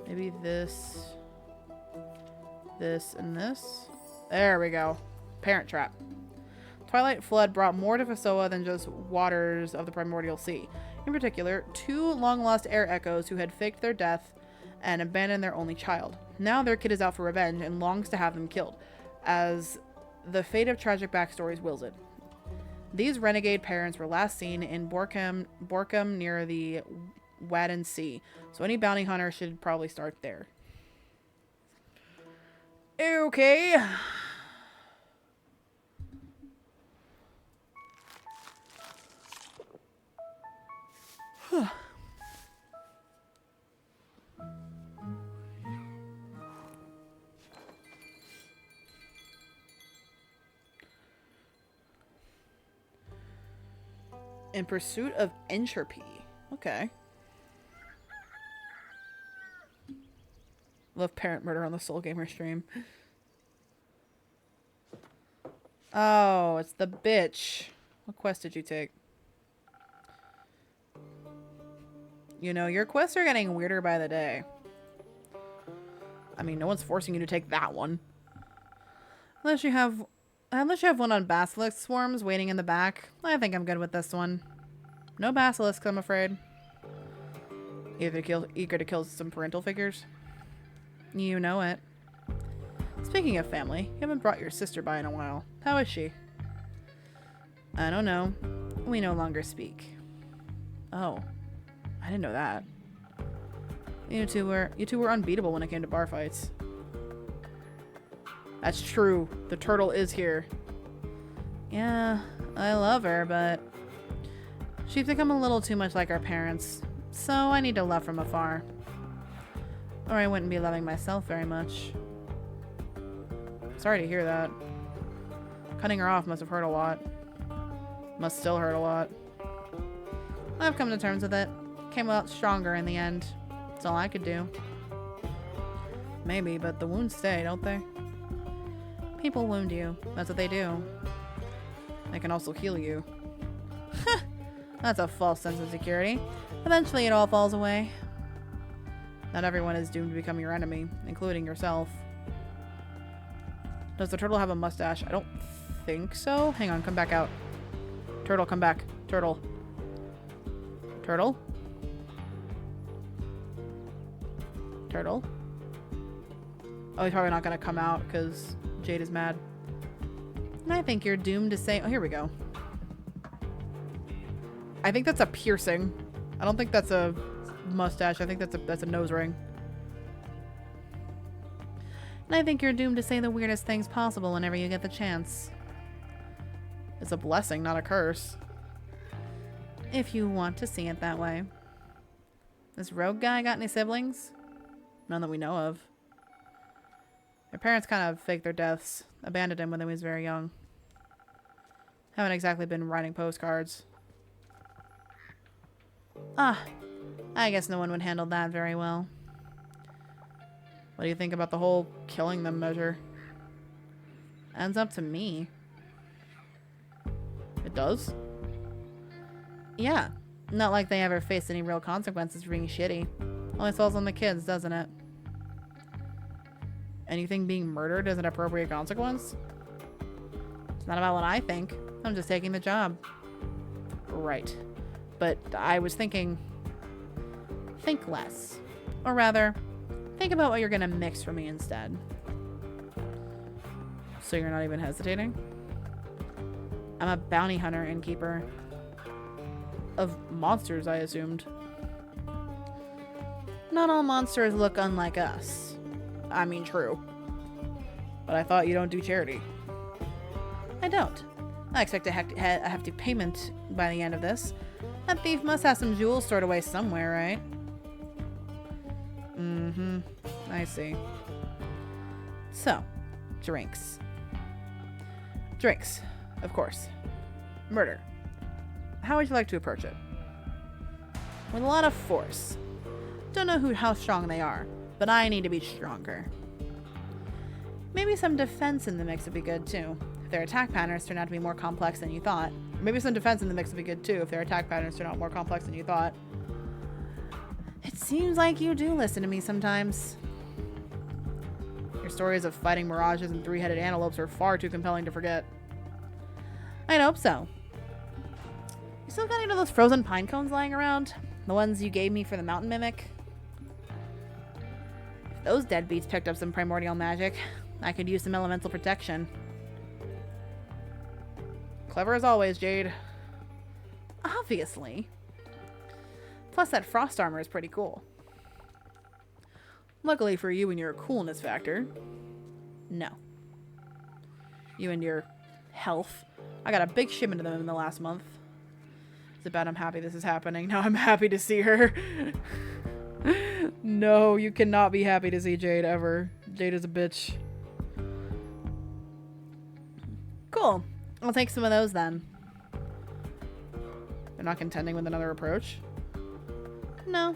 Maybe this, this, and this? There we go. Parent Trap. Twilight Flood brought more to Fasoa than just waters of the primordial sea. In particular, 2 long-lost air echoes who had faked their death and abandoned their only child. Now their kid is out for revenge and longs to have them killed, as the fate of tragic backstories wills it. These renegade parents were last seen in Borkum near the Wadden Sea, so any bounty hunter should probably start there. Okay. In pursuit of entropy. Okay. Love parent murder on the Soul Gamer stream. Oh, it's the bitch. What quest did you take? You know, your quests are getting weirder by the day. I mean, no one's forcing you to take that one. Unless you have one on basilisk swarms waiting in the back. I think I'm good with this one. No basilisks, I'm afraid. Eager to kill some parental figures. You know it. Speaking of family, you haven't brought your sister by in a while. How is she? I don't know. We no longer speak. Oh. I didn't know that. You two were unbeatable when it came to bar fights. That's true. The turtle is here. Yeah, I love her, but she's become a little too much like our parents, so I need to love from afar. Or I wouldn't be loving myself very much. Sorry to hear that. Cutting her off must have hurt a lot. Must still hurt a lot. I've come to terms with it. Came out stronger in the end. That's all I could do. Maybe, but the wounds stay, don't they? People wound you. That's what they do. They can also heal you. That's a false sense of security. Eventually it all falls away. Not everyone is doomed to become your enemy, including yourself. Does the turtle have a mustache? I don't think so. Hang on, come back out. Turtle, come back. Turtle. Turtle? Turtle? Oh, he's probably not gonna come out because Jade is mad. And I think you're doomed to say... Oh, here we go. I think that's a piercing. I don't think that's a mustache. I think that's a nose ring. And I think you're doomed to say the weirdest things possible whenever you get the chance. It's a blessing, not a curse. If you want to see it that way. This rogue guy got any siblings? None that we know of. Their parents kind of faked their deaths. Abandoned him when he was very young. Haven't exactly been writing postcards. Ah, I guess no one would handle that very well. What do you think about the whole killing them measure? Ends up to me. It does? Yeah. Not like they ever faced any real consequences for being shitty. Only falls on the kids, doesn't it? Anything being murdered is an appropriate consequence? It's not about what I think. I'm just taking the job. Right. But I was thinking... Think less. Or rather, think about what you're gonna mix for me instead. So you're not even hesitating? I'm a bounty hunter and keeper. Of monsters, I assumed. Not all monsters look unlike us. I mean, true. But I thought you don't do charity. I don't. I expect a hefty payment by the end of this. That thief must have some jewels stored away somewhere, right? Mm-hmm. I see. So, drinks. Drinks, of course. Murder. How would you like to approach it? With a lot of force. Don't know how strong they are, but I need to be stronger. Maybe some defense in the mix would be good too. If their attack patterns turn out to be more complex than you thought. Maybe some defense in the mix would be good too if their attack patterns turn out more complex than you thought. It seems like you do listen to me sometimes. Your stories of fighting mirages and three-headed antelopes are far too compelling to forget. I'd hope so. You still got any of those frozen pine cones lying around? The ones you gave me for the mountain mimic? Those deadbeats picked up some primordial magic. I could use some elemental protection. Clever as always, Jade. Obviously. Plus that frost armor is pretty cool. Luckily for you and your coolness factor. No. You and your health. I got a big shipment of them in the last month. It's about I'm happy this is happening. Now I'm happy to see her. No, you cannot be happy to see Jade ever. Jade is a bitch. Cool. I'll take some of those then. They're not contending with another approach? No.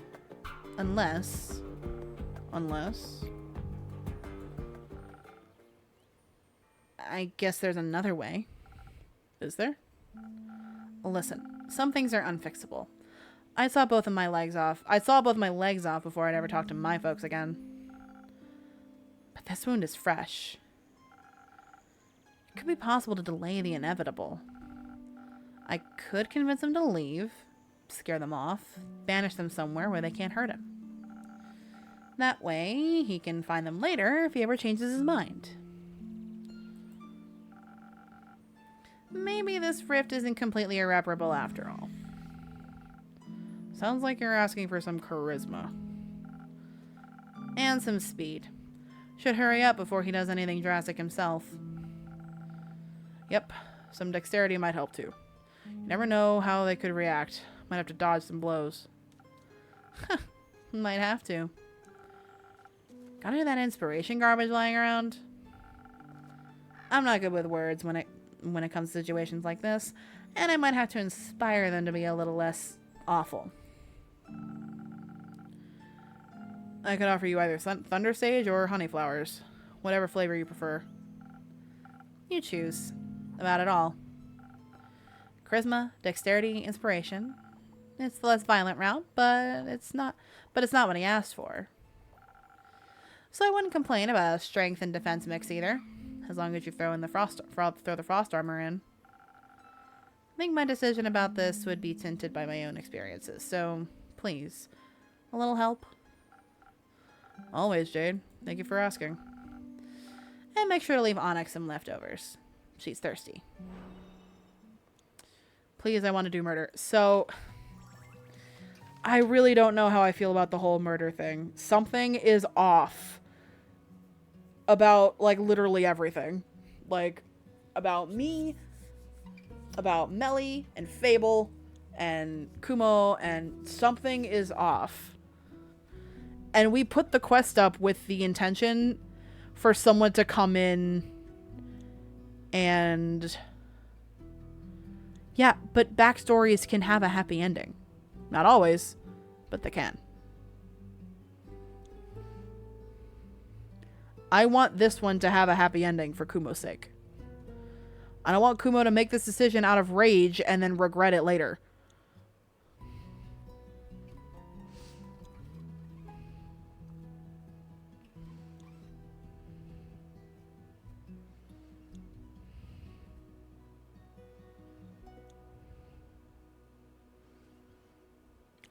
Unless... I guess there's another way. Is there? Listen, some things are unfixable. I saw both my legs off before I'd ever talk to my folks again. But this wound is fresh. It could be possible to delay the inevitable. I could convince him to leave, scare them off, banish them somewhere where they can't hurt him. That way, he can find them later if he ever changes his mind. Maybe this rift isn't completely irreparable after all. Sounds like you're asking for some charisma. And some speed. Should hurry up before he does anything drastic himself. Yep, some dexterity might help too. You never know how they could react. Might have to dodge some blows. Might have to. Got any of that inspiration garbage lying around? I'm not good with words when it comes to situations like this, and I might have to inspire them to be a little less awful. I could offer you either Thunder Sage or Honey Flowers. Whatever flavor you prefer. You choose. About it all. Charisma, dexterity, inspiration. It's the less violent route, but it's not what he asked for. So I wouldn't complain about a strength and defense mix either, as long as you throw the frost armor in. I think my decision about this would be tinted by my own experiences, so please, a little help. Always, Jade. Thank you for asking. And make sure to leave Onyx some leftovers. She's thirsty. Please, I want to do murder. So, I really don't know how I feel about the whole murder thing. Something is off about, like, literally everything. Like, about me, about Melly and Fable and Kumo, and something is off. And we put the quest up with the intention for someone to come in and... Yeah, but backstories can have a happy ending. Not always, but they can. I want this one to have a happy ending for Kumo's sake. I don't want Kumo to make this decision out of rage and then regret it later.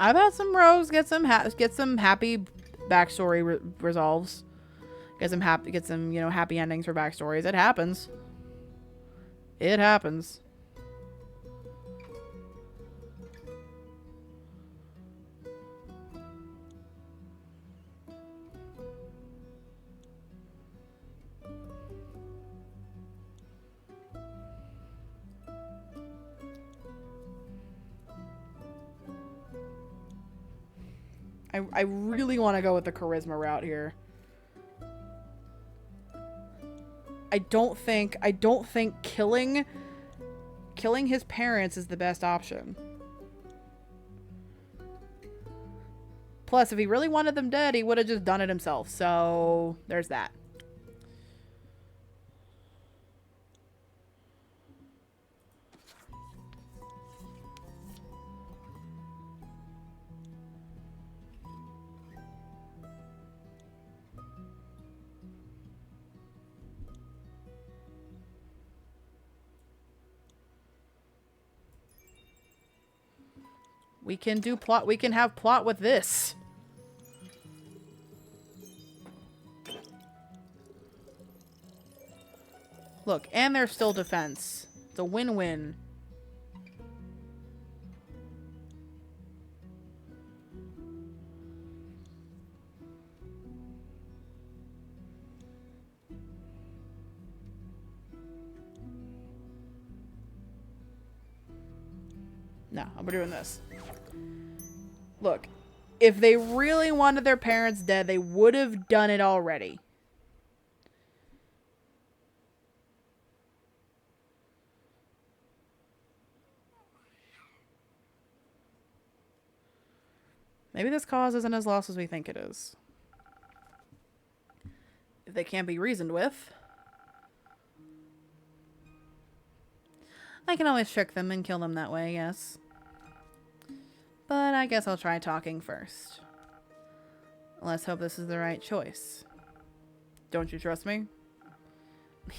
I've had some rogues get some happy backstory resolves. Get some happy endings for backstories. It happens. It happens. I really want to go with the charisma route here. I don't think killing his parents is the best option. Plus, if he really wanted them dead, he would have just done it himself. So, there's that. We can do plot. We can have plot with this. Look, and there's still defense. It's a win-win. No, we're doing this. Look, if they really wanted their parents dead, they would have done it already. Maybe this cause isn't as lost as we think it is. If they can't be reasoned with, I can always trick them and kill them that way, yes. But I guess I'll try talking first. Let's hope this is the right choice. Don't you trust me?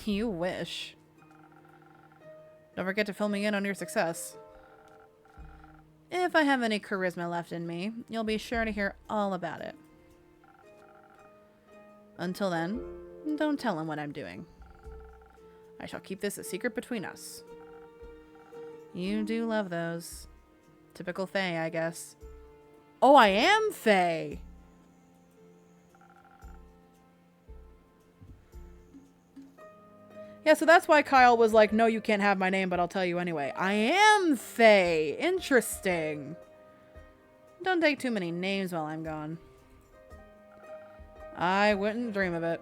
You wish. Don't forget to fill me in on your success. If I have any charisma left in me, you'll be sure to hear all about it. Until then, don't tell him what I'm doing. I shall keep this a secret between us. You do love those. Typical Fae, I guess. Oh, I am Fae! Yeah, so that's why Kyle was like, no, you can't have my name, but I'll tell you anyway. I am Fae! Interesting. Don't take too many names while I'm gone. I wouldn't dream of it.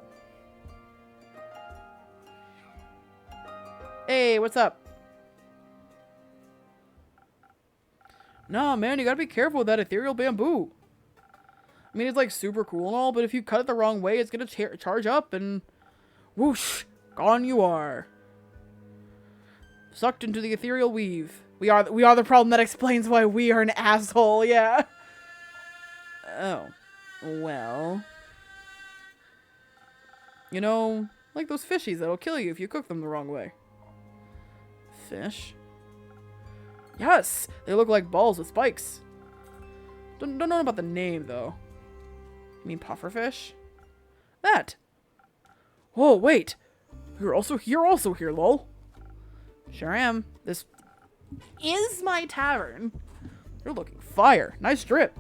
Hey, what's up? Nah, man, you gotta be careful with that ethereal bamboo. I mean, it's like super cool and all, but if you cut it the wrong way, it's gonna charge up and whoosh, gone you are. Sucked into the ethereal weave. We are the problem that explains why we are an asshole, yeah. Oh. Well. You know, like those fishies that'll kill you if you cook them the wrong way. Fish? Yes! They look like balls with spikes. Don't know about the name, though. You mean pufferfish? That! Whoa, wait! You're also here, lol. Sure am. This is my tavern. You're looking fire. Nice drip.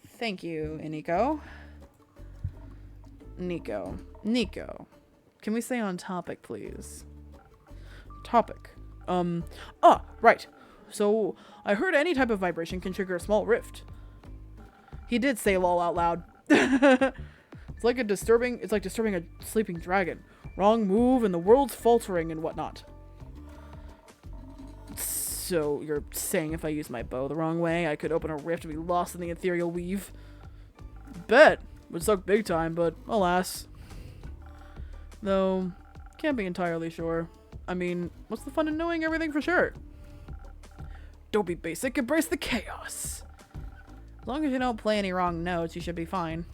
Thank you, Nico. Nico. Can we stay on topic, please? Topic. Right. So, I heard any type of vibration can trigger a small rift. He did say lol out loud. It's like disturbing a sleeping dragon. Wrong move and the world's faltering and whatnot. So, you're saying if I use my bow the wrong way, I could open a rift and be lost in the ethereal weave? Bet. Would suck big time, but alas. Though, can't be entirely sure. I mean, what's the fun in knowing everything for sure? Don't be basic, embrace the chaos. As long as you don't play any wrong notes, you should be fine.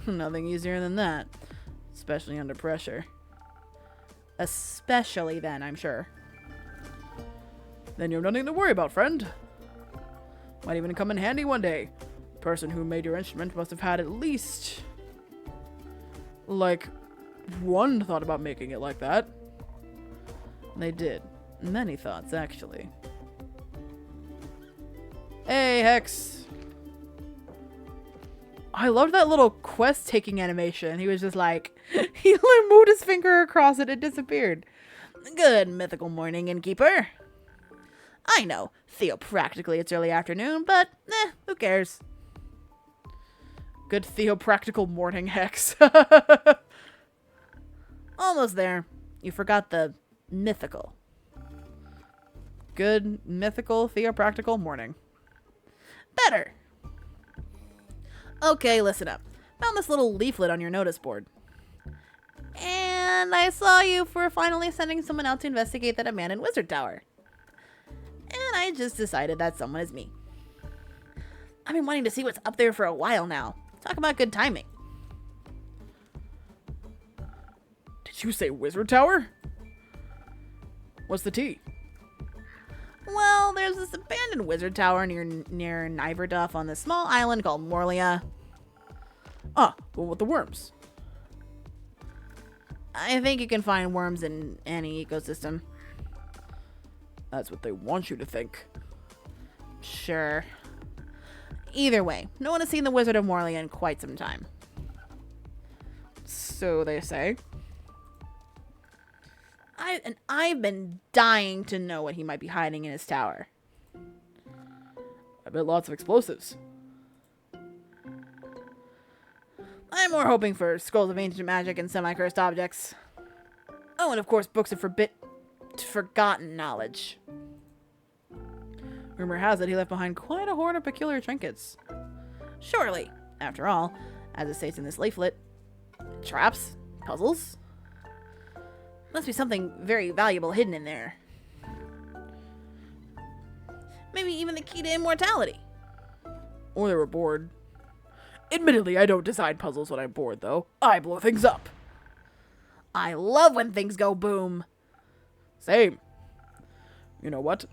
Nothing easier than that. Especially under pressure. Especially then, I'm sure. Then you have nothing to worry about, friend. Might even come in handy one day. The person who made your instrument must have had at least, like, one thought about making it like that. They did. Many thoughts, actually. Hey, Hex. I loved that little quest-taking animation. He was just like, he moved his finger across it and disappeared. Good mythical morning, innkeeper. I know, theopractically it's early afternoon, but who cares? Good theopractical morning, Hex. Almost there. You forgot the mythical. Good mythical theopractical morning. Better. Okay, listen up. Found this little leaflet on your notice board. And I saw you for finally sending someone out to investigate that abandoned wizard tower. And I just decided that someone is me. I've been wanting to see what's up there for a while now. Talk about good timing. Did you say wizard tower? What's the tea? Well, there's this abandoned wizard tower near Niverduff on this small island called Morlia. Ah, the one with the worms. I think you can find worms in any ecosystem. That's what they want you to think. Sure. Either way, no one has seen the Wizard of Morley in quite some time. So they say. I've been dying to know what he might be hiding in his tower. I bet lots of explosives. I'm more hoping for scrolls of ancient magic and semi-cursed objects. Oh, and of course, books of forgotten knowledge. Rumor has it he left behind quite a hoard of peculiar trinkets. Surely, after all, as it states in this leaflet, traps, puzzles. Must be something very valuable hidden in there. Maybe even the key to immortality. Or they were bored. Admittedly, I don't decide puzzles when I'm bored, though. I blow things up. I love when things go boom. Same. You know what?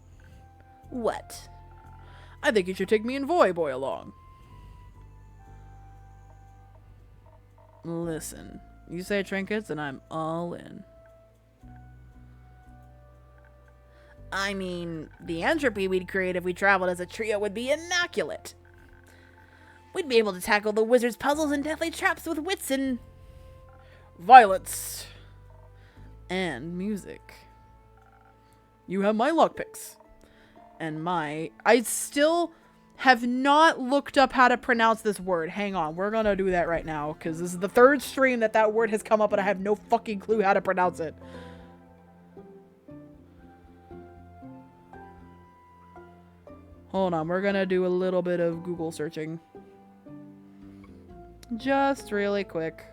What? I think you should take me and Voy Boy along. Listen, you say trinkets and I'm all in. I mean, the entropy we'd create if we traveled as a trio would be immaculate. We'd be able to tackle the wizard's puzzles and deathly traps with wits and violence and music. You have my lockpicks. And I still have not looked up how to pronounce this word. Hang on, we're gonna do that right now, because this is the third stream that word has come up and I have no fucking clue how to pronounce it. Hold on, we're gonna do a little bit of Google searching. Just really quick.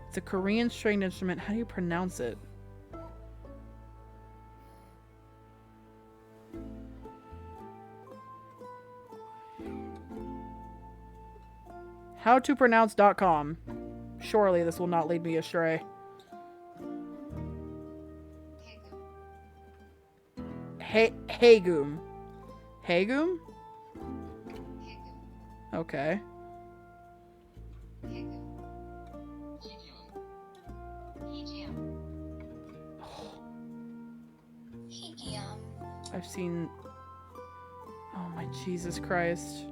It's a Korean stringed instrument. How do you pronounce it? Howtopronounce.com. Surely this will not lead me astray. Hagum. Hagum? Okay. I've seen... Oh my Jesus Christ.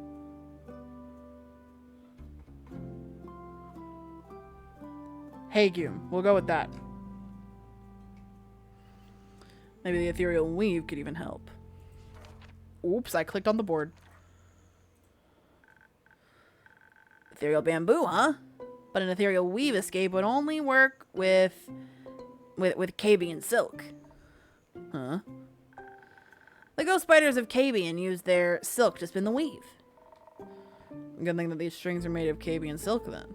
Hagum. We'll go with that. Maybe the ethereal weave could even help. Oops, I clicked on the board. Ethereal bamboo, huh? But an ethereal weave escape would only work with Cabian silk. Huh? The ghost spiders of Cabian use their silk to spin the weave. Good thing that these strings are made of Cabian silk then.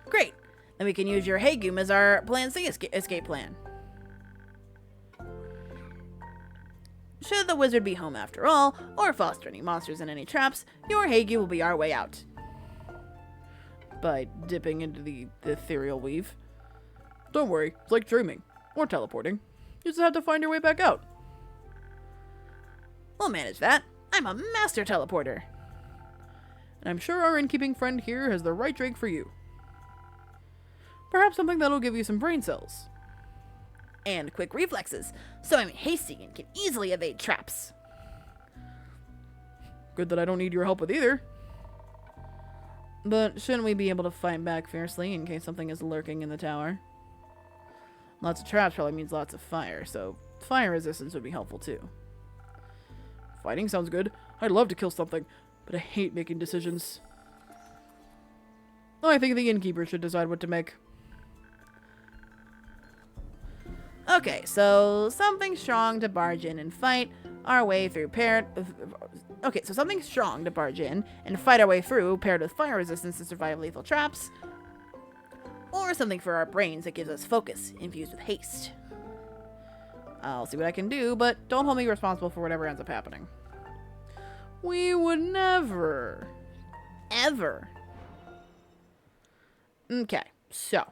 Great. Then we can use your Hagum as our Plan C escape plan. Should the wizard be home after all, or foster any monsters and any traps, your Hagum will be our way out. By dipping into the ethereal weave. Don't worry, it's like dreaming. Or teleporting. You just have to find your way back out. We'll manage that. I'm a master teleporter. And I'm sure our innkeeping friend here has the right drink for you. Perhaps something that'll give you some brain cells. And quick reflexes, so I'm hasty and can easily evade traps. Good that I don't need your help with either. But shouldn't we be able to fight back fiercely in case something is lurking in the tower? Lots of traps probably means lots of fire, so fire resistance would be helpful too. Fighting sounds good. I'd love to kill something, but I hate making decisions. I think the innkeeper should decide what to make. Okay, so something strong to barge in and fight our way through something strong to barge in and fight our way through, paired with fire resistance to survive lethal traps. Or something for our brains that gives us focus, infused with haste. I'll see what I can do, but don't hold me responsible for whatever ends up happening. We would never. Ever. Okay, so.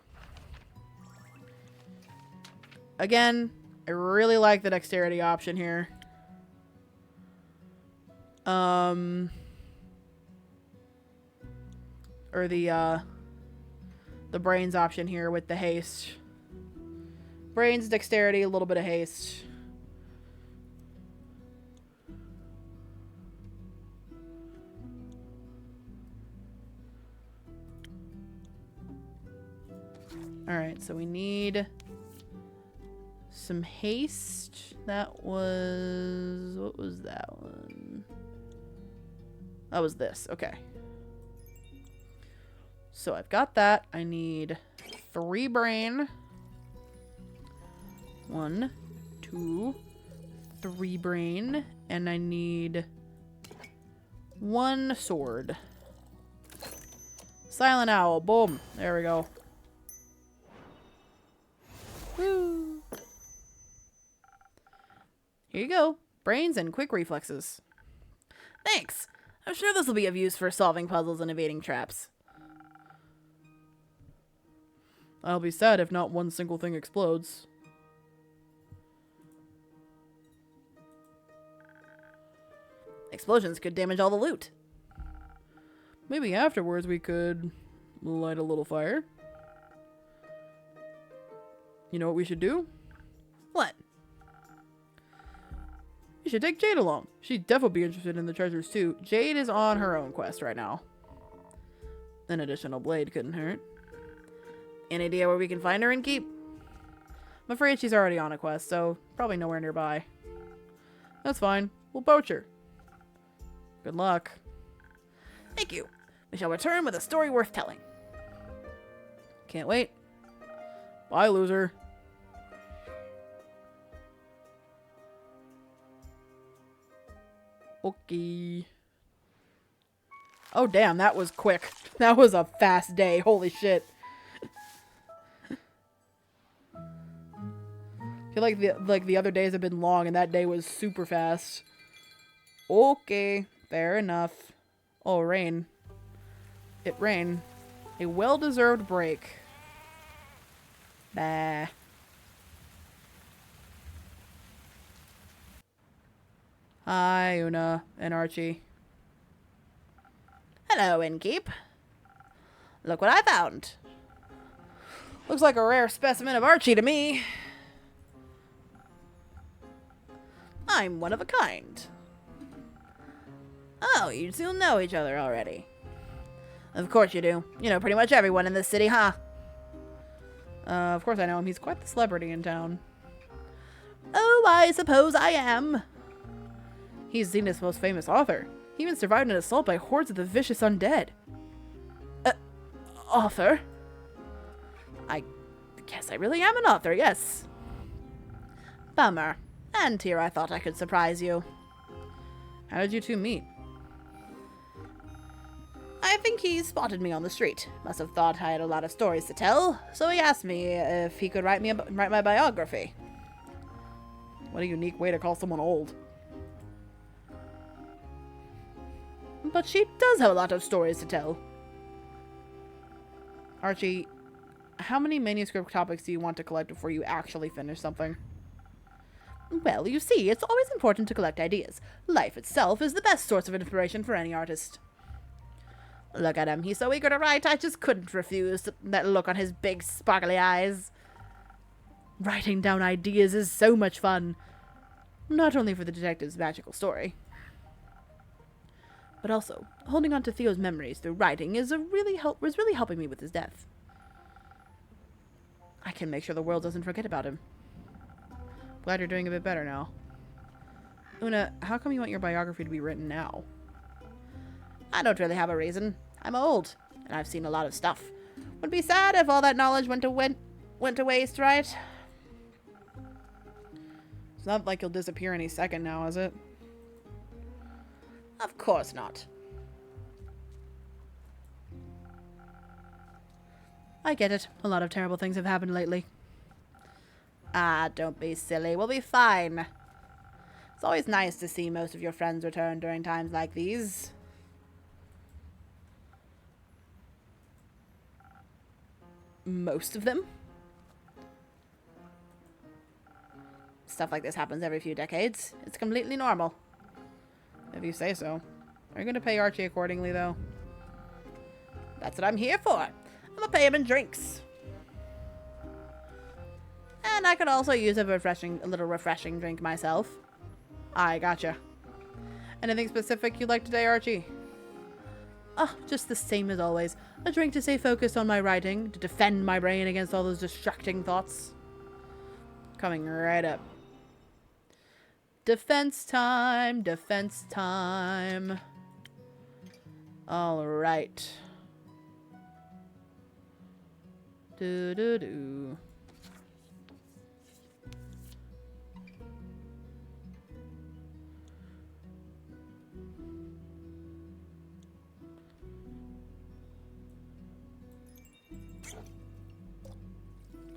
Again, I really like the dexterity option here. Or the brains option here with the haste. Brains, dexterity, a little bit of haste. Alright, so we need some haste. That was... What was that one? That was this. Okay. So I've got that. I need 3 brain. 1, 2, 3 brain. And I need 1 sword. Silent owl. Boom. There we go. Woo. Here you go. Brains and quick reflexes. Thanks. I'm sure this will be of use for solving puzzles and evading traps. I'll be sad if not one single thing explodes. Explosions could damage all the loot. Maybe afterwards we could light a little fire. You know what we should do? What? You should take Jade along. She'd definitely be interested in the treasures too. Jade is on her own quest right now. An additional blade couldn't hurt. Any idea where we can find her and keep? I'm afraid she's already on a quest, so probably nowhere nearby. That's fine. We'll poach her. Good luck. Thank you. We shall return with a story worth telling. Can't wait. Bye, loser. Okay. Oh, damn, that was quick. That was a fast day. Holy shit. I feel like the other days have been long, and that day was super fast. Okay, fair enough. Oh, rain. It rained. A well-deserved break. Bah. Hi, Una and Archie. Hello, innkeep. Look what I found. Looks like a rare specimen of Archie to me. I'm one of a kind. Oh, you two know each other already. Of course you do. You know pretty much everyone in this city, huh? Of course I know him. He's quite the celebrity in town. Oh, I suppose I am. He's Xena's most famous author. He even survived an assault by hordes of the vicious undead. Author? I guess I really am an author, yes. Bummer. And here I thought I could surprise you. How did you two meet? I think he spotted me on the street. Must have thought I had a lot of stories to tell, so he asked me if he could write my biography. What a unique way to call someone old. But she does have a lot of stories to tell. Archie, how many manuscript topics do you want to collect before you actually finish something? Well, you see, it's always important to collect ideas. Life itself is the best source of inspiration for any artist. Look at him. He's so eager to write, I just couldn't refuse that look on his big, sparkly eyes. Writing down ideas is so much fun. Not only for the detective's magical story, but also holding on to Theo's memories through writing was really helping me with his death. I can make sure the world doesn't forget about him. Glad you're doing a bit better now. Una, how come you want your biography to be written now? I don't really have a reason. I'm old, and I've seen a lot of stuff. Would be sad if all that knowledge went to waste, right? It's not like you'll disappear any second now, is it? Of course not. I get it. A lot of terrible things have happened lately. Ah, don't be silly. We'll be fine. It's always nice to see most of your friends return during times like these. Most of them? Stuff like this happens every few decades. It's completely normal. If you say so. Are you going to pay Archie accordingly, though? That's what I'm here for. I'm gonna pay him in drinks. And I could also use a little refreshing drink myself. I gotcha. Anything specific you'd like today, Archie? Oh, just the same as always. A drink to stay focused on my writing, to defend my brain against all those distracting thoughts. Coming right up. Defense time, defense time. All right. Do-do-do.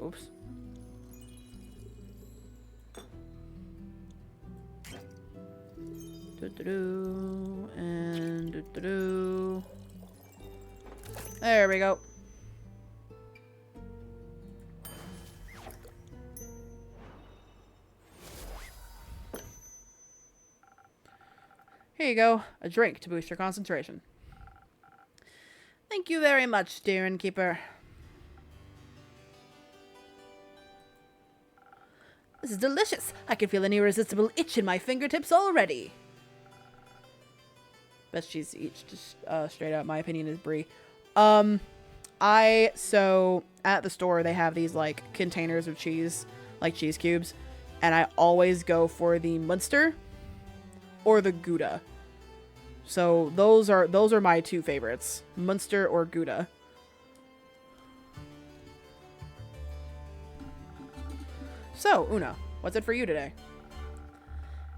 Oops. Do-do-do. And do-do-do. There we go. Here you go. A drink to boost your concentration. Thank you very much, dear innkeeper. This is delicious. I can feel an irresistible itch in my fingertips already. Bet she's each just straight up. My opinion is Brie. So at the store they have these like containers of cheese, like cheese cubes, and I always go for the Munster or the Gouda. So those are my two favorites, Munster or Gouda. So, Una, what's it for you today?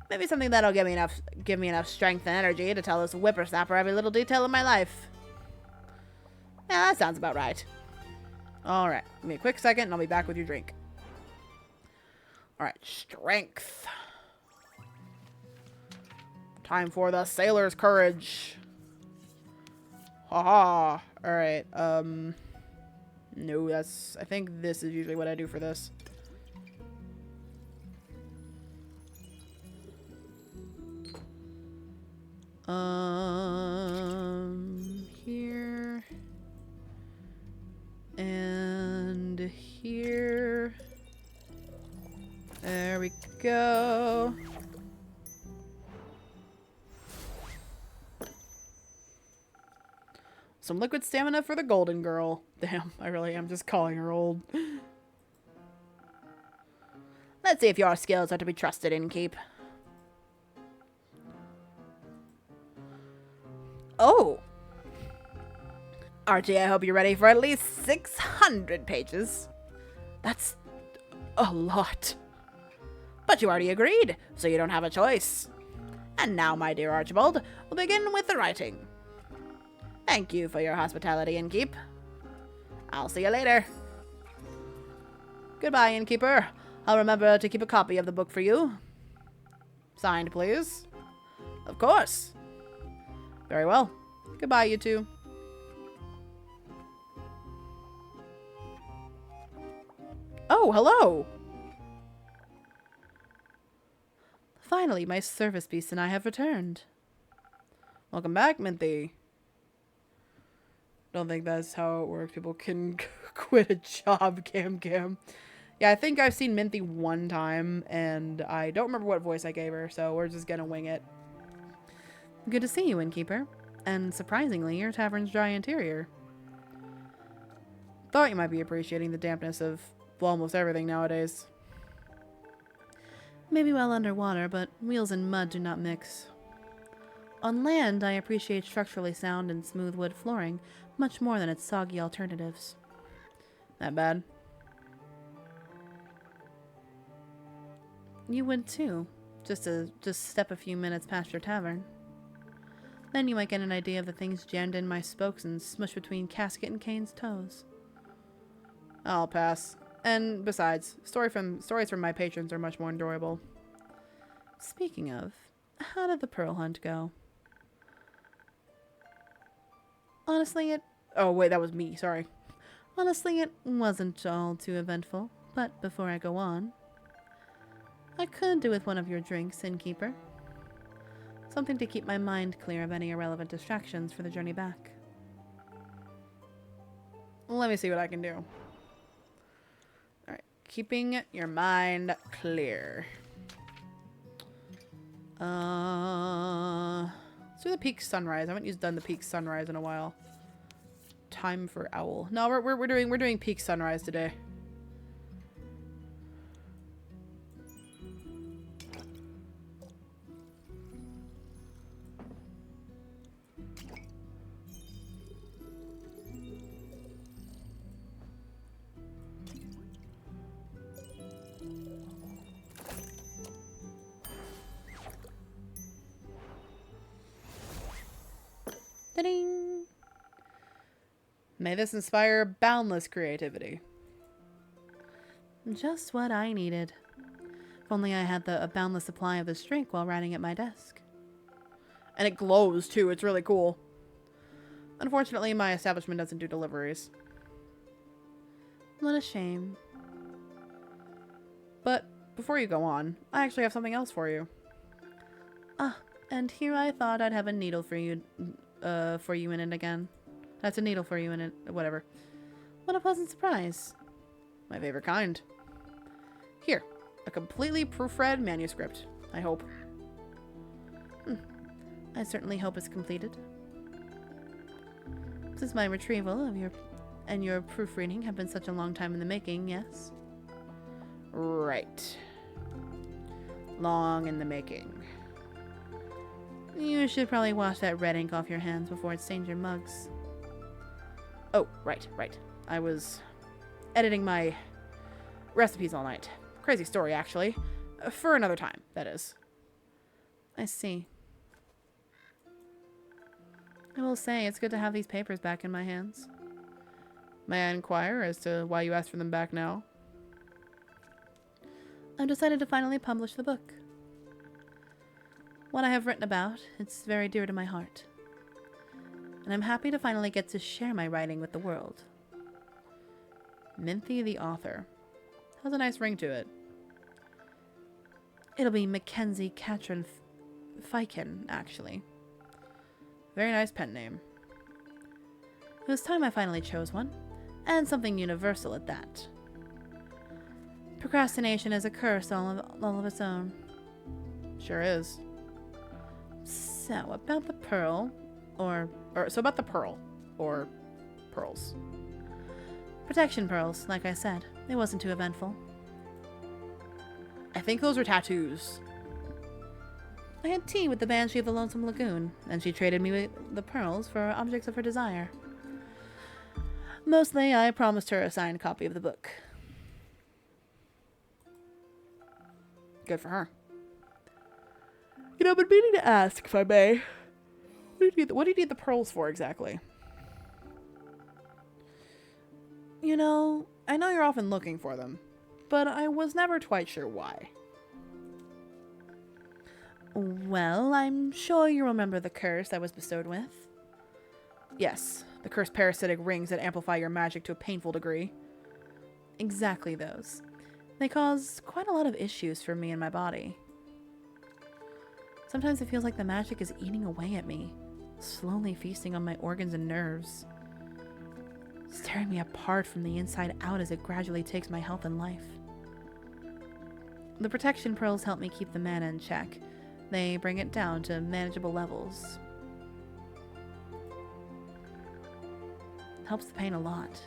Maybe something that'll give me enough strength and energy to tell this whippersnapper every little detail of my life. Yeah, that sounds about right. All right, give me a quick second and I'll be back with your drink. All right, strength. Time for the sailor's courage. Haha. All right. No, I think this is usually what I do for this. Here. And here. There we go. Some liquid stamina for the golden girl. Damn, I really am just calling her old. Let's see if your skills are to be trusted, innkeep. Oh! Archie, I hope you're ready for at least 600 pages. That's a lot. But you already agreed, so you don't have a choice. And now, my dear Archibald, we'll begin with the writing. Thank you for your hospitality, innkeep. I'll see you later. Goodbye, innkeeper. I'll remember to keep a copy of the book for you. Signed, please. Of course. Very well. Goodbye, you two. Oh, hello! Finally, my service beast and I have returned. Welcome back, Minthy. Don't think that's how it works. People can quit a job, Cam. Yeah, I think I've seen Minthy one time, and I don't remember what voice I gave her, so we're just gonna wing it. Good to see you, innkeeper. And surprisingly, your tavern's dry interior. Thought you might be appreciating the dampness of, well, almost everything nowadays. Maybe well underwater, but wheels and mud do not mix. On land, I appreciate structurally sound and smooth wood flooring much more than its soggy alternatives. That bad? You would too, just step a few minutes past your tavern. Then you might get an idea of the things jammed in my spokes and smushed between Casket and Kane's toes. I'll pass. And besides, stories from my patrons are much more enjoyable. Speaking of, how did the pearl hunt go? Honestly, oh wait, that was me, sorry. Honestly, it wasn't all too eventful, but before I go on, I could do with one of your drinks, innkeeper. Something to keep my mind clear of any irrelevant distractions for the journey back. Let me see what I can do. Alright, keeping your mind clear. Let's do the peak sunrise. I haven't done the peak sunrise in a while. Time for owl. No, we're doing peak sunrise today. Ta-ding! May this inspire boundless creativity. Just what I needed. If only I had a boundless supply of this drink while writing at my desk. And it glows too. It's really cool. Unfortunately, my establishment doesn't do deliveries. What a shame. But before you go on, I actually have something else for you. Ah, and here I thought I'd have a needle for you in it again. That's a needle for you in it, whatever. What a pleasant surprise. My favorite kind. Here, a completely proofread manuscript, I hope. I certainly hope it's completed. Since my retrieval of your proofreading have been such a long time in the making, yes? Right. Long in the making. You should probably wash that red ink off your hands before it stains your mugs. Oh, right. I was editing my recipes all night. Crazy story, actually. For another time, that is. I see. I will say, it's good to have these papers back in my hands. May I inquire as to why you asked for them back now? I've decided to finally publish the book. What I have written about, it's very dear to my heart. And I'm happy to finally get to share my writing with the world. Minthy the author. Has a nice ring to it. It'll be Mackenzie Catron Fiken, actually. Very nice pen name. It was time I finally chose one, and something universal at that. Procrastination is a curse all of its own. Sure is. So, about the pearl, about the pearl, or pearls. Protection pearls, like I said. It wasn't too eventful. I think those are tattoos. I had tea with the Banshee of the Lonesome Lagoon, and she traded me with the pearls for objects of her desire. Mostly, I promised her a signed copy of the book. Good for her. You know, I've been meaning to ask, if I may. What do you need the pearls for, exactly? You know, I know you're often looking for them, but I was never quite sure why. Well, I'm sure you remember the curse I was bestowed with. Yes, the cursed parasitic rings that amplify your magic to a painful degree. Exactly those. They cause quite a lot of issues for me and my body. Sometimes it feels like the magic is eating away at me, slowly feasting on my organs and nerves, tearing me apart from the inside out as it gradually takes my health and life. The protection pearls help me keep the mana in check. They bring it down to manageable levels. Helps the pain a lot.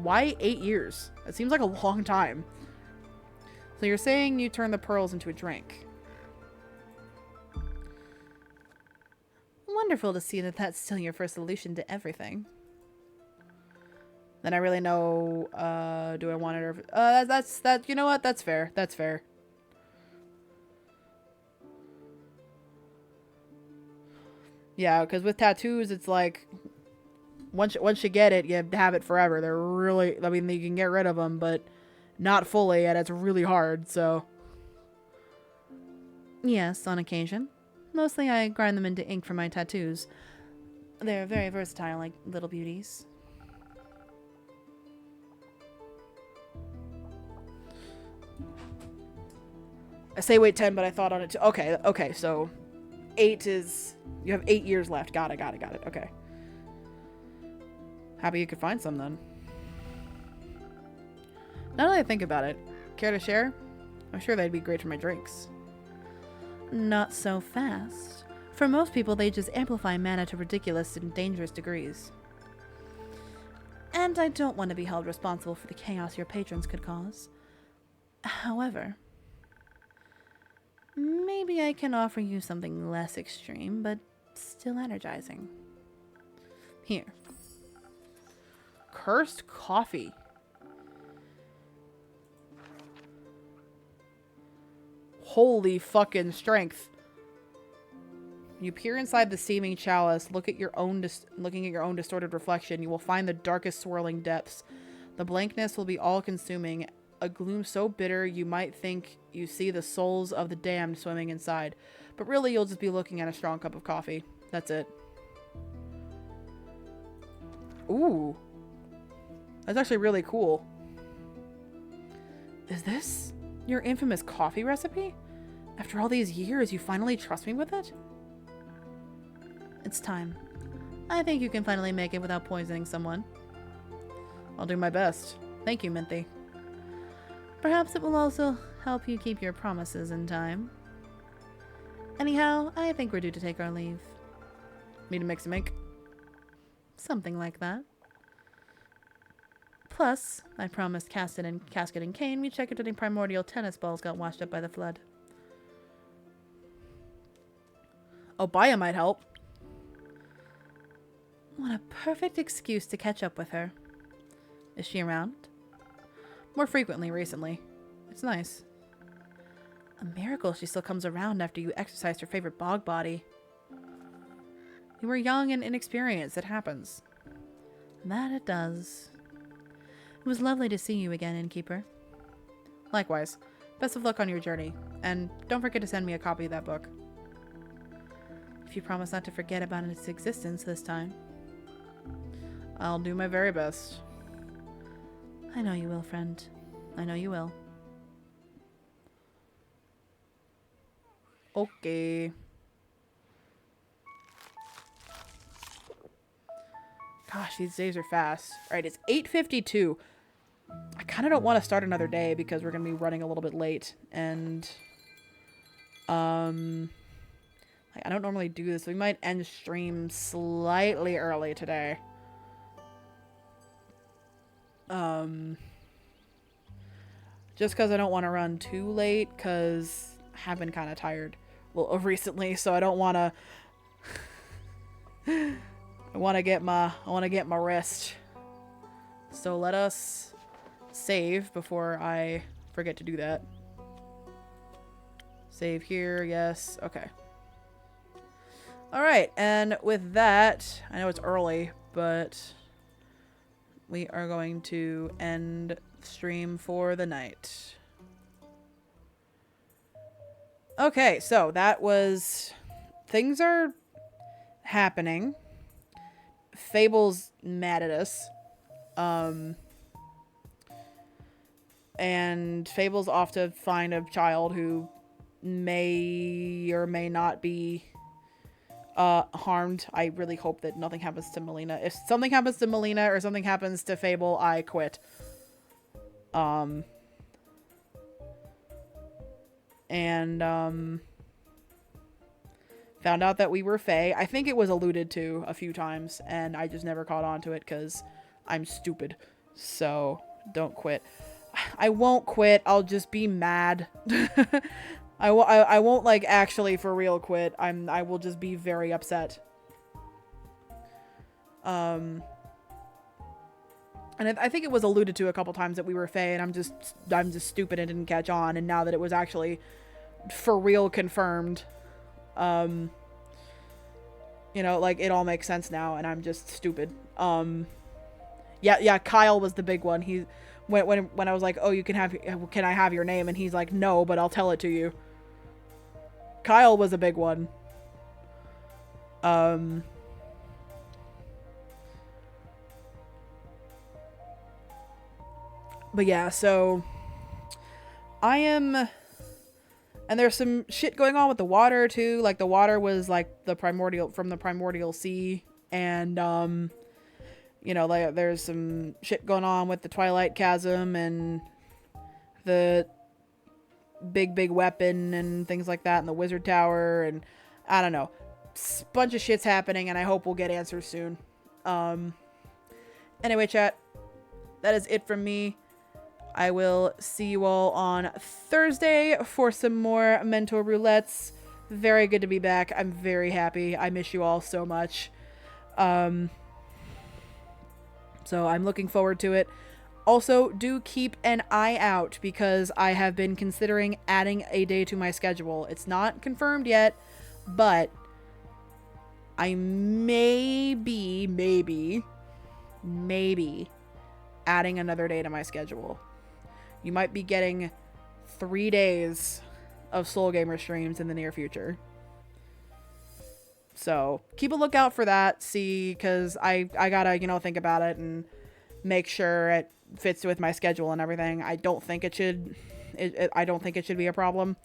Why 8 years? That seems like a long time. So you're saying you turn the pearls into a drink? Wonderful to see that that's still your first solution to everything. Then I really know, do I want it or... you know what? That's fair. That's fair. Yeah, because with tattoos, it's like... Once you get it, you have it forever. They're really... I mean, you can get rid of them, but not fully, and it's really hard, so... Yes, on occasion. Mostly I grind them into ink for my tattoos. They're very versatile, like little beauties. I say wait 10, but I thought on it too. Okay, okay, so 8 is... You have 8 years left. Got it. Okay. Happy you could find some, then. Now that I think about it, care to share? I'm sure they'd be great for my drinks. Not so fast. For most people, they just amplify mana to ridiculous and dangerous degrees. And I don't want to be held responsible for the chaos your patrons could cause. However, maybe I can offer you something less extreme, but still energizing. Here. Cursed coffee. Holy fucking strength. You peer inside the steaming chalice, looking at your own distorted reflection. You will find the darkest swirling depths. The blankness will be all-consuming, a gloom so bitter you might think you see the souls of the damned swimming inside. But really, you'll just be looking at a strong cup of coffee. That's it. Ooh. That's actually really cool. Is this your infamous coffee recipe? After all these years, you finally trust me with it? It's time. I think you can finally make it without poisoning someone. I'll do my best. Thank you, Minthy. Perhaps it will also help you keep your promises in time. Anyhow, I think we're due to take our leave. Me to mix and make? Something like that. Plus, I promised Casket and Kane we'd check if any primordial tennis balls got washed up by the flood. Oh, Baya might help. What a perfect excuse to catch up with her. Is she around? More frequently recently. It's nice. A miracle she still comes around after you exercised her favorite bog body. You were young and inexperienced. It happens. That it does. It was lovely to see you again, Innkeeper. Likewise. Best of luck on your journey. And don't forget to send me a copy of that book. If you promise not to forget about its existence this time. I'll do my very best. I know you will, friend. I know you will. Okay. Gosh, these days are fast. Alright, it's 8:52. I kind of don't want to start another day because we're going to be running a little bit late. And, like, I don't normally do this. We might end stream slightly early today. Just because I don't want to run too late because I have been kind of tired recently, so I don't want to I want to get my rest. So let us save before I forget to do that. Save here, yes. Okay. All right, and with that, I know it's early, but we are going to end stream for the night. Okay, so that was... Things are happening. Fable's mad at us. And Fable's off to find a child who may or may not be harmed. I really hope that nothing happens to Melina. If something happens to Melina or something happens to Fable, I quit. Found out that we were Fae. I think it was alluded to a few times, and I just never caught on to it because I'm stupid. So, don't quit. I won't quit. I'll just be mad. I won't, like, actually for real quit. I will just be very upset. And I think it was alluded to a couple times that we were Fae, and I'm just stupid and didn't catch on. And now that it was actually for real confirmed, you know, like, it all makes sense now, and I'm just stupid. Yeah, Kyle was the big one. He when I was like, oh, can I have your name? And he's like, no, but I'll tell it to you. Kyle was a big one. But yeah, so I am And there's some shit going on with the water too. Like the water was like from the primordial sea. And, you know, like there's some shit going on with the Twilight Chasm and the big weapon and things like that, and the Wizard Tower, and I don't know, bunch of shit's happening, and I hope we'll get answers soon. Anyway, chat, that is it from me. I will see you all on Thursday for some more Mentor Roulettes. Very good to be back. I'm very happy. I miss you all so much. So I'm looking forward to it. Also, do keep an eye out because I have been considering adding a day to my schedule. It's not confirmed yet, but I may be adding another day to my schedule. You might be getting 3 days of Soul Gamer streams in the near future. So keep a lookout for that. See, because I gotta, you know, think about it and make sure it fits with my schedule and everything. I don't think it should. I don't think it should be a problem.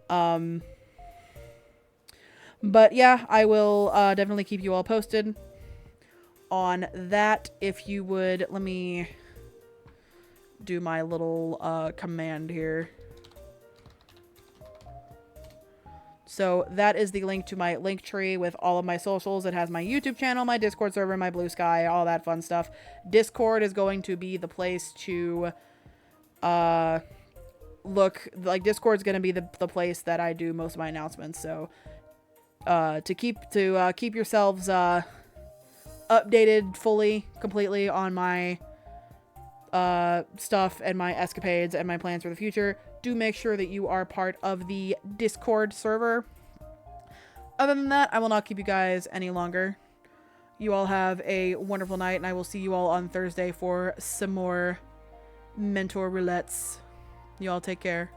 But yeah, I will definitely keep you all posted on that. If you would, let me do my little command here. So that is the link to my link tree with all of my socials. It has my YouTube channel, my Discord server, my Blue Sky, all that fun stuff. Discord is going to be the place to look, like Discord's going to be the place that I do most of my announcements. So to keep yourselves updated completely on my stuff and my escapades and my plans for the future, do make sure that you are part of the Discord server. Other than that, I will not keep you guys any longer. You all have a wonderful night, and I will see you all on Thursday for some more Mentor Roulettes. You all take care.